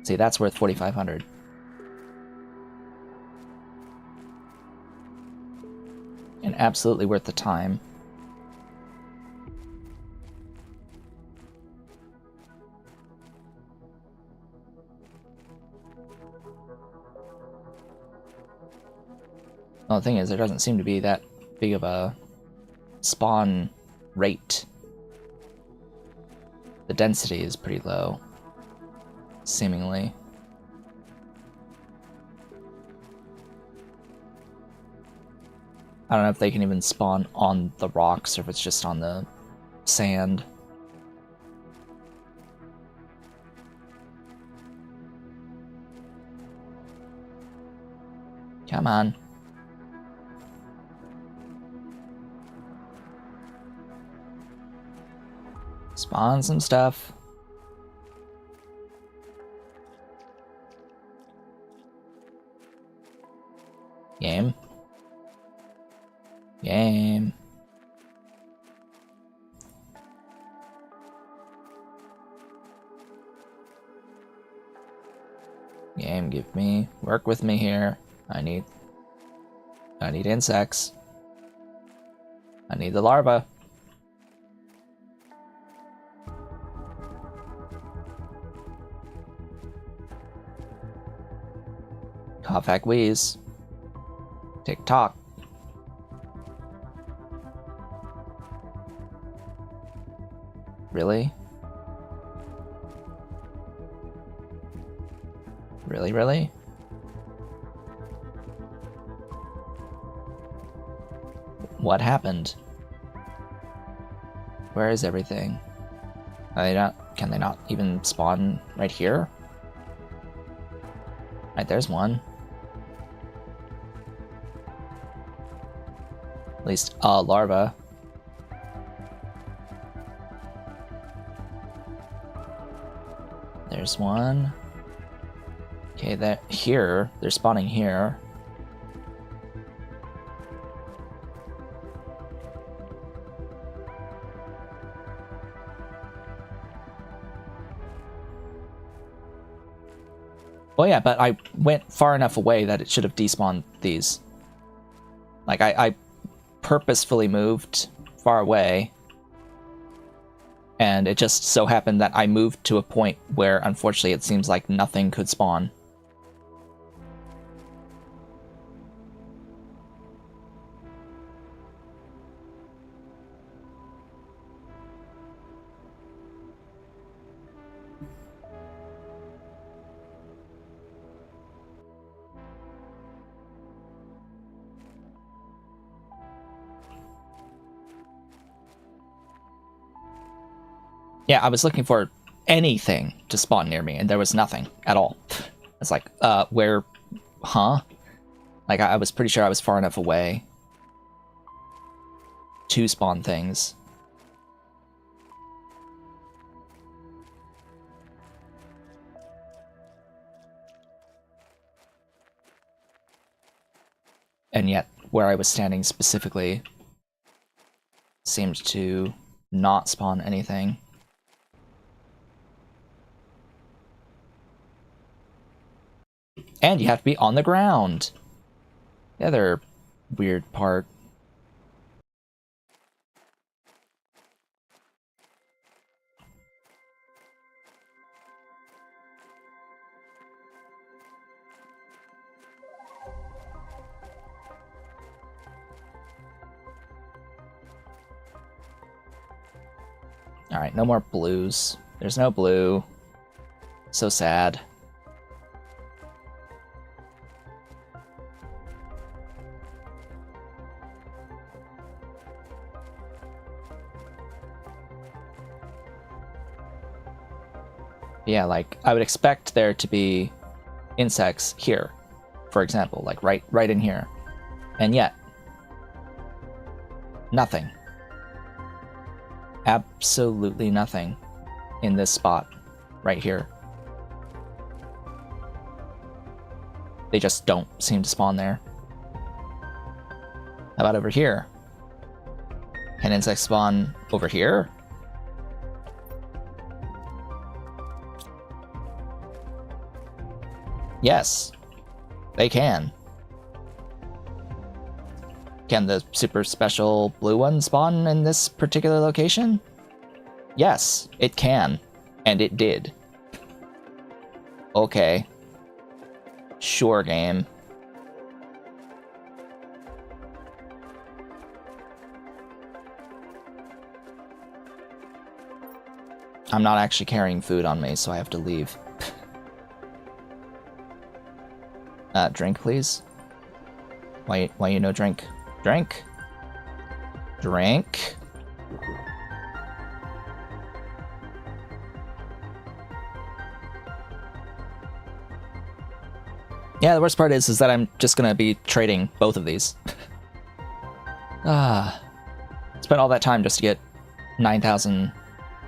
Speaker 1: See, that's worth 4,500. And absolutely worth the time. Well, the thing is, there doesn't seem to be that big of a spawn rate. The density is pretty low, seemingly. I don't know if they can even spawn on the rocks or if it's just on the sand. Come on. Spawn some stuff. Game. Game. Game, give me, work with me here. I need insects. I need the larva. Cough, wheeze. Tick tock. Really? Really, really? What happened? Where is everything? Can they not even spawn right here? Right, there's one. At least a larva. There's one. Okay, they're spawning here. Well, yeah, but I went far enough away that it should have despawned these. Like, I purposefully moved far away, and it just so happened that I moved to a point where, unfortunately, it seems like nothing could spawn. Yeah, I was looking for anything to spawn near me, and there was nothing at all. It's like, where, huh? Like, I was pretty sure I was far enough away to spawn things. And yet, where I was standing specifically seemed to not spawn anything. And you have to be on the ground. The other weird part. Alright, no more blues. There's no blue. So sad. Yeah, like, I would expect there to be insects here, for example, like right in here. And yet, nothing. Absolutely nothing in this spot right here. They just don't seem to spawn there. How about over here? Can insects spawn over here? Yes, they can. Can the super special blue one spawn in this particular location? Yes, it can. And it did. Okay. Sure, game. I'm not actually carrying food on me, so I have to leave. Drink, please. Why you no drink? Drink? Drink? Yeah, the worst part is that I'm just gonna be trading both of these. Spent all that time just to get 9,000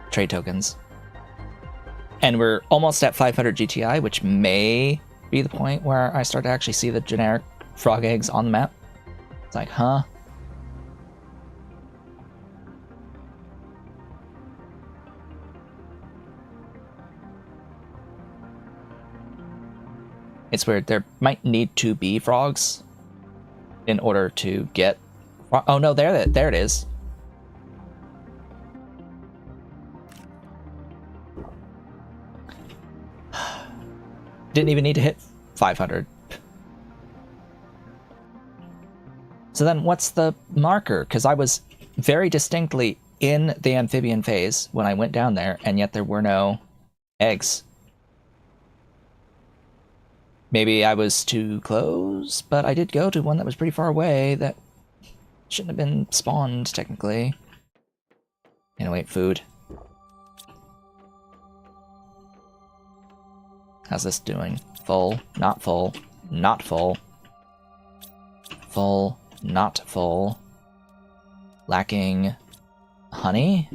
Speaker 1: trade tokens. And we're almost at 500 GTI, which may be the point where I start to actually see the generic frog eggs on the map. It's like, huh? It's weird. There might need to be frogs in order to get... Oh no, there it is. Didn't even need to hit 500. So then what's the marker? Because I was very distinctly in the amphibian phase when I went down there, and yet there were no eggs. Maybe I was too close, but I did go to one that was pretty far away that shouldn't have been spawned, technically. And wait, food. How's this doing? Full, not full, not full. Full, not full. Lacking honey?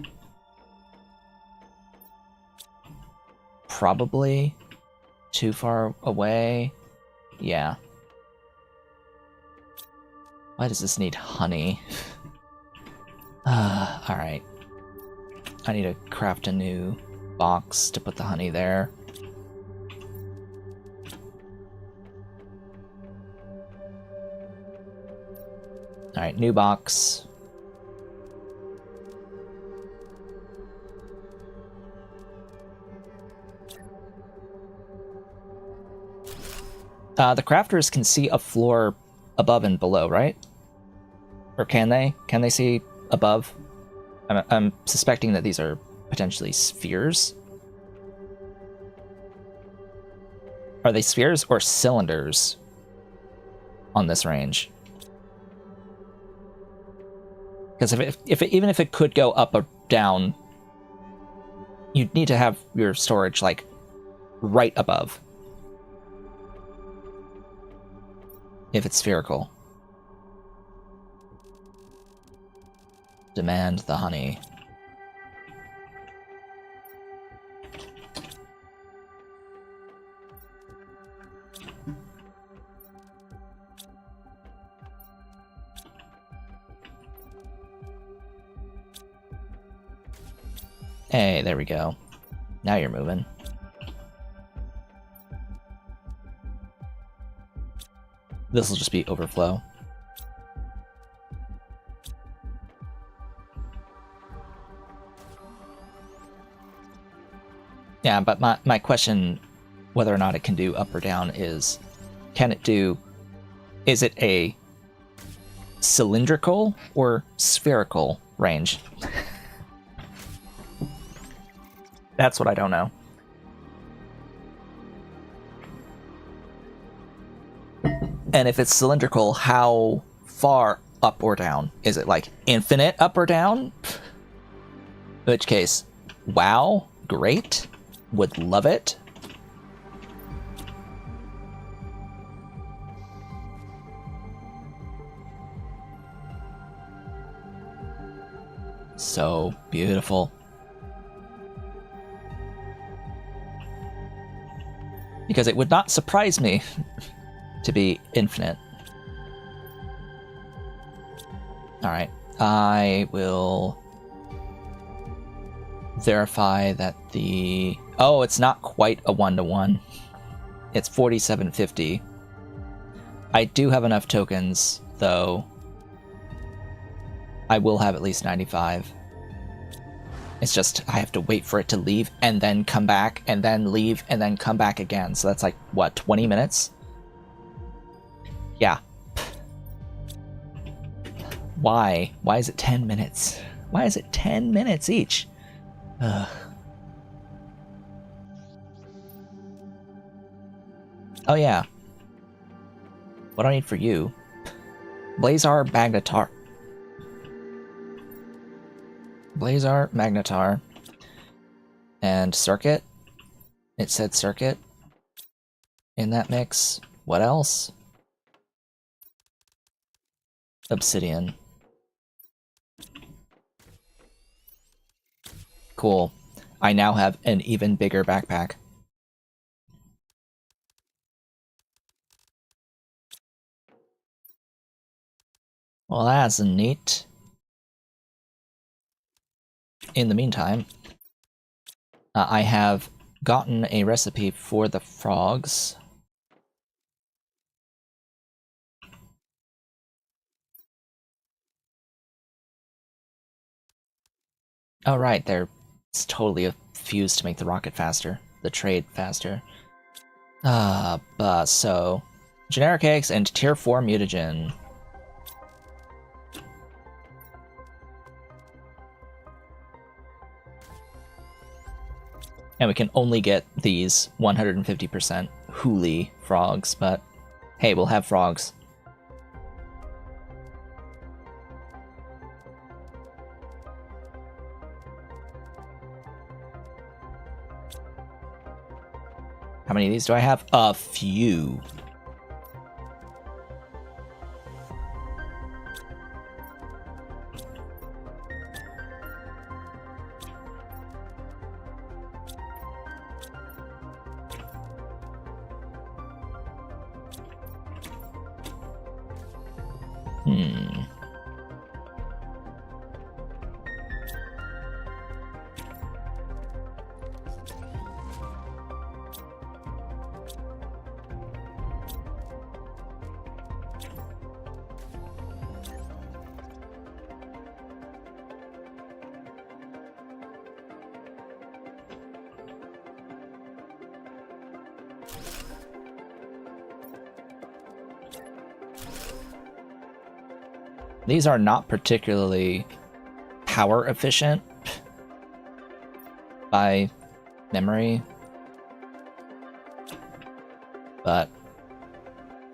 Speaker 1: Probably too far away. Yeah. Why does this need honey? Alright. I need to craft a new box to put the honey there. Alright, new box. The crafters can see a floor above and below, right? Or can they? Can they see above? I'm suspecting that these are potentially spheres. Are they spheres or cylinders on this range? Because even if it could go up or down, you'd need to have your storage like right above. If it's spherical. Demand the honey. Hey, there we go. Now you're moving. This will just be overflow. Yeah, but my question, whether or not it can do up or down, is can it do... Is it a cylindrical or spherical range? That's what I don't know. And if it's cylindrical, how far up or down? Is it like infinite up or down? In which case, wow, great, would love it. So beautiful. Because it would not surprise me to be infinite. Alright, I will verify that the... Oh, it's not quite a 1-to-1. It's 4750. I do have enough tokens, though. I will have at least 95. It's just, I have to wait for it to leave, and then come back, and then leave, and then come back again. So that's like, what, 20 minutes? Yeah. Why? Why is it 10 minutes? Why is it 10 minutes each? Ugh. Oh yeah. What do I need for you? Blazar Magnetar. Blazar Magnetar. And Circuit. It said Circuit in that mix. What else? Obsidian. Cool. I now have an even bigger backpack. Well, that's neat. In the meantime, I have gotten a recipe for the frogs. Oh right, it's totally a fuse to make the rocket faster, the trade faster. So generic eggs and tier 4 mutagen. And we can only get these 150% Huli frogs, but hey, we'll have frogs. How many of these do I have? A few. These are not particularly power efficient by memory, but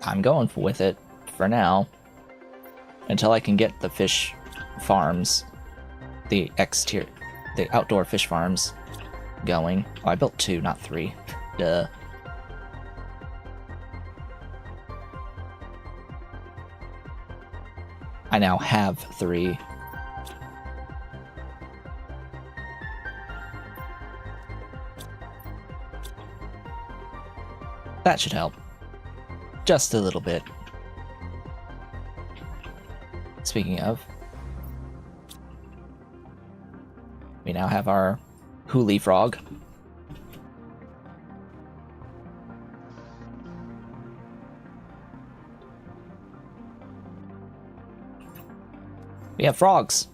Speaker 1: I'm going with it for now until I can get the fish farms, the outdoor fish farms going. Oh, I built 2, not 3. Duh. I now have 3. That should help. Just a little bit. Speaking of, we now have our Huli frog. We have frogs.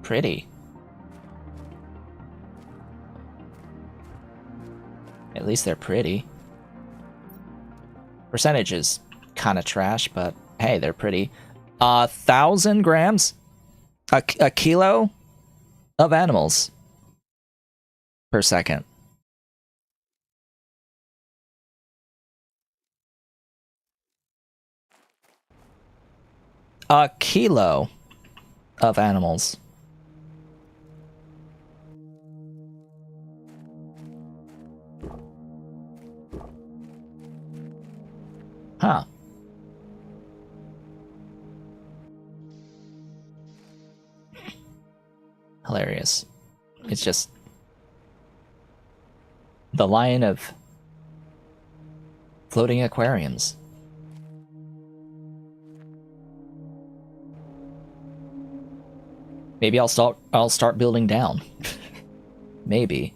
Speaker 1: Pretty. At least they're pretty. Percentage is kind of trash, but hey, they're pretty. 1,000 grams? A kilo of animals per second. A kilo of animals. Huh. Hilarious. It's just the line of floating aquariums. Maybe I'll start building down. Maybe.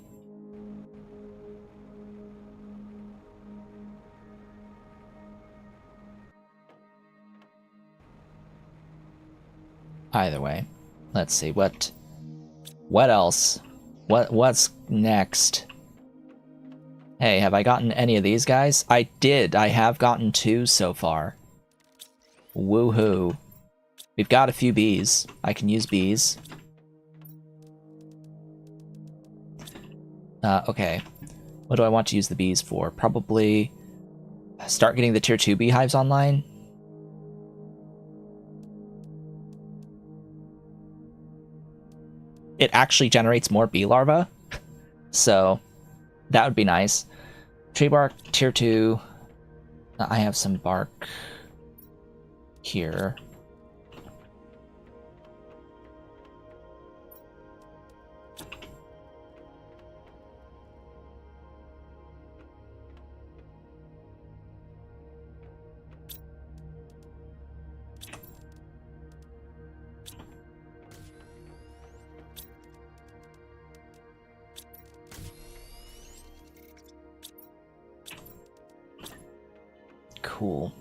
Speaker 1: Either way, let's see what else? What's next? Hey, have I gotten any of these guys? I did. I have gotten 2 so far. Woohoo. We've got a few bees. I can use bees. Okay. What do I want to use the bees for? Probably start getting the tier 2 beehives online. It actually generates more bee larvae, so that would be nice. Tree bark, tier 2. I have some bark here. Cool.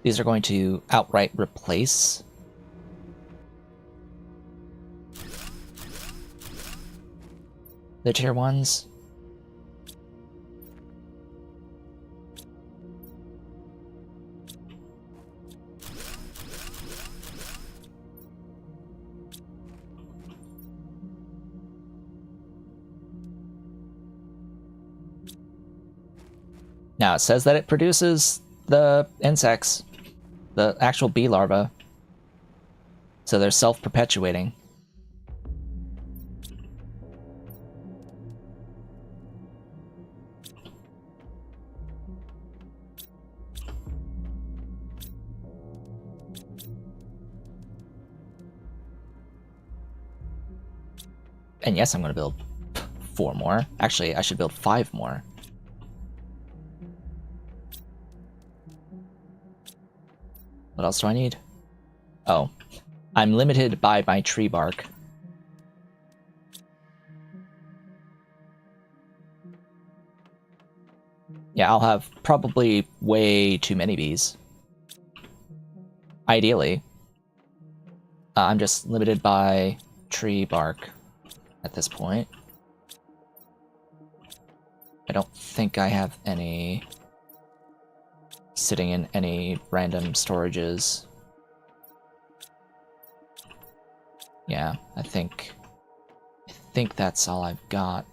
Speaker 1: These are going to outright replace the tier 1s. Now it says that it produces the insects, the actual bee larvae. So they're self-perpetuating. And yes, I'm going to build 4 more. Actually, I should build 5 more. What else do I need? Oh, I'm limited by my tree bark. Yeah, I'll have probably way too many bees. Ideally. I'm just limited by tree bark at this point. I don't think I have any sitting in any random storages. Yeah, I think that's all I've got.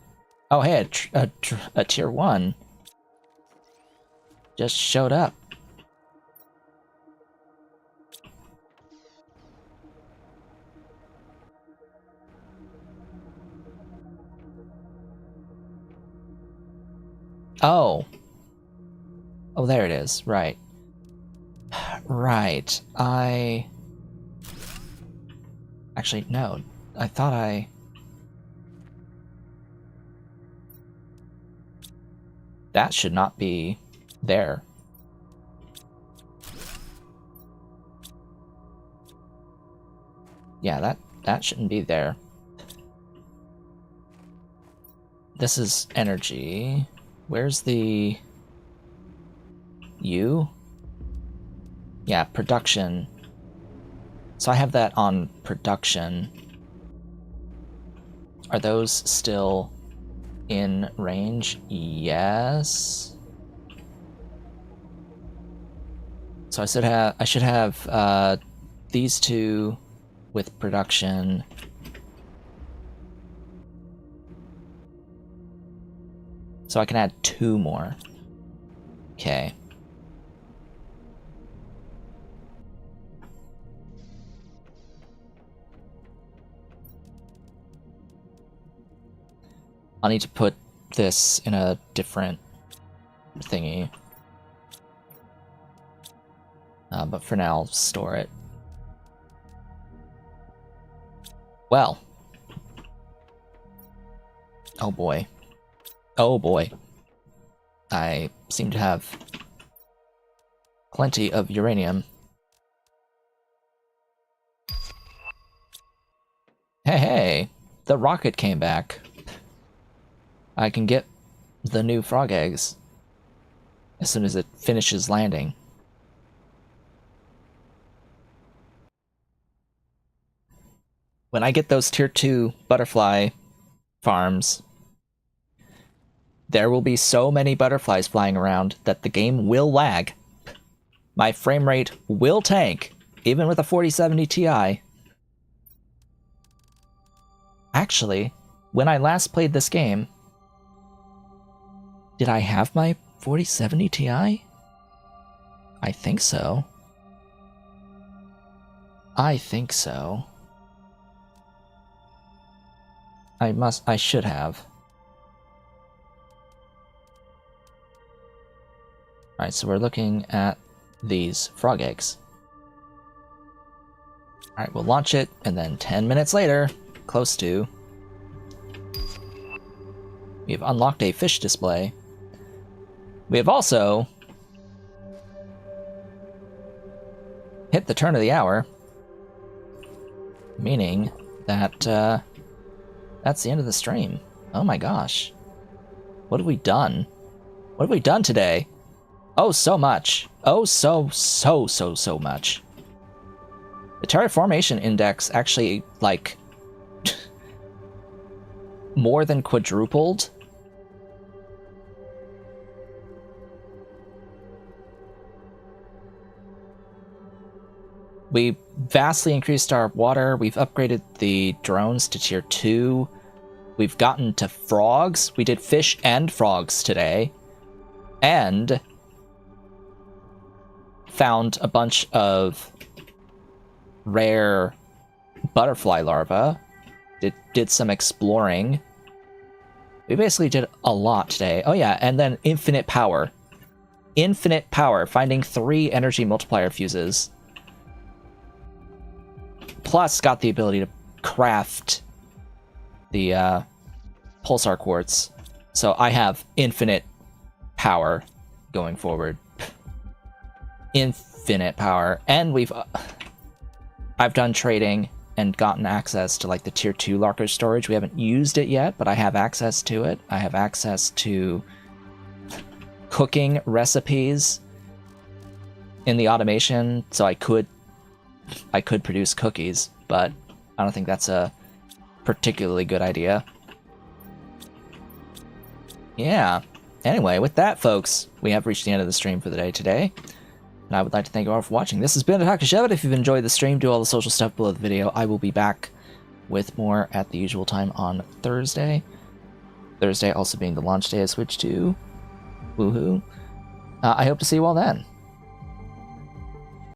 Speaker 1: Oh, hey, a tier 1 just showed up. Oh. Oh, there it is. Right. Right. Actually, no. I thought that should not be there. Yeah, that shouldn't be there. This is energy. Where's the... U? Yeah, production. So I have that on production. Are those still in range? Yes. So I should have these 2 with production. So I can add 2 more. Okay. I'll need to put this in a different thingy. But for now, I'll store it. Well. Oh boy. Oh boy. I seem to have plenty of uranium. Hey, hey! The rocket came back. I can get the new frog eggs as soon as it finishes landing. When I get those tier 2 butterfly farms, there will be so many butterflies flying around that the game will lag. My frame rate will tank, even with a 4070 Ti. Actually, when I last played this game, Did I have my 4070 Ti? I think so. I think so. I should have. Alright, so we're looking at these frog eggs. Alright, we'll launch it, and then 10 minutes later, close to, we have unlocked a fish display. We have also hit the turn of the hour, meaning that that's the end of the stream. Oh my gosh. What have we done? What have we done today? Oh, so much. Oh, so much. The terraformation index actually, like, more than quadrupled. We vastly increased our water. We've upgraded the drones to tier 2. We've gotten to frogs. We did fish and frogs today. And found a bunch of rare butterfly larvae. Did some exploring. We basically did a lot today. Oh yeah, and then infinite power. Infinite power, finding 3 energy multiplier fuses. Plus got the ability to craft the pulsar quartz. So I have infinite power going forward. Infinite power. And I've done trading and gotten access to like the tier 2 Larker storage. We haven't used it yet, but I have access to it. I have access to cooking recipes in the automation, so I could produce cookies, but I don't think that's a particularly good idea. Yeah. Anyway, with that, folks, we have reached the end of the stream for the day today. And I would like to thank you all for watching. This has been the Talk to Shove It. If you've enjoyed the stream, do all the social stuff below the video. I will be back with more at the usual time on Thursday. Thursday also being the launch day I switched to. Woohoo. I hope to see you all then.